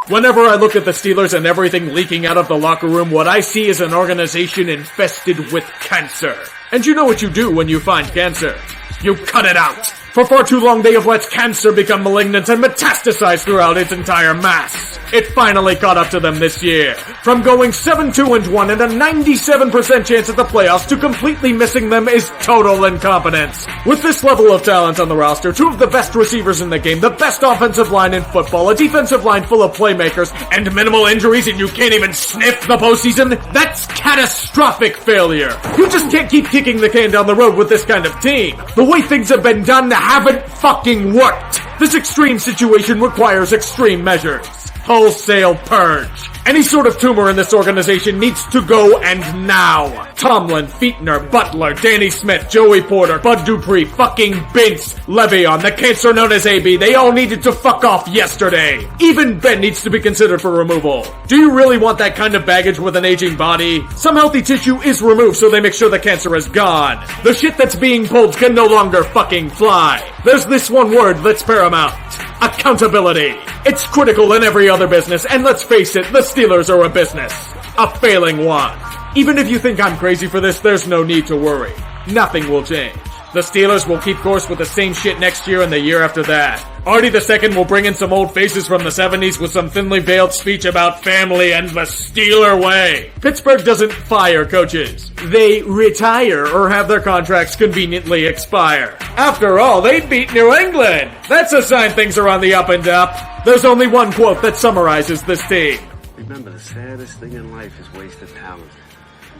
Whenever I look at the Steelers and everything leaking out of the locker room, what I see is an organization infested with cancer. And you know what you do when you find cancer. You cut it out. For far too long, they have let cancer become malignant and metastasize throughout its entire mass. It finally caught up to them this year. From going 7-2-1 and a 97% chance at the playoffs to completely missing them is total incompetence. With this level of talent on the roster, two of the best receivers in the game, the best offensive line in football, a defensive line full of playmakers, and minimal injuries, and you can't even sniff the postseason, that's catastrophic failure. You just can't keep kicking the can down the road with this kind of team. The way things have been done haven't fucking worked. This extreme situation requires extreme measures. Wholesale purge. Any sort of tumor in this organization needs to go, and now. Tomlin, Fichtner, Butler, Danny Smith, Joey Porter, Bud Dupree, fucking Binks, Le'Veon, the cancer known as AB, they all needed to fuck off yesterday. Even Ben needs to be considered for removal. Do you really want that kind of baggage with an aging body? Some healthy tissue is removed so they make sure the cancer is gone. The shit that's being pulled can no longer fucking fly. There's this one word that's paramount. Accountability. It's critical in every other business, and let's face it, the Steelers are a business. A failing one. Even if you think I'm crazy for this, there's no need to worry. Nothing will change. The Steelers will keep course with the same shit next year and the year after that. Artie II will bring in some old faces from the 70s with some thinly veiled speech about family and the Steeler way. Pittsburgh doesn't fire coaches. They retire or have their contracts conveniently expire. After all, they beat New England. That's a sign things are on the up and up. There's only one quote that summarizes this team. Remember, the saddest thing in life is wasted talent.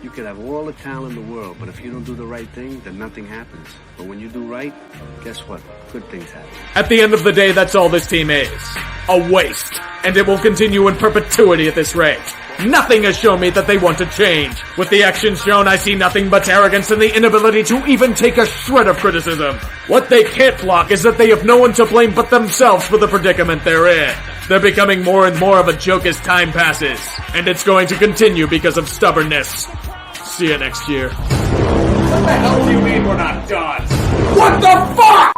You could have all the talent in the world, but if you don't do the right thing, then nothing happens. But when you do right, guess what? Good things happen. At the end of the day, that's all this team is. A waste. And it will continue in perpetuity at this rate. Nothing has shown me that they want to change. With the actions shown, I see nothing but arrogance and the inability to even take a shred of criticism. What they can't block is that they have no one to blame but themselves for the predicament they're in. They're becoming more and more of a joke as time passes. And it's going to continue because of stubbornness. See you next year. What the hell do you mean we're not done? What the fuck?!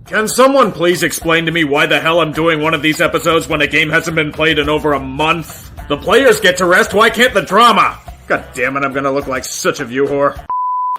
Can someone please explain to me why the hell I'm doing one of these episodes when a game hasn't been played in over a month? The players get to rest, why can't the drama? God damn it, I'm gonna look like such a view whore.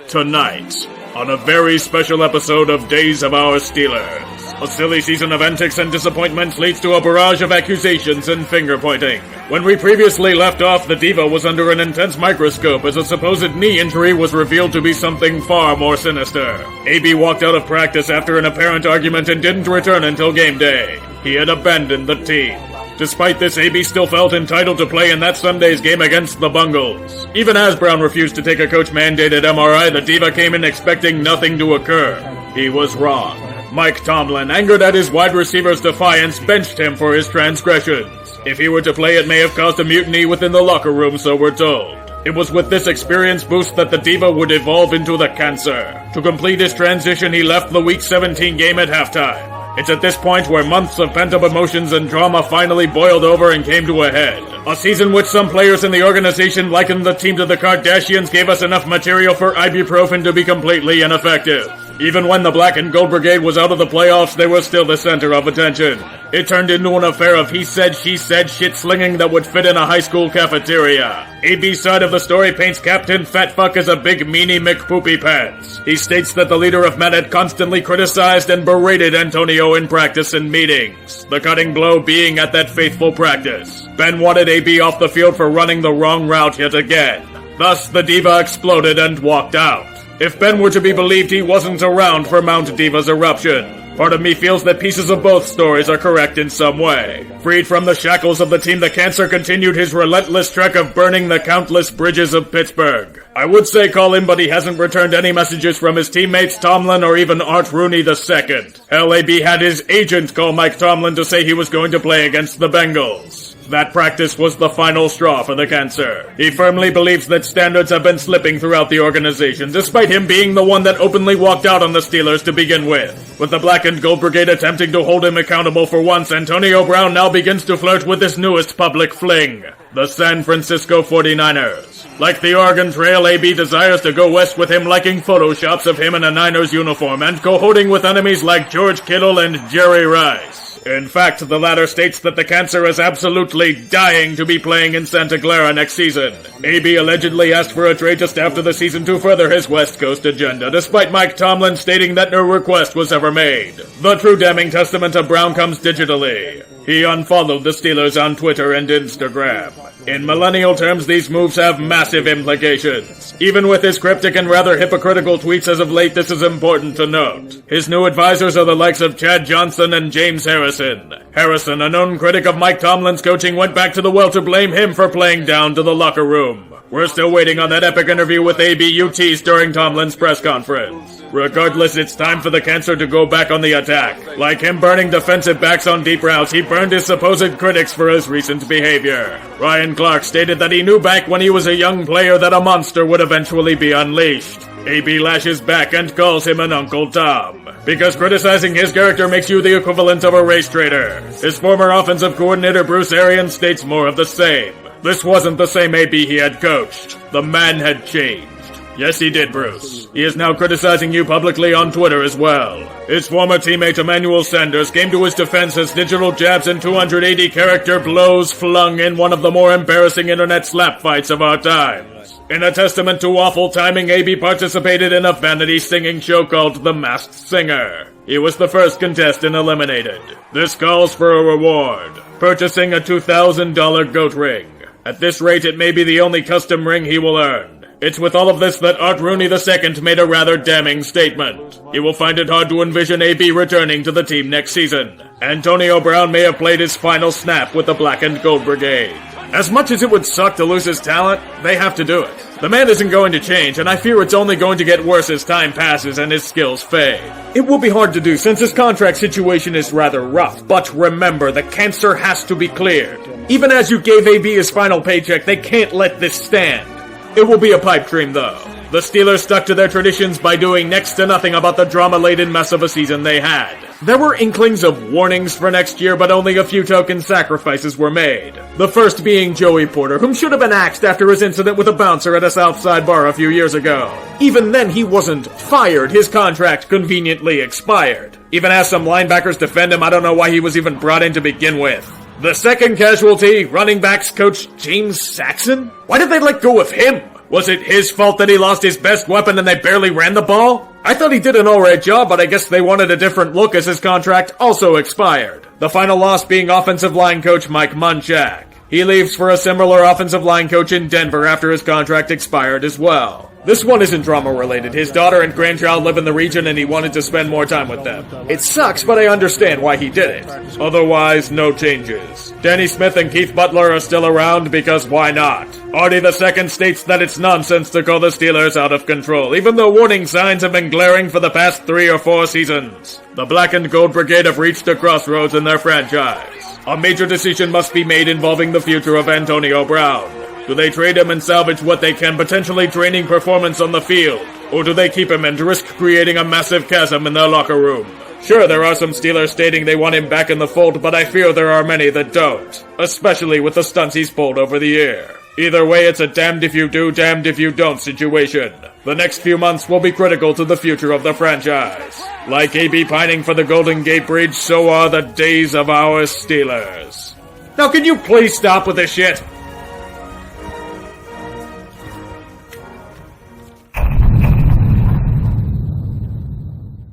Tonight, on a very special episode of Days of Our Steelers, a silly season of antics and disappointment leads to a barrage of accusations and finger-pointing. When we previously left off, the Diva was under an intense microscope as a supposed knee injury was revealed to be something far more sinister. AB walked out of practice after an apparent argument and didn't return until game day. He had abandoned the team. Despite this, AB still felt entitled to play in that Sunday's game against the Bungles. Even as Brown refused to take a coach-mandated MRI, the Diva came in expecting nothing to occur. He was wrong. Mike Tomlin, angered at his wide receiver's defiance, benched him for his transgressions. If he were to play, it may have caused a mutiny within the locker room, so we're told. It was with this experience boost that the Diva would evolve into the cancer. To complete his transition, he left the Week 17 game at halftime. It's at this point where months of pent-up emotions and drama finally boiled over and came to a head. A season which some players in the organization likened the team to the Kardashians gave us enough material for ibuprofen to be completely ineffective. Even when the Black and Gold Brigade was out of the playoffs, they were still the center of attention. It turned into an affair of he said, she said shit-slinging that would fit in a high school cafeteria. AB's side of the story paints Captain Fatfuck as a big meanie McPoopy Pants. He states that the leader of men had constantly criticized and berated Antonio in practice and meetings, the cutting blow being at that faithful practice. Ben wanted AB off the field for running the wrong route yet again. Thus, the diva exploded and walked out. If Ben were to be believed, he wasn't around for Mount Diva's eruption. Part of me feels that pieces of both stories are correct in some way. Freed from the shackles of the team, the Cancer continued his relentless trek of burning the countless bridges of Pittsburgh. I would say call him, but he hasn't returned any messages from his teammates Tomlin or even Art Rooney II. LAB had his agent call Mike Tomlin to say he was going to play against the Bengals. That practice was the final straw for the Cancer. He firmly believes that standards have been slipping throughout the organization, despite him being the one that openly walked out on the Steelers to begin with. With the Black and Gold Brigade attempting to hold him accountable for once, Antonio Brown now begins to flirt with his newest public fling, the San Francisco 49ers. Like the Oregon Trail, AB desires to go west with him, liking photoshops of him in a Niners uniform and cohorting with enemies like George Kittle and Jerry Rice. In fact, the latter states that the Cancer is absolutely dying to be playing in Santa Clara next season. AB allegedly asked for a trade just after the season to further his West Coast agenda, despite Mike Tomlin stating that no request was ever made. The true damning testament of Brown comes digitally. He unfollowed the Steelers on Twitter and Instagram. In millennial terms, these moves have massive implications. Even with his cryptic and rather hypocritical tweets as of late, this is important to note. His new advisors are the likes of Chad Johnson and James Harrison. Harrison, a known critic of Mike Tomlin's coaching, went back to the well to blame him for playing down to the locker room. We're still waiting on that epic interview with AB teased during Tomlin's press conference. Regardless, it's time for the Cancer to go back on the attack. Like him burning defensive backs on deep routes, he burned his supposed critics for his recent behavior. Ryan Clark stated that he knew back when he was a young player that a monster would eventually be unleashed. AB lashes back and calls him an Uncle Tom, because criticizing his character makes you the equivalent of a race traitor. His former offensive coordinator Bruce Arians states more of the same. This wasn't the same AB he had coached. The man had changed. Yes, he did, Bruce. He is now criticizing you publicly on Twitter as well. His former teammate Emmanuel Sanders came to his defense as digital jabs and 280 character blows flung in one of the more embarrassing internet slap fights of our times. In a testament to awful timing, AB participated in a vanity singing show called The Masked Singer. He was the first contestant eliminated. This calls for a reward, purchasing a $2,000 goat ring. At this rate, it may be the only custom ring he will earn. It's with all of this that Art Rooney II made a rather damning statement. He will find it hard to envision AB returning to the team next season. Antonio Brown may have played his final snap with the Black and Gold Brigade. As much as it would suck to lose his talent, they have to do it. The man isn't going to change, and I fear it's only going to get worse as time passes and his skills fade. It will be hard to do since his contract situation is rather rough, but remember, the Cancer has to be cleared. Even as you gave AB his final paycheck, they can't let this stand. It will be a pipe dream, though. The Steelers stuck to their traditions by doing next to nothing about the drama-laden mess of a season they had. There were inklings of warnings for next year, but only a few token sacrifices were made. The first being Joey Porter, whom should have been axed after his incident with a bouncer at a Southside bar a few years ago. Even then, he wasn't fired. His contract conveniently expired. Even as some linebackers defend him, I don't know why he was even brought in to begin with. The second casualty, running backs coach James Saxon? Why did they let go of him? Was it his fault that he lost his best weapon and they barely ran the ball? I thought he did an alright job, but I guess they wanted a different look as his contract also expired. The final loss being offensive line coach Mike Munchak. He leaves for a similar offensive line coach in Denver after his contract expired as well. This one isn't drama-related. His daughter and grandchild live in the region and he wanted to spend more time with them. It sucks, but I understand why he did it. Otherwise, no changes. Danny Smith and Keith Butler are still around because why not? Artie II states that it's nonsense to call the Steelers out of control, even though warning signs have been glaring for the past 3 or 4 seasons. The Black and Gold Brigade have reached a crossroads in their franchise. A major decision must be made involving the future of Antonio Brown. Do they trade him and salvage what they can, potentially draining performance on the field? Or do they keep him and risk creating a massive chasm in their locker room? Sure, there are some Steelers stating they want him back in the fold, but I fear there are many that don't. Especially with the stunts he's pulled over the year. Either way, it's a damned if you do, damned if you don't situation. The next few months will be critical to the future of the franchise. Like AB pining for the Golden Gate Bridge, so are the days of our Steelers. Now can you please stop with this shit?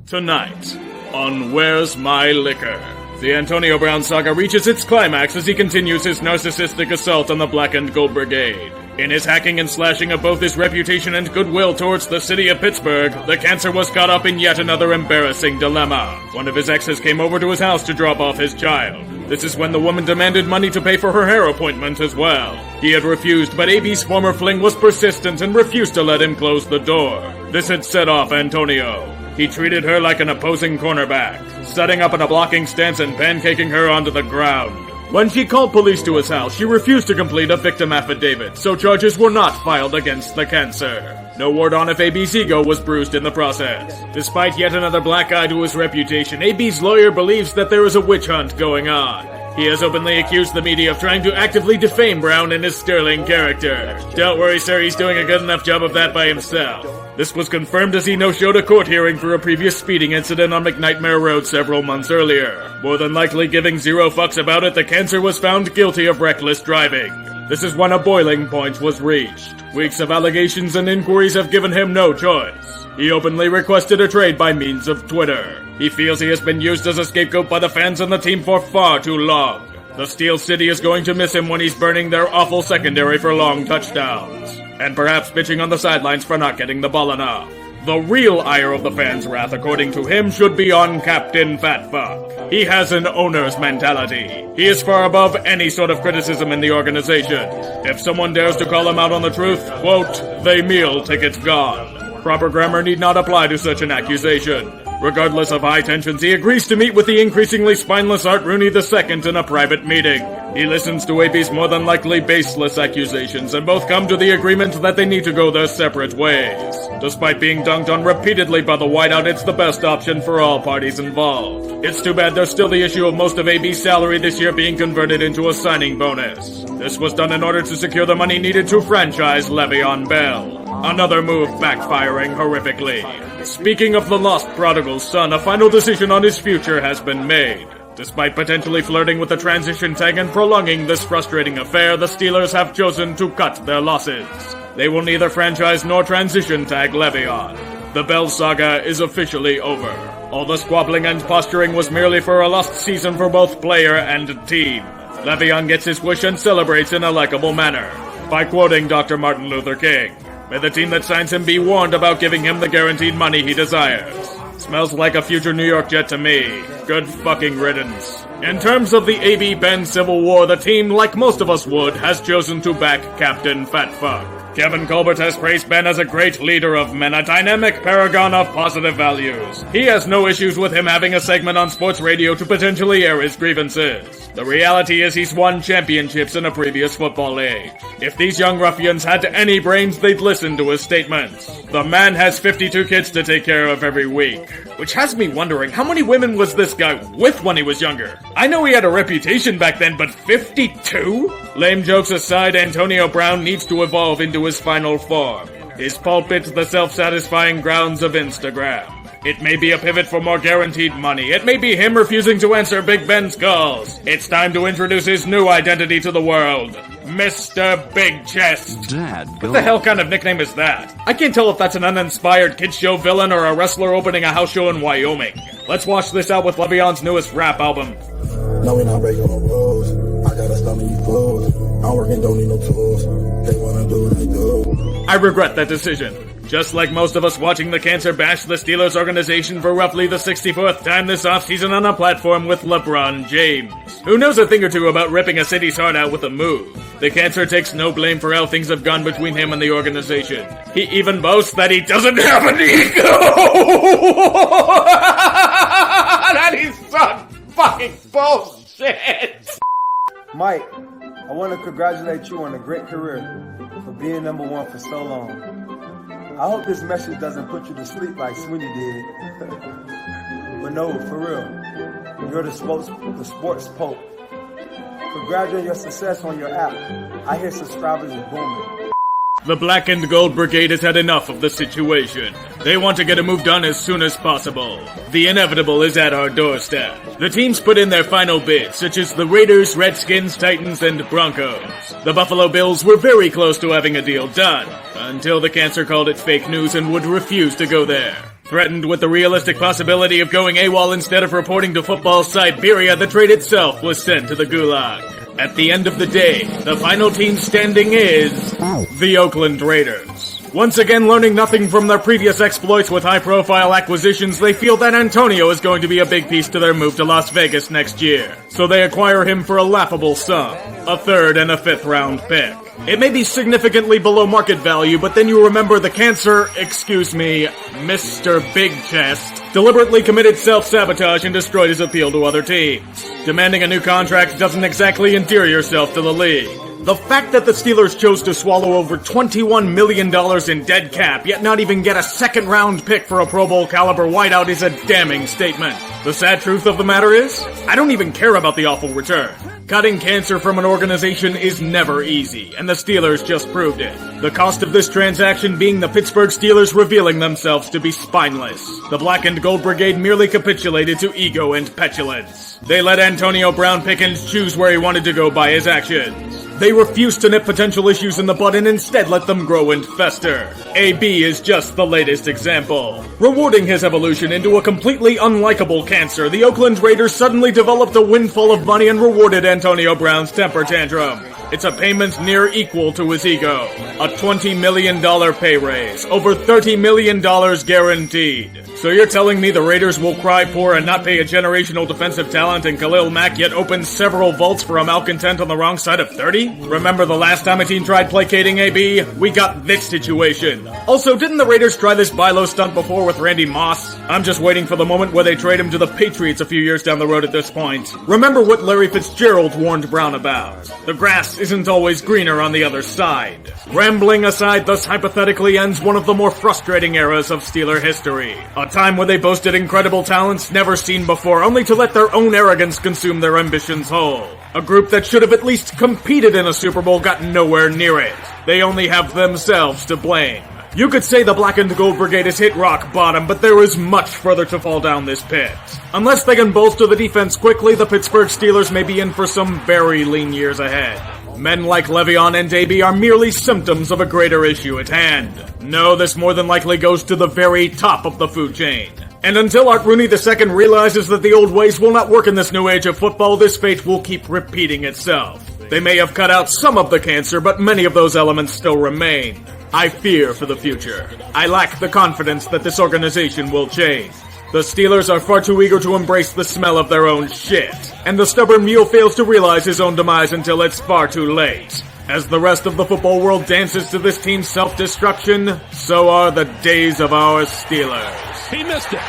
Tonight, on Where's My Liquor, the Antonio Brown saga reaches its climax as he continues his narcissistic assault on the Black and Gold Brigade. In his hacking and slashing of both his reputation and goodwill towards the city of Pittsburgh, the cancer was caught up in yet another embarrassing dilemma. One of his exes came over to his house to drop off his child. This is when the woman demanded money to pay for her hair appointment as well. He had refused, but AB's former fling was persistent and refused to let him close the door. This had set off Antonio. He treated her like an opposing cornerback, setting up in a blocking stance and pancaking her onto the ground. When she called police to his house, she refused to complete a victim affidavit, so charges were not filed against the cancer. No word on if AB's ego was bruised in the process. Despite yet another black eye to his reputation, AB's lawyer believes that there is a witch hunt going on. He has openly accused the media of trying to actively defame Brown and his sterling character. Don't worry, sir, he's doing a good enough job of that by himself. This was confirmed as he no-showed a court hearing for a previous speeding incident on McNightmare Road several months earlier. More than likely giving zero fucks about it, the cancer was found guilty of reckless driving. This is when a boiling point was reached. Weeks of allegations and inquiries have given him no choice. He openly requested a trade by means of Twitter. He feels he has been used as a scapegoat by the fans and the team for far too long. The Steel City is going to miss him when he's burning their awful secondary for long touchdowns. And perhaps bitching on the sidelines for not getting the ball enough. The real ire of the fans' wrath, according to him, should be on Captain Fatfuck. He has an owner's mentality. He is far above any sort of criticism in the organization. If someone dares to call him out on the truth, quote, "they meal tickets gone." Proper grammar need not apply to such an accusation. Regardless of high tensions, he agrees to meet with the increasingly spineless Art Rooney II in a private meeting. He listens to AB's more than likely baseless accusations, and both come to the agreement that they need to go their separate ways. Despite being dunked on repeatedly by the whiteout, it's the best option for all parties involved. It's too bad there's still the issue of most of AB's salary this year being converted into a signing bonus. This was done in order to secure the money needed to franchise Le'Veon Bell. Another move backfiring horrifically. Speaking of the lost prodigal son, a final decision on his future has been made. Despite potentially flirting with the transition tag and prolonging this frustrating affair, the Steelers have chosen to cut their losses. They will neither franchise nor transition tag Le'Veon. The Bell saga is officially over. All the squabbling and posturing was merely for a lost season for both player and team. Le'Veon gets his wish and celebrates in a likable manner, by quoting Dr. Martin Luther King. May the team that signs him be warned about giving him the guaranteed money he desires. Smells like a future New York Jet to me. Good fucking riddance. In terms of the AB Ben Civil War, the team, like most of us would, has chosen to back Captain Fatfuck. Kevin Colbert has praised Ben as a great leader of men, a dynamic paragon of positive values. He has no issues with him having a segment on sports radio to potentially air his grievances. The reality is he's won championships in a previous football age. If these young ruffians had any brains, they'd listen to his statements. The man has 52 kids to take care of every week. Which has me wondering, how many women was this guy with when he was younger? I know he had a reputation back then, but 52? Lame jokes aside, Antonio Brown needs to evolve into his final form. His pulpit, the self-satisfying grounds of Instagram. It may be a pivot for more guaranteed money. It may be him refusing to answer Big Ben's calls. It's time to introduce his new identity to the world. Mr. Big Chest. Dad, what the hell kind of nickname is that? I can't tell if that's an uninspired kids show villain or a wrestler opening a house show in Wyoming. Let's watch this out with Le'Veon's newest rap album. No, we not breaking no rules. I got a stomach, you fools. I'm working, don't need no tools. They wanna do what they do. I regret that decision. Just like most of us watching the cancer bash the Steelers organization for roughly the 64th time this offseason on a platform with LeBron James, who knows a thing or two about ripping a city's heart out with a move. The cancer takes no blame for how things have gone between him and the organization. He even boasts that he doesn't have an ego! That is some fucking bullshit! Mike, I want to congratulate you on a great career for being number one for so long. I hope this message doesn't put you to sleep like Sweeney did. But no, for real, you're the sports pope. Congratulating your success on your app. I hear subscribers is booming. The Black and Gold Brigade has had enough of the situation. They want to get a move done as soon as possible. The inevitable is at our doorstep. The teams put in their final bids, such as the Raiders, Redskins, Titans, and Broncos. The Buffalo Bills were very close to having a deal done, until the cancer called it fake news and would refuse to go there. Threatened with the realistic possibility of going AWOL instead of reporting to football Siberia, the trade itself was sent to the Gulag. At the end of the day, the final team standing is the Oakland Raiders. Once again learning nothing from their previous exploits with high-profile acquisitions, they feel that Antonio is going to be a big piece to their move to Las Vegas next year. So they acquire him for a laughable sum, a 3rd and a 5th round pick. It may be significantly below market value, but then you remember the Mr. Big Chest, deliberately committed self-sabotage and destroyed his appeal to other teams. Demanding a new contract doesn't exactly endear yourself to the league. The fact that the Steelers chose to swallow over $21 million in dead cap, yet not even get a 2nd round pick for a Pro Bowl caliber wideout is a damning statement. The sad truth of the matter is, I don't even care about the awful return. Cutting cancer from an organization is never easy, and the Steelers just proved it. The cost of this transaction being the Pittsburgh Steelers revealing themselves to be spineless. The Black and Gold Brigade merely capitulated to ego and petulance. They let Antonio Brown pick and choose where he wanted to go by his actions. They refused to nip potential issues in the bud and instead let them grow and fester. AB is just the latest example. Rewarding his evolution into a completely unlikable cancer, the Oakland Raiders suddenly developed a windfall of money and rewarded Antonio Brown's temper tantrum. It's a payment near equal to his ego. A $20 million pay raise. Over $30 million guaranteed. So you're telling me the Raiders will cry poor and not pay a generational defensive talent in Khalil Mack, yet open several vaults for a malcontent on the wrong side of 30? Remember the last time a team tried placating AB? We got this situation. Also, didn't the Raiders try this buy-low stunt before with Randy Moss? I'm just waiting for the moment where they trade him to the Patriots a few years down the road at this point. Remember what Larry Fitzgerald warned Brown about. The grass isn't always greener on the other side. Rambling aside, thus hypothetically ends one of the more frustrating eras of Steeler history. A time where they boasted incredible talents never seen before, only to let their own arrogance consume their ambitions whole. A group that should have at least competed in a Super Bowl got nowhere near it. They only have themselves to blame. You could say the Black and Gold Brigade has hit rock bottom, but there is much further to fall down this pit. Unless they can bolster the defense quickly, the Pittsburgh Steelers may be in for some very lean years ahead. Men like Le'Veon and AB are merely symptoms of a greater issue at hand. No, this more than likely goes to the very top of the food chain. And until Art Rooney II realizes that the old ways will not work in this new age of football, this fate will keep repeating itself. They may have cut out some of the cancer, but many of those elements still remain. I fear for the future. I lack the confidence that this organization will change. The Steelers are far too eager to embrace the smell of their own shit, and the stubborn mule fails to realize his own demise until it's far too late. As the rest of the football world dances to this team's self-destruction, so are the days of our Steelers. He missed it.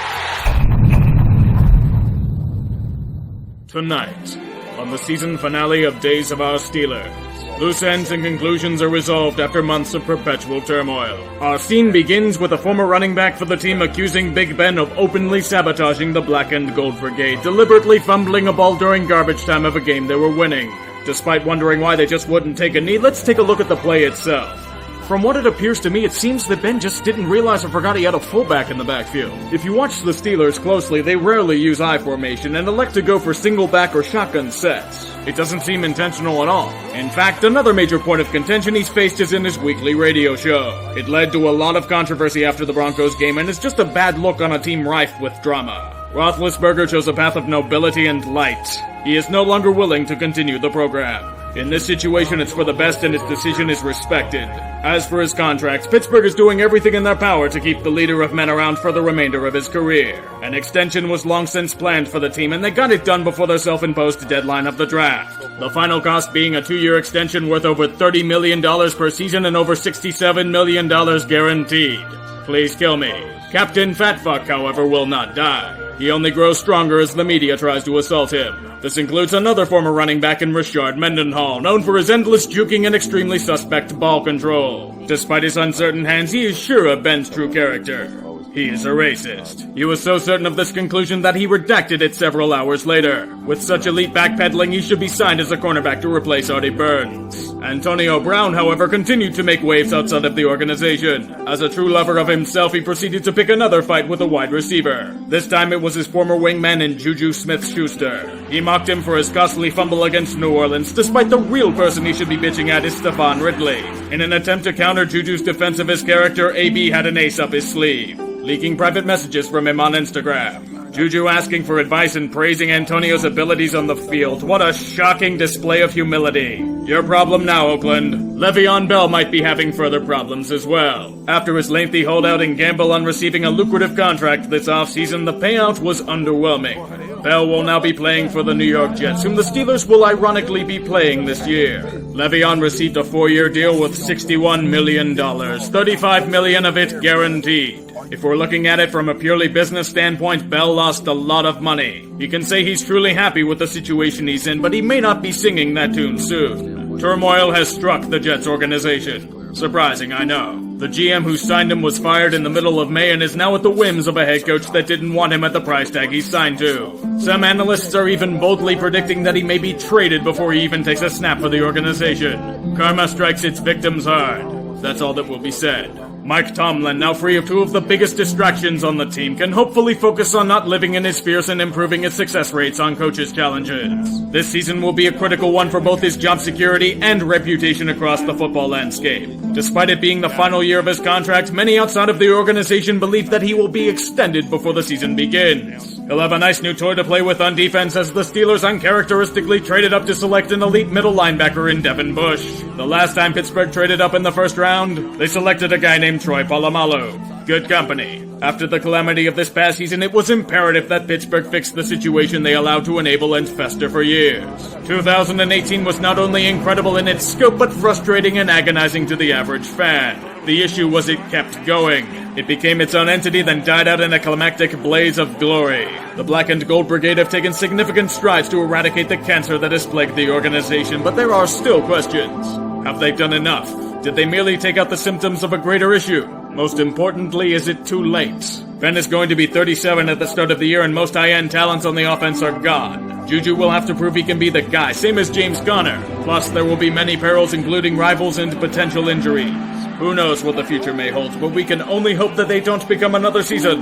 Tonight, on the season finale of Days of Our Steelers, loose ends and conclusions are resolved after months of perpetual turmoil. Our scene begins with a former running back for the team accusing Big Ben of openly sabotaging the Black and Gold Brigade, deliberately fumbling a ball during garbage time of a game they were winning. Despite wondering why they just wouldn't take a knee, let's take a look at the play itself. From what it appears to me, it seems that Ben just didn't realize or forgot he had a fullback in the backfield. If you watch the Steelers closely, they rarely use I formation and elect to go for single back or shotgun sets. It doesn't seem intentional at all. In fact, another major point of contention he's faced is in his weekly radio show. It led to a lot of controversy after the Broncos game and is just a bad look on a team rife with drama. Roethlisberger chose a path of nobility and light. He is no longer willing to continue the program. In this situation, it's for the best and his decision is respected. As for his contracts, Pittsburgh is doing everything in their power to keep the leader of men around for the remainder of his career. An extension was long since planned for the team, and they got it done before their self-imposed deadline of the draft. The final cost being a 2-year extension worth over $30 million per season and over $67 million guaranteed. Please kill me. Captain Fatfuck, however, will not die. He only grows stronger as the media tries to assault him. This includes another former running back in Rashard Mendenhall, known for his endless juking and extremely suspect ball control. Despite his uncertain hands, he is sure of Ben's true character. He is a racist. He was so certain of this conclusion that he redacted it several hours later. With such elite backpedaling, he should be signed as a cornerback to replace Artie Burns. Antonio Brown, however, continued to make waves outside of the organization. As a true lover of himself, he proceeded to pick another fight with a wide receiver. This time it was his former wingman in Juju Smith-Schuster. He mocked him for his costly fumble against New Orleans, despite the real person he should be bitching at is Stephon Ridley. In an attempt to counter Juju's defense of his character, AB had an ace up his sleeve, leaking private messages from him on Instagram. Juju asking for advice and praising Antonio's abilities on the field. What a shocking display of humility. Your problem now, Oakland. Le'Veon Bell might be having further problems as well. After his lengthy holdout and gamble on receiving a lucrative contract this offseason, the payout was underwhelming. Bell will now be playing for the New York Jets, whom the Steelers will ironically be playing this year. Le'Veon received a 4-year deal with $61 million, $35 million of it guaranteed. If we're looking at it from a purely business standpoint, Bell lost a lot of money. You can say he's truly happy with the situation he's in, but he may not be singing that tune soon. Turmoil has struck the Jets organization. Surprising, I know. The GM who signed him was fired in the middle of May and is now at the whims of a head coach that didn't want him at the price tag he signed to. Some analysts are even boldly predicting that he may be traded before he even takes a snap for the organization. Karma strikes its victims hard. That's all that will be said. Mike Tomlin, now free of two of the biggest distractions on the team, can hopefully focus on not living in his fears and improving his success rates on coaches' challenges. This season will be a critical one for both his job security and reputation across the football landscape. Despite it being the final year of his contract, many outside of the organization believe that he will be extended before the season begins. He'll have a nice new toy to play with on defense as the Steelers uncharacteristically traded up to select an elite middle linebacker in Devin Bush. The last time Pittsburgh traded up in the first round, they selected a guy named Troy Polamalu. Good company. After the calamity of this past season, it was imperative that Pittsburgh fix the situation they allowed to enable and fester for years. 2018 was not only incredible in its scope, but frustrating and agonizing to the average fan. The issue was it kept going. It became its own entity, then died out in a climactic blaze of glory. The Black and Gold Brigade have taken significant strides to eradicate the cancer that has plagued the organization, but there are still questions. Have they done enough? Did they merely take out the symptoms of a greater issue? Most importantly, is it too late? Ben is going to be 37 at the start of the year, and most high-end talents on the offense are gone. Juju will have to prove he can be the guy, same as James Conner. Plus, there will be many perils, including rivals and potential injuries. Who knows what the future may hold, but we can only hope that they don't become another season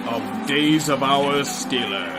of Days of Our Steelers.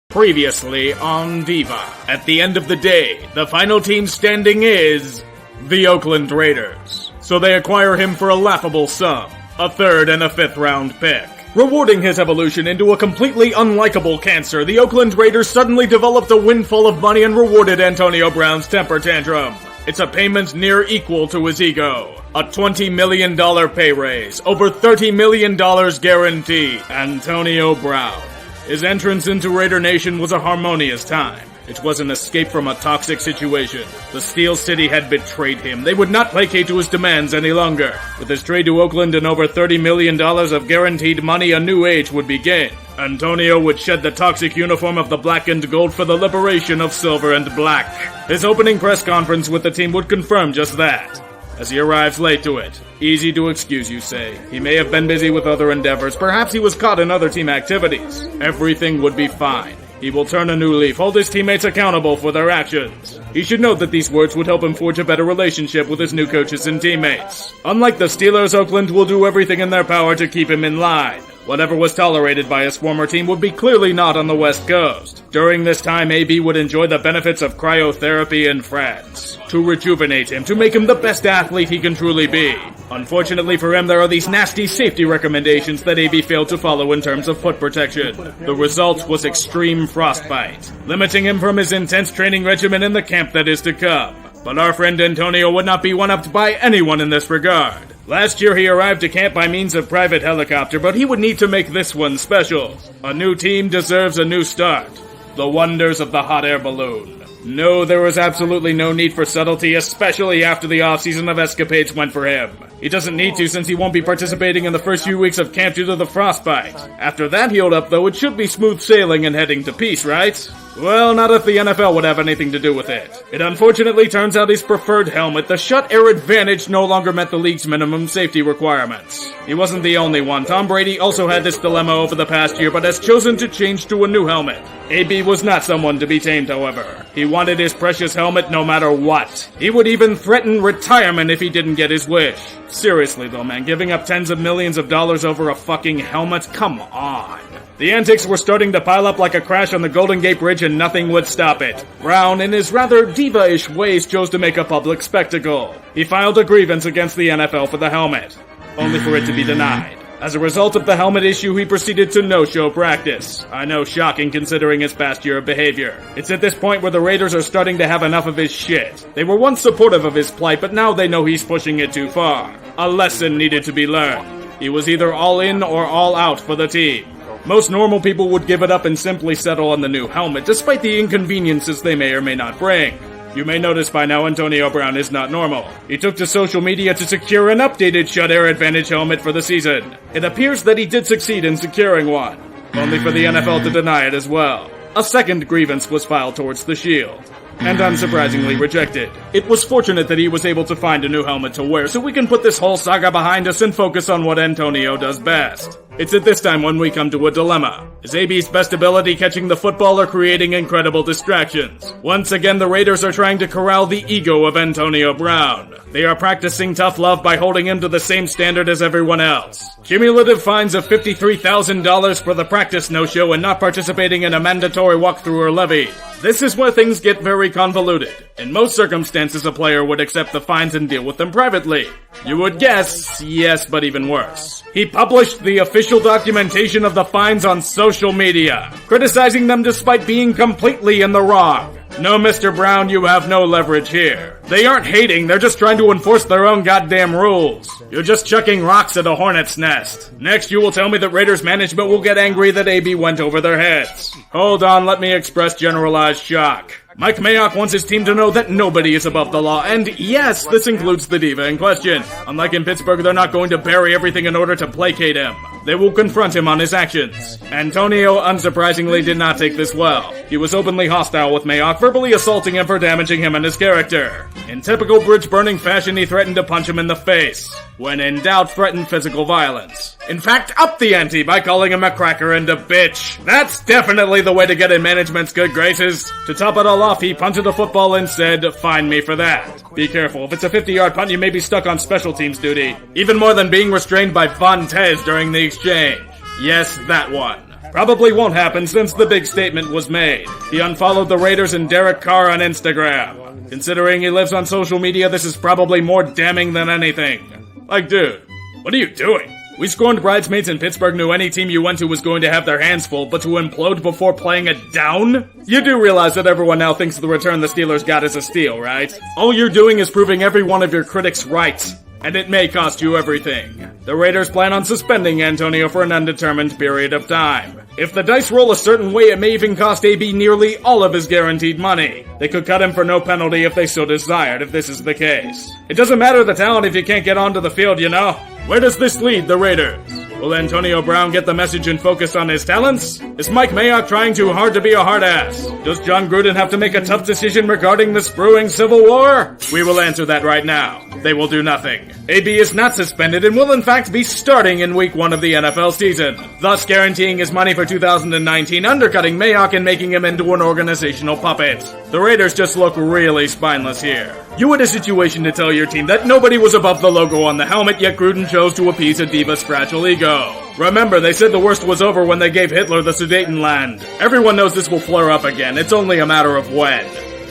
Previously on Diva. At the end of the day, the final team standing is the Oakland Raiders. So they acquire him for a laughable sum, a 3rd and a 5th round pick. Rewarding his evolution into a completely unlikable cancer, the Oakland Raiders suddenly developed a windfall of money and rewarded Antonio Brown's temper tantrum. It's a payment near equal to his ego. A $20 million pay raise, over $30 million guaranteed. Antonio Brown. His entrance into Raider Nation was a harmonious time. It was an escape from a toxic situation. The Steel City had betrayed him. They would not placate to his demands any longer. With his trade to Oakland and over $30 million of guaranteed money, a new age would begin. Antonio would shed the toxic uniform of the black and gold for the liberation of silver and black. His opening press conference with the team would confirm just that. As he arrives late to it. Easy to excuse, you say. He may have been busy with other endeavors. Perhaps he was caught in other team activities. Everything would be fine. He will turn a new leaf, hold his teammates accountable for their actions. He should note that these words would help him forge a better relationship with his new coaches and teammates. Unlike the Steelers, Oakland will do everything in their power to keep him in line. Whatever was tolerated by his former team would be clearly not on the West Coast. During this time, AB would enjoy the benefits of cryotherapy in France. To rejuvenate him, to make him the best athlete he can truly be. Unfortunately for him, there are these nasty safety recommendations that AB failed to follow in terms of foot protection. The result was extreme frostbite, limiting him from his intense training regimen in the camp that is to come. But our friend Antonio would not be one-upped by anyone in this regard. Last year he arrived to camp by means of private helicopter, but he would need to make this one special. A new team deserves a new start. The wonders of the hot air balloon. No, there was absolutely no need for subtlety, especially after the offseason of escapades went for him. He doesn't need to since he won't be participating in the first few weeks of camp due to the frostbite. After that healed up though, it should be smooth sailing and heading to peace, right? Well, not if the NFL would have anything to do with it. It unfortunately turns out his preferred helmet, the Shut Air Advantage, no longer met the league's minimum safety requirements. He wasn't the only one. Tom Brady also had this dilemma over the past year, but has chosen to change to a new helmet. AB was not someone to be tamed, however. He wanted his precious helmet no matter what. He would even threaten retirement if he didn't get his wish. Seriously though, man, giving up tens of millions of dollars over a fucking helmet? Come on. The antics were starting to pile up like a crash on the Golden Gate Bridge and nothing would stop it. Brown, in his rather diva-ish ways, chose to make a public spectacle. He filed a grievance against the NFL for the helmet, only for it to be denied. As a result of the helmet issue, he proceeded to no-show practice. I know, shocking considering his past year of behavior. It's at this point where the Raiders are starting to have enough of his shit. They were once supportive of his plight, but now they know he's pushing it too far. A lesson needed to be learned. He was either all in or all out for the team. Most normal people would give it up and simply settle on the new helmet, despite the inconveniences they may or may not bring. You may notice by now Antonio Brown is not normal. He took to social media to secure an updated Shut Air Advantage helmet for the season. It appears that he did succeed in securing one, only for the NFL to deny it as well. A second grievance was filed towards the Shield, and unsurprisingly rejected. It was fortunate that he was able to find a new helmet to wear so we can put this whole saga behind us and focus on what Antonio does best. It's at this time when we come to a dilemma. Is AB's best ability catching the football or creating incredible distractions? Once again, the Raiders are trying to corral the ego of Antonio Brown. They are practicing tough love by holding him to the same standard as everyone else. Cumulative fines of $53,000 for the practice no-show and not participating in a mandatory walkthrough are levied. This is where things get very convoluted. In most circumstances, a player would accept the fines and deal with them privately. You would guess, yes, but even worse. He published the official documentation of the fines on social media, criticizing them despite being completely in the wrong. No, Mr. Brown, you have no leverage here. They aren't hating, they're just trying to enforce their own goddamn rules. You're just chucking rocks at a hornet's nest. Next, you will tell me that Raiders management will get angry that AB went over their heads. Hold on, let me express generalized shock. Mike Mayock wants his team to know that nobody is above the law, and yes, this includes the diva in question. Unlike in Pittsburgh, they're not going to bury everything in order to placate him. They will confront him on his actions. Antonio, unsurprisingly, did not take this well. He was openly hostile with Mayock, verbally assaulting him for damaging him and his character. In typical bridge-burning fashion, he threatened to punch him in the face. When in doubt, threatened physical violence. In fact, up the ante by calling him a cracker and a bitch. That's definitely the way to get in management's good graces. To top it all off, he punted a football and said, "Find me for that." Be careful, if it's a 50-yard punt, you may be stuck on special teams duty. Even more than being restrained by Fontes during the exchange. Yes, that one. Probably won't happen since the big statement was made. He unfollowed the Raiders and Derek Carr on Instagram. Considering he lives on social media, this is probably more damning than anything. Like, dude, what are you doing? We scorned bridesmaids in Pittsburgh knew any team you went to was going to have their hands full, but to implode before playing it down? You do realize that everyone now thinks the return the Steelers got is a steal, right? All you're doing is proving every one of your critics right. And it may cost you everything. The Raiders plan on suspending Antonio for an undetermined period of time. If the dice roll a certain way, it may even cost AB nearly all of his guaranteed money. They could cut him for no penalty if they so desired, if this is the case. It doesn't matter the talent if you can't get onto the field, you know? Where does this lead the Raiders? Will Antonio Brown get the message and focus on his talents? Is Mike Mayock trying too hard to be a hard ass? Does John Gruden have to make a tough decision regarding this brewing civil war? We will answer that right now. They will do nothing. AB is not suspended and will in fact be starting in week 1 of the NFL season, thus guaranteeing his money for 2019, undercutting Mayock and making him into an organizational puppet. The Raiders just look really spineless here. You had a situation to tell your team that nobody was above the logo on the helmet, yet Gruden chose to appease a diva's fragile ego. Remember, they said the worst was over when they gave Hitler the Sudetenland. Everyone knows this will flare up again. It's only a matter of when.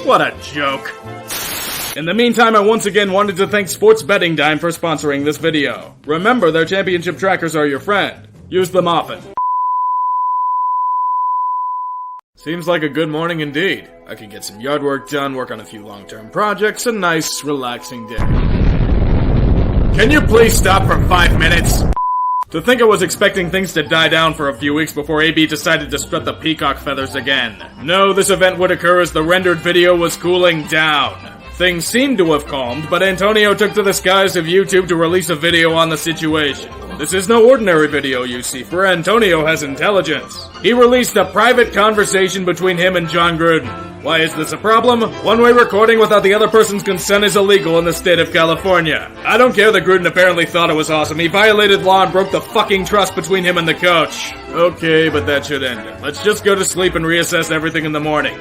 What a joke. In the meantime, I once again wanted to thank Sports Betting Dime for sponsoring this video. Remember, their championship trackers are your friend. Use them often. Seems like a good morning indeed. I can get some yard work done, work on a few long-term projects, a nice, relaxing day. Can you please stop for 5 minutes? To think I was expecting things to die down for a few weeks before AB decided to strut the peacock feathers again. No, this event would occur as the rendered video was cooling down. Things seemed to have calmed, but Antonio took to the skies of YouTube to release a video on the situation. This is no ordinary video, you see, for Antonio has intelligence. He released a private conversation between him and John Gruden. Why is this a problem? One-way recording without the other person's consent is illegal in the state of California. I don't care that Gruden apparently thought it was awesome. He violated law and broke the fucking trust between him and the coach. Okay, but that should end it. Let's just go to sleep and reassess everything in the morning.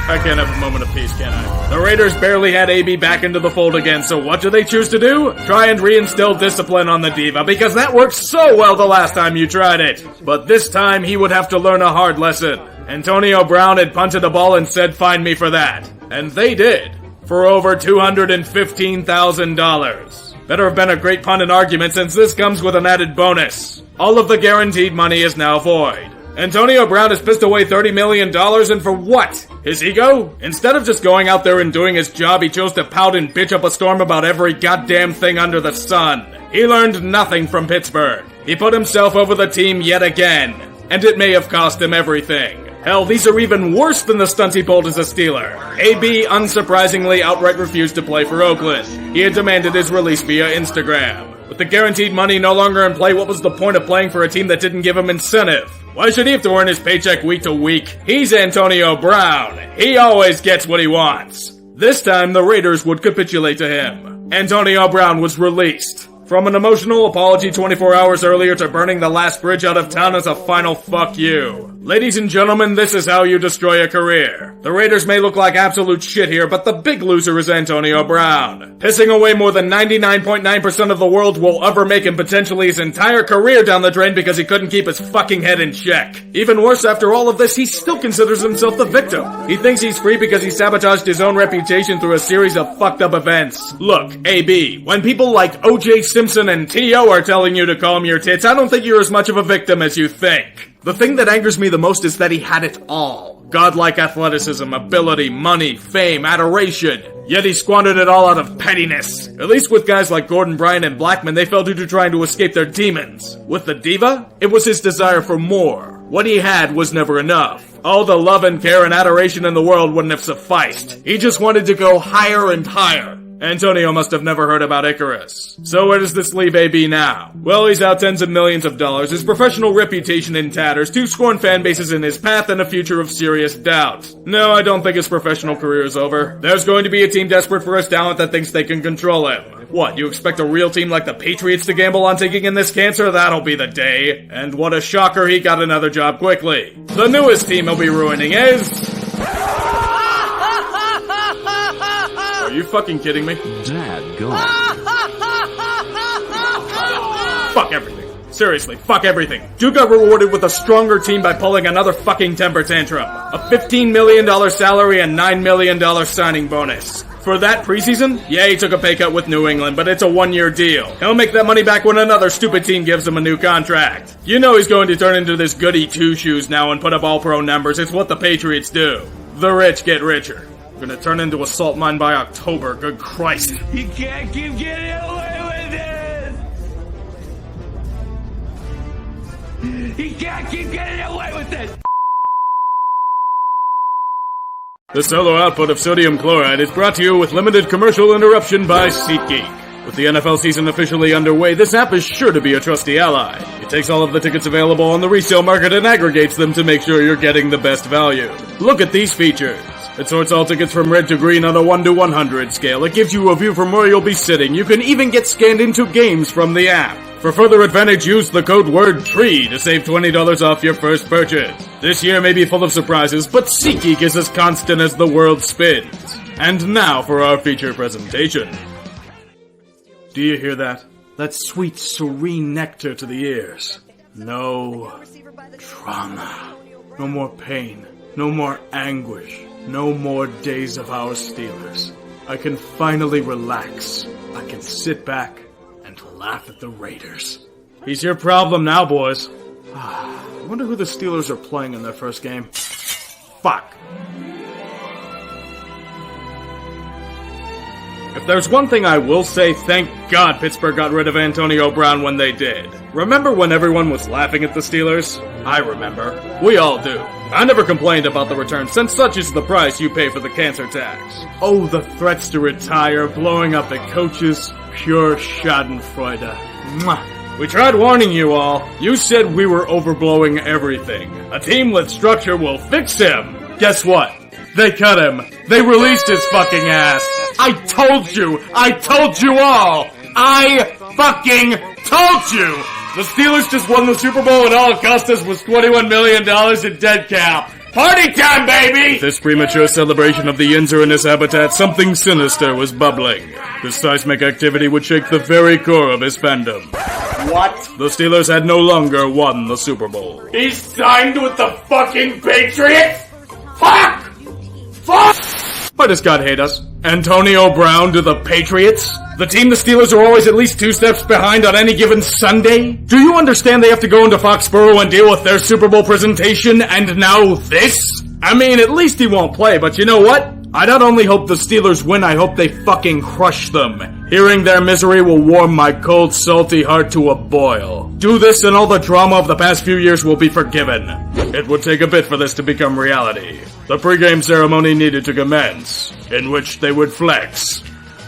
I can't have a moment of peace, can I? The Raiders barely had AB back into the fold again, so what do they choose to do? Try and reinstill discipline on the diva, because that worked so well the last time you tried it. But this time, he would have to learn a hard lesson. Antonio Brown had punted a ball and said, "Find me for that." And they did. For over $215,000. Better have been a great pun and argument, since this comes with an added bonus. All of the guaranteed money is now void. Antonio Brown has pissed away $30 million, and for what? His ego? Instead of just going out there and doing his job, he chose to pout and bitch up a storm about every goddamn thing under the sun. He learned nothing from Pittsburgh. He put himself over the team yet again, and it may have cost him everything. Hell, these are even worse than the stunts he pulled as a Steeler. AB unsurprisingly outright refused to play for Oakland. He had demanded his release via Instagram. With the guaranteed money no longer in play, what was the point of playing for a team that didn't give him incentive? Why should he have to earn his paycheck week to week? He's Antonio Brown. He always gets what he wants. This time, the Raiders would capitulate to him. Antonio Brown was released. From an emotional apology 24 hours earlier to burning the last bridge out of town as a final fuck you. Ladies and gentlemen, this is how you destroy a career. The Raiders may look like absolute shit here, but the big loser is Antonio Brown. Pissing away more than 99.9% of the world will ever make him potentially his entire career down the drain because he couldn't keep his fucking head in check. Even worse, after all of this, he still considers himself the victim. He thinks he's free because he sabotaged his own reputation through a series of fucked up events. Look, AB, when people like O.J. Simpson and T.O. are telling you to calm your tits, I don't think you're as much of a victim as you think. The thing that angers me the most is that he had it all. Godlike athleticism, ability, money, fame, adoration. Yet he squandered it all out of pettiness. At least with guys like Gordon, Bryant, and Blackman, they fell due to trying to escape their demons. With the diva, it was his desire for more. What he had was never enough. All the love and care and adoration in the world wouldn't have sufficed. He just wanted to go higher and higher. Antonio must have never heard about Icarus. So where does this leave AB now? Well, he's out tens of millions of dollars, his professional reputation in tatters, 2 scorned fan bases in his path, and a future of serious doubt. No, I don't think his professional career is over. There's going to be a team desperate for his talent that thinks they can control him. What, you expect a real team like the Patriots to gamble on taking in this cancer? That'll be the day. And what a shocker, he got another job quickly. The newest team he'll be ruining is... Are you fucking kidding me? Dad, go. Fuck everything. Seriously, fuck everything. Duke got rewarded with a stronger team by pulling another fucking temper tantrum. A $15 million salary and $9 million signing bonus. For that preseason? Yeah, he took a pay cut with New England, but it's a 1-year deal. He'll make that money back when another stupid team gives him a new contract. You know he's going to turn into this goody two-shoes now and put up all-pro numbers. It's what the Patriots do. The rich get richer. We're gonna turn into a salt mine by October, good Christ. You can't keep getting away with this! He can't keep getting away with this! The solo output of sodium chloride is brought to you with limited commercial interruption by SeatGeek. With the NFL season officially underway, this app is sure to be a trusty ally. It takes all of the tickets available on the resale market and aggregates them to make sure you're getting the best value. Look at these features. It sorts all tickets from red to green on a 1 to 100 scale. It gives you a view from where you'll be sitting. You can even get scanned into games from the app. For further advantage, use the code word TREE to save $20 off your first purchase. This year may be full of surprises, but SeatGeek is as constant as the world spins. And now for our feature presentation. Do you hear that? That sweet, serene nectar to the ears. No trauma. No more pain. No more anguish. No more days of our Steelers. I can finally relax. I can sit back and laugh at the Raiders. He's your problem now, boys. I wonder who the Steelers are playing in their first game. Fuck. If there's one thing I will say, thank God Pittsburgh got rid of Antonio Brown when they did. Remember when everyone was laughing at the Steelers? I remember. We all do. I never complained about the return, since such is the price you pay for the cancer tax. Oh, the threats to retire, blowing up at coaches, pure schadenfreude. Mwah. We tried warning you all. You said we were overblowing everything. A team with structure will fix him. Guess what? They cut him. They released his fucking ass. I told you all. I fucking told you. The Steelers just won the Super Bowl and all it cost us was $21 million in dead cap. Party time, baby! This premature celebration of the Yinzer in his habitat, something sinister was bubbling. This seismic activity would shake the very core of his fandom. What? The Steelers had no longer won the Super Bowl. He signed with the fucking Patriots? Fuck! Why does God hate us? Antonio Brown to the Patriots? The team the Steelers are always at least 2 steps behind on any given Sunday? Do you understand they have to go into Foxborough and deal with their Super Bowl presentation and now this? I mean, at least he won't play, but you know what? I not only hope the Steelers win, I hope they fucking crush them. Hearing their misery will warm my cold, salty heart to a boil. Do this and all the drama of the past few years will be forgiven. It would take a bit for this to become reality. The pregame ceremony needed to commence, in which they would flex,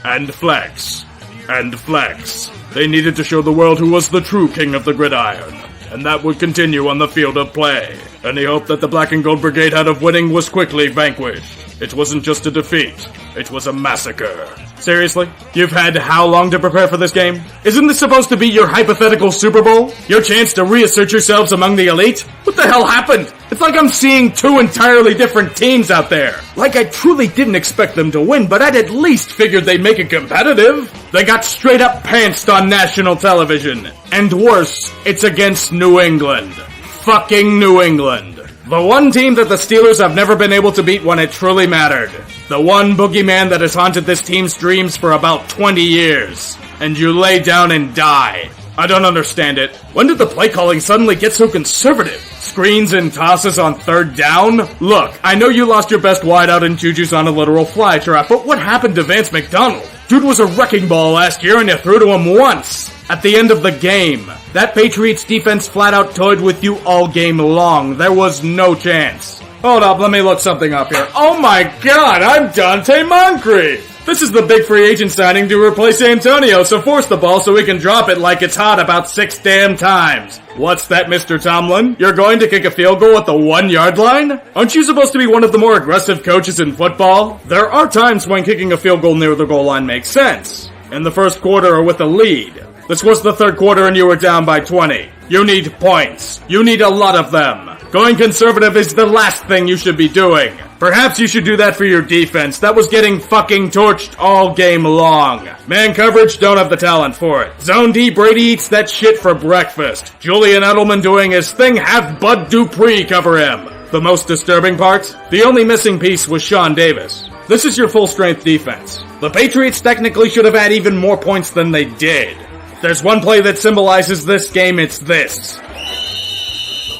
and flex, and flex. They needed to show the world who was the true king of the gridiron, and that would continue on the field of play. Any hope that the Black and Gold Brigade had of winning was quickly vanquished. It wasn't just a defeat, it was a massacre. Seriously? You've had how long to prepare for this game? Isn't this supposed to be your hypothetical Super Bowl? Your chance to reassert yourselves among the elite? What the hell happened? It's like I'm seeing 2 entirely different teams out there. Like I truly didn't expect them to win, but I'd at least figured they'd make it competitive. They got straight up pantsed on national television. And worse, it's against New England. Fucking New England. The one team that the Steelers have never been able to beat when it truly mattered. The one boogeyman that has haunted this team's dreams for about 20 years. And you lay down and die. I don't understand it. When did the play calling suddenly get so conservative? Screens and tosses on 3rd down? Look, I know you lost your best wideout in Juju's on a literal fly trap, but what happened to Vance McDonald? Dude was a wrecking ball last year and you threw to him once. At the end of the game. That Patriots defense flat out toyed with you all game long. There was no chance. Hold up, let me look something up here. Oh my god, I'm Dante Moncrief! This is the big free agent signing to replace Antonio, so force the ball so we can drop it like it's hot about 6 damn times. What's that, Mr. Tomlin? You're going to kick a field goal at the 1-yard line? Aren't you supposed to be one of the more aggressive coaches in football? There are times when kicking a field goal near the goal line makes sense. In the first quarter or with a lead. This was the 3rd quarter and you were down by 20. You need points. You need a lot of them. Going conservative is the last thing you should be doing. Perhaps you should do that for your defense. That was getting fucking torched all game long. Man coverage, don't have the talent for it. Zone D, Brady eats that shit for breakfast. Julian Edelman doing his thing, have Bud Dupree cover him. The most disturbing part? The only missing piece was Sean Davis. This is your full-strength defense. The Patriots technically should have had even more points than they did. If there's one play that symbolizes this game, it's this.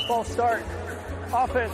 False start. Offense.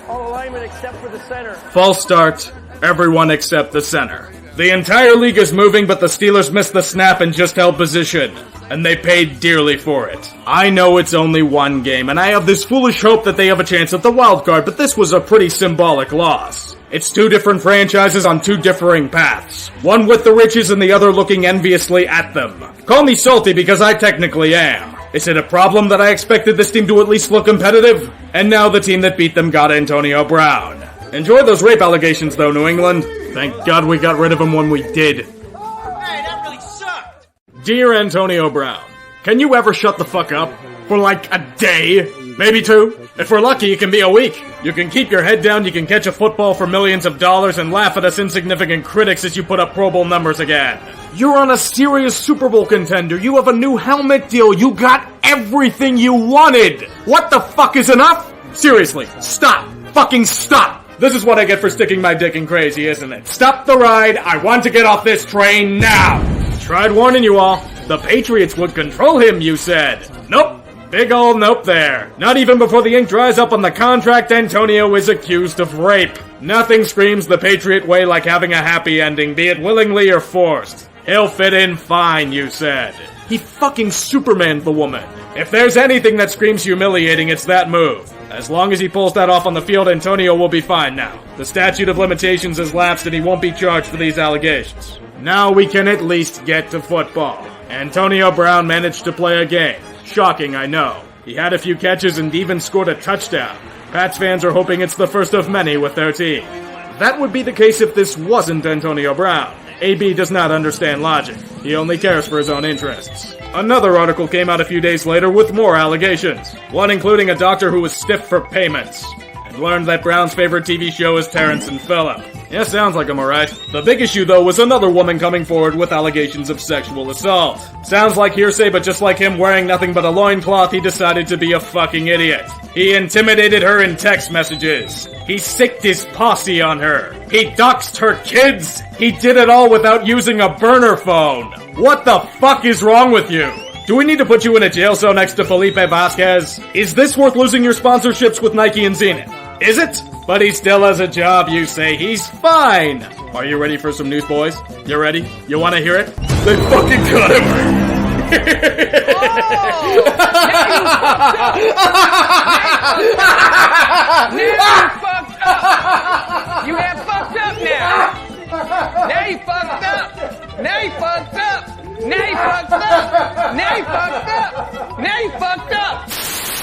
All alignment except for the center. False start. Everyone except the center. The entire league is moving, but the Steelers missed the snap and just held position. And they paid dearly for it. I know it's only one game, and I have this foolish hope that they have a chance at the wild card, but this was a pretty symbolic loss. It's 2 different franchises on 2 differing paths. One with the riches and the other looking enviously at them. Call me salty because I technically am. Is it a problem that I expected this team to at least look competitive? And now the team that beat them got Antonio Brown. Enjoy those rape allegations though, New England. Thank God we got rid of him when we did. Hey, that really sucked! Dear Antonio Brown, can you ever shut the fuck up? For like a day? Maybe 2? If we're lucky, it can be a week. You can keep your head down, you can catch a football for millions of dollars and laugh at us insignificant critics as you put up Pro Bowl numbers again. You're on a serious Super Bowl contender. You have a new helmet deal. You got everything you wanted. What the fuck is enough? Seriously, stop. Fucking stop. This is what I get for sticking my dick in crazy, isn't it? Stop the ride. I want to get off this train now. Tried warning you all. The Patriots would control him, you said. Nope. Big ol' nope there. Not even before the ink dries up on the contract, Antonio is accused of rape. Nothing screams the Patriot way like having a happy ending, be it willingly or forced. He'll fit in fine, you said. He fucking Superman'd the woman. If there's anything that screams humiliating, it's that move. As long as he pulls that off on the field, Antonio will be fine now. The statute of limitations has lapsed and he won't be charged for these allegations. Now we can at least get to football. Antonio Brown managed to play a game. Shocking, I know. He had a few catches and even scored a touchdown. Pats fans are hoping it's the first of many with their team. That would be the case if this wasn't Antonio Brown. AB does not understand logic. He only cares for his own interests. Another article came out a few days later with more allegations. One including a doctor who was stiff for payments. And learned that Brown's favorite TV show is Terrence and Phillip. Yeah, sounds like him, alright. The big issue, though, was another woman coming forward with allegations of sexual assault. Sounds like hearsay, but just like him wearing nothing but a loincloth, he decided to be a fucking idiot. He intimidated her in text messages. He sicked his posse on her. He doxed her kids. He did it all without using a burner phone. What the fuck is wrong with you? Do we need to put you in a jail cell next to Felipe Vasquez? Is this worth losing your sponsorships with Nike and Zenith? Is it? But he still has a job, you say. He's fine. Are you ready for some news, boys? You ready? You want to hear it? They fucking cut him. You have fucked up now. Now you fucked up. Now you fucked up. Now you fucked up. Now you fucked up. Now you fucked up.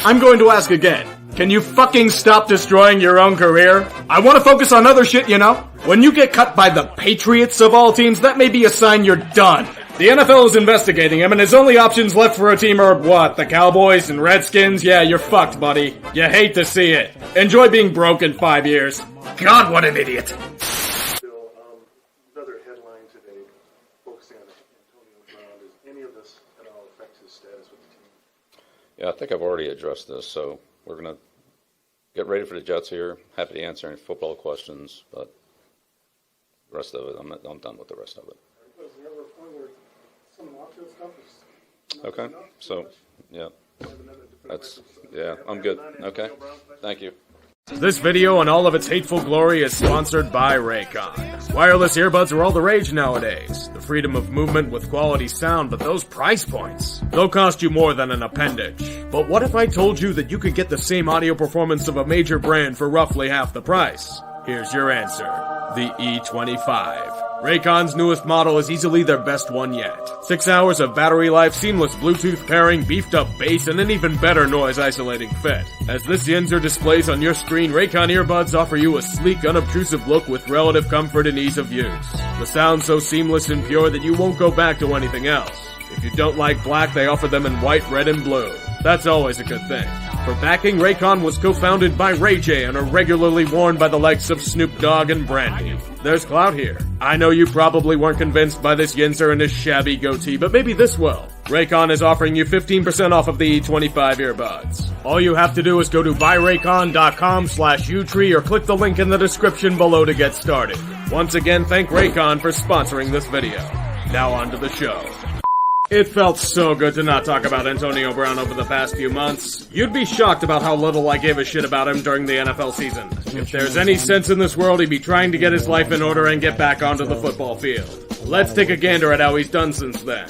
I'm going to ask again. Can you fucking stop destroying your own career? I want to focus on other shit, you know? When you get cut by the Patriots of all teams, that may be a sign you're done. The NFL is investigating him, and his only options left for a team are what? The Cowboys and Redskins? Yeah, you're fucked, buddy. You hate to see it. Enjoy being broke in 5 years. God, what an idiot. Another headline today focusing on Antonio Brown. Does any of this at all affect his status with the team? Yeah, I think I've already addressed this, so we're going to get ready for the Jets here. Happy to answer any football questions, but the rest of it, I'm done with the rest of it. Okay, so, yeah, I'm good. Okay, thank you. This video and all of its hateful glory is sponsored by Raycon. Wireless earbuds are all the rage nowadays. The freedom of movement with quality sound, but those price points, they'll cost you more than an appendage. But what if I told you that you could get the same audio performance of a major brand for roughly half the price? Here's your answer. The E25. Raycon's newest model is easily their best one yet. 6 hours of battery life, seamless Bluetooth pairing, beefed up bass, and an even better noise isolating fit. As this Yinzer displays on your screen, Raycon earbuds offer you a sleek, unobtrusive look with relative comfort and ease of use. The sound so seamless and pure that you won't go back to anything else. If you don't like black, they offer them in white, red, and blue. That's always a good thing. For backing, Raycon was co-founded by Ray J and are regularly worn by the likes of Snoop Dogg and Brandy. There's clout here. I know you probably weren't convinced by this Yinzer and his shabby goatee, but maybe this will. Raycon is offering you 15% off of the E25 earbuds. All you have to do is go to buyraycon.com/utree or click the link in the description below to get started. Once again, thank Raycon for sponsoring this video. Now on to the show. It felt so good to not talk about Antonio Brown over the past few months. You'd be shocked about how little I gave a shit about him during the NFL season. If there's any sense in this world, he'd be trying to get his life in order and get back onto the football field. Let's take a gander at how he's done since then.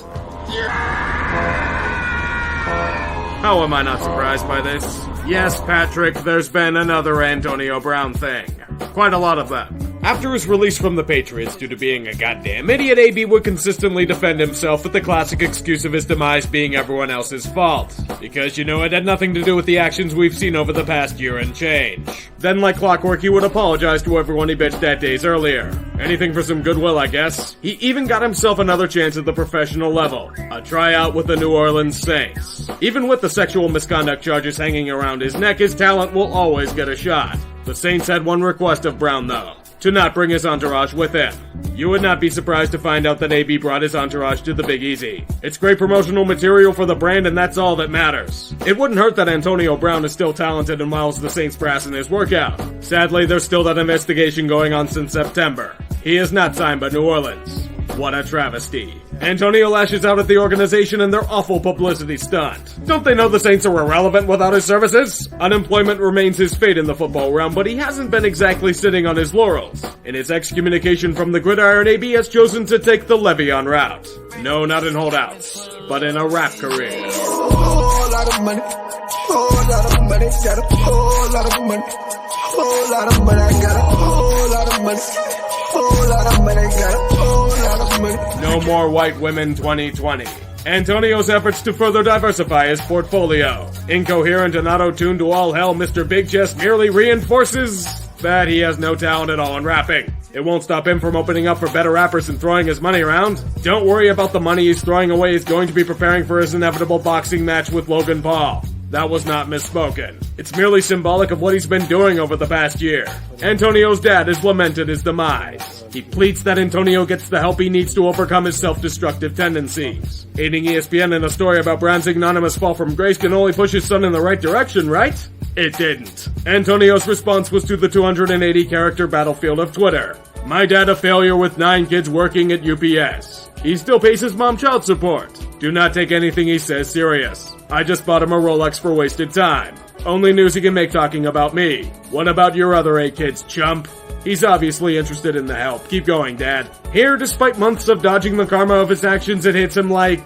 How am I not surprised by this? Yes, Patrick, there's been another Antonio Brown thing. Quite a lot of them. After his release from the Patriots due to being a goddamn idiot, AB would consistently defend himself with the classic excuse of his demise being everyone else's fault. Because, you know, it had nothing to do with the actions we've seen over the past year and change. Then, like clockwork, he would apologize to everyone he bitched at days earlier. Anything for some goodwill, I guess. He even got himself another chance at the professional level. A tryout with the New Orleans Saints. Even with the sexual misconduct charges hanging around his neck, his talent will always get a shot. The Saints had one request of Brown, though. To not bring his entourage with him. You would not be surprised to find out that AB brought his entourage to the Big Easy. It's great promotional material for the brand, and that's all that matters. It wouldn't hurt that Antonio Brown is still talented and miles the Saints brass in his workout. Sadly, there's still that investigation going on since September. He is not signed by New Orleans. What a travesty. Antonio lashes out at the organization and their awful publicity stunt. Don't they know the Saints are irrelevant without his services? Unemployment remains his fate in the football realm, but he hasn't been exactly sitting on his laurels. In his excommunication from the gridiron, AB has chosen to take the Le'Veon route. No, not in holdouts, but in a rap career. Whole lot of money, whole lot of money, got a whole lot of money, whole lot of money, I got a whole lot of money, whole lot of money, got a whole lot of money. No more white women 2020. Antonio's efforts to further diversify his portfolio. Incoherent and auto-tuned to all hell, Mr. Big Chest merely reinforces that he has no talent at all in rapping. It won't stop him from opening up for better rappers and throwing his money around. Don't worry about the money he's throwing away. He's going to be preparing for his inevitable boxing match with Logan Paul. That was not misspoken. It's merely symbolic of what he's been doing over the past year. Antonio's dad has lamented his demise. He pleads that Antonio gets the help he needs to overcome his self-destructive tendencies. Aiding ESPN in a story about Brown's ignominious fall from grace can only push his son in the right direction, right? It didn't. Antonio's response was to the 280-character battlefield of Twitter. My dad a failure with 9 kids working at UPS. He still pays his mom child support. Do not take anything he says serious. I just bought him a Rolex for wasted time. Only news he can make talking about me. What about your other 8 kids, chump? He's obviously interested in the help. Keep going, Dad. Here, despite months of dodging the karma of his actions, it hits him like...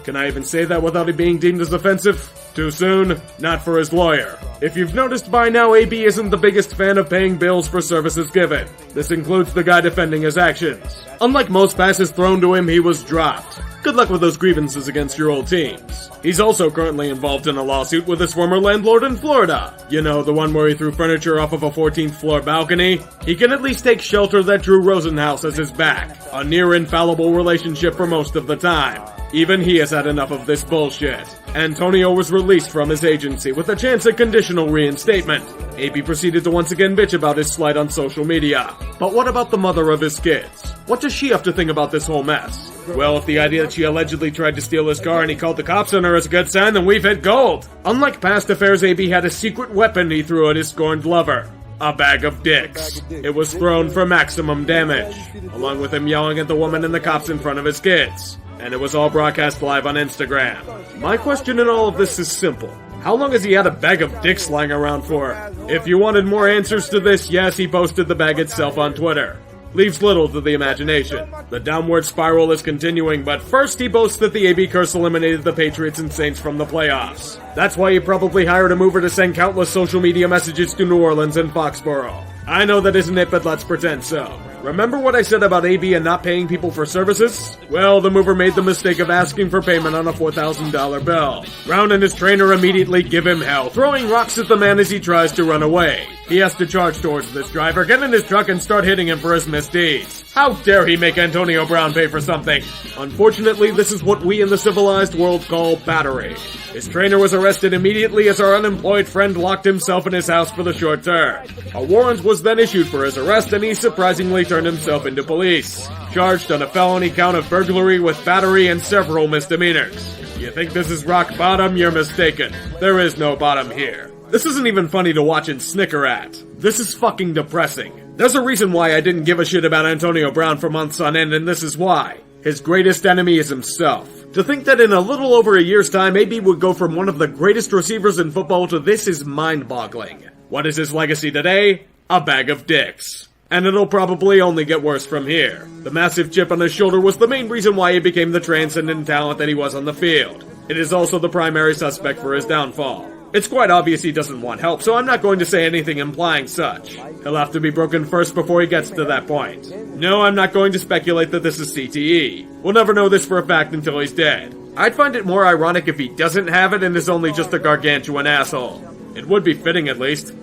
Can I even say that without it being deemed as offensive? Too soon? Not for his lawyer. If you've noticed by now, AB isn't the biggest fan of paying bills for services given. This includes the guy defending his actions. Unlike most passes thrown to him, he was dropped. Good luck with those grievances against your old teams. He's also currently involved in a lawsuit with his former landlord in Florida. You know, the one where he threw furniture off of a 14th floor balcony. He can at least take shelter that Drew Rosenhaus has his back. A near infallible relationship for most of the time. Even he has had enough of this bullshit. Antonio was released from his agency with a chance at conditional reinstatement. AB proceeded to once again bitch about his slight on social media. But what about the mother of his kids? What does she have to think about this whole mess? Well, if the idea that she allegedly tried to steal his car and he called the cops on her is a good sign, then we've hit gold. Unlike past affairs, AB had a secret weapon he threw at his scorned lover. A bag of dicks. It was thrown for maximum damage, along with him yelling at the woman and the cops in front of his kids. And it was all broadcast live on Instagram. My question in all of this is simple. How long has he had a bag of dicks lying around for? If you wanted more answers to this, yes, he posted the bag itself on Twitter. Leaves little to the imagination. The downward spiral is continuing, but first he boasts that the AB curse eliminated the Patriots and Saints from the playoffs. That's why he probably hired a mover to send countless social media messages to New Orleans and Foxborough. I know that isn't it, but let's pretend so. Remember what I said about AB and not paying people for services? Well, the mover made the mistake of asking for payment on a $4,000 bill. Brown and his trainer immediately give him hell, throwing rocks at the man as he tries to run away. He has to charge towards this driver, get in his truck, and start hitting him for his misdeeds. How dare he make Antonio Brown pay for something? Unfortunately, this is what we in the civilized world call battery. His trainer was arrested immediately as our unemployed friend locked himself in his house for the short term. A warrant was then issued for his arrest, and he surprisingly turned himself into police. Charged on a felony count of burglary with battery and several misdemeanors. You think this is rock bottom? You're mistaken. There is no bottom here. This isn't even funny to watch and snicker at. This is fucking depressing. There's a reason why I didn't give a shit about Antonio Brown for months on end, and this is why. His greatest enemy is himself. To think that in a little over a year's time, AB would go from one of the greatest receivers in football to this is mind-boggling. What is his legacy today? A bag of dicks. And it'll probably only get worse from here. The massive chip on his shoulder was the main reason why he became the transcendent talent that he was on the field. It is also the primary suspect for his downfall. It's quite obvious he doesn't want help, so I'm not going to say anything implying such. He'll have to be broken first before he gets to that point. No, I'm not going to speculate that this is CTE. We'll never know this for a fact until he's dead. I'd find it more ironic if he doesn't have it and is only just a gargantuan asshole. It would be fitting, at least.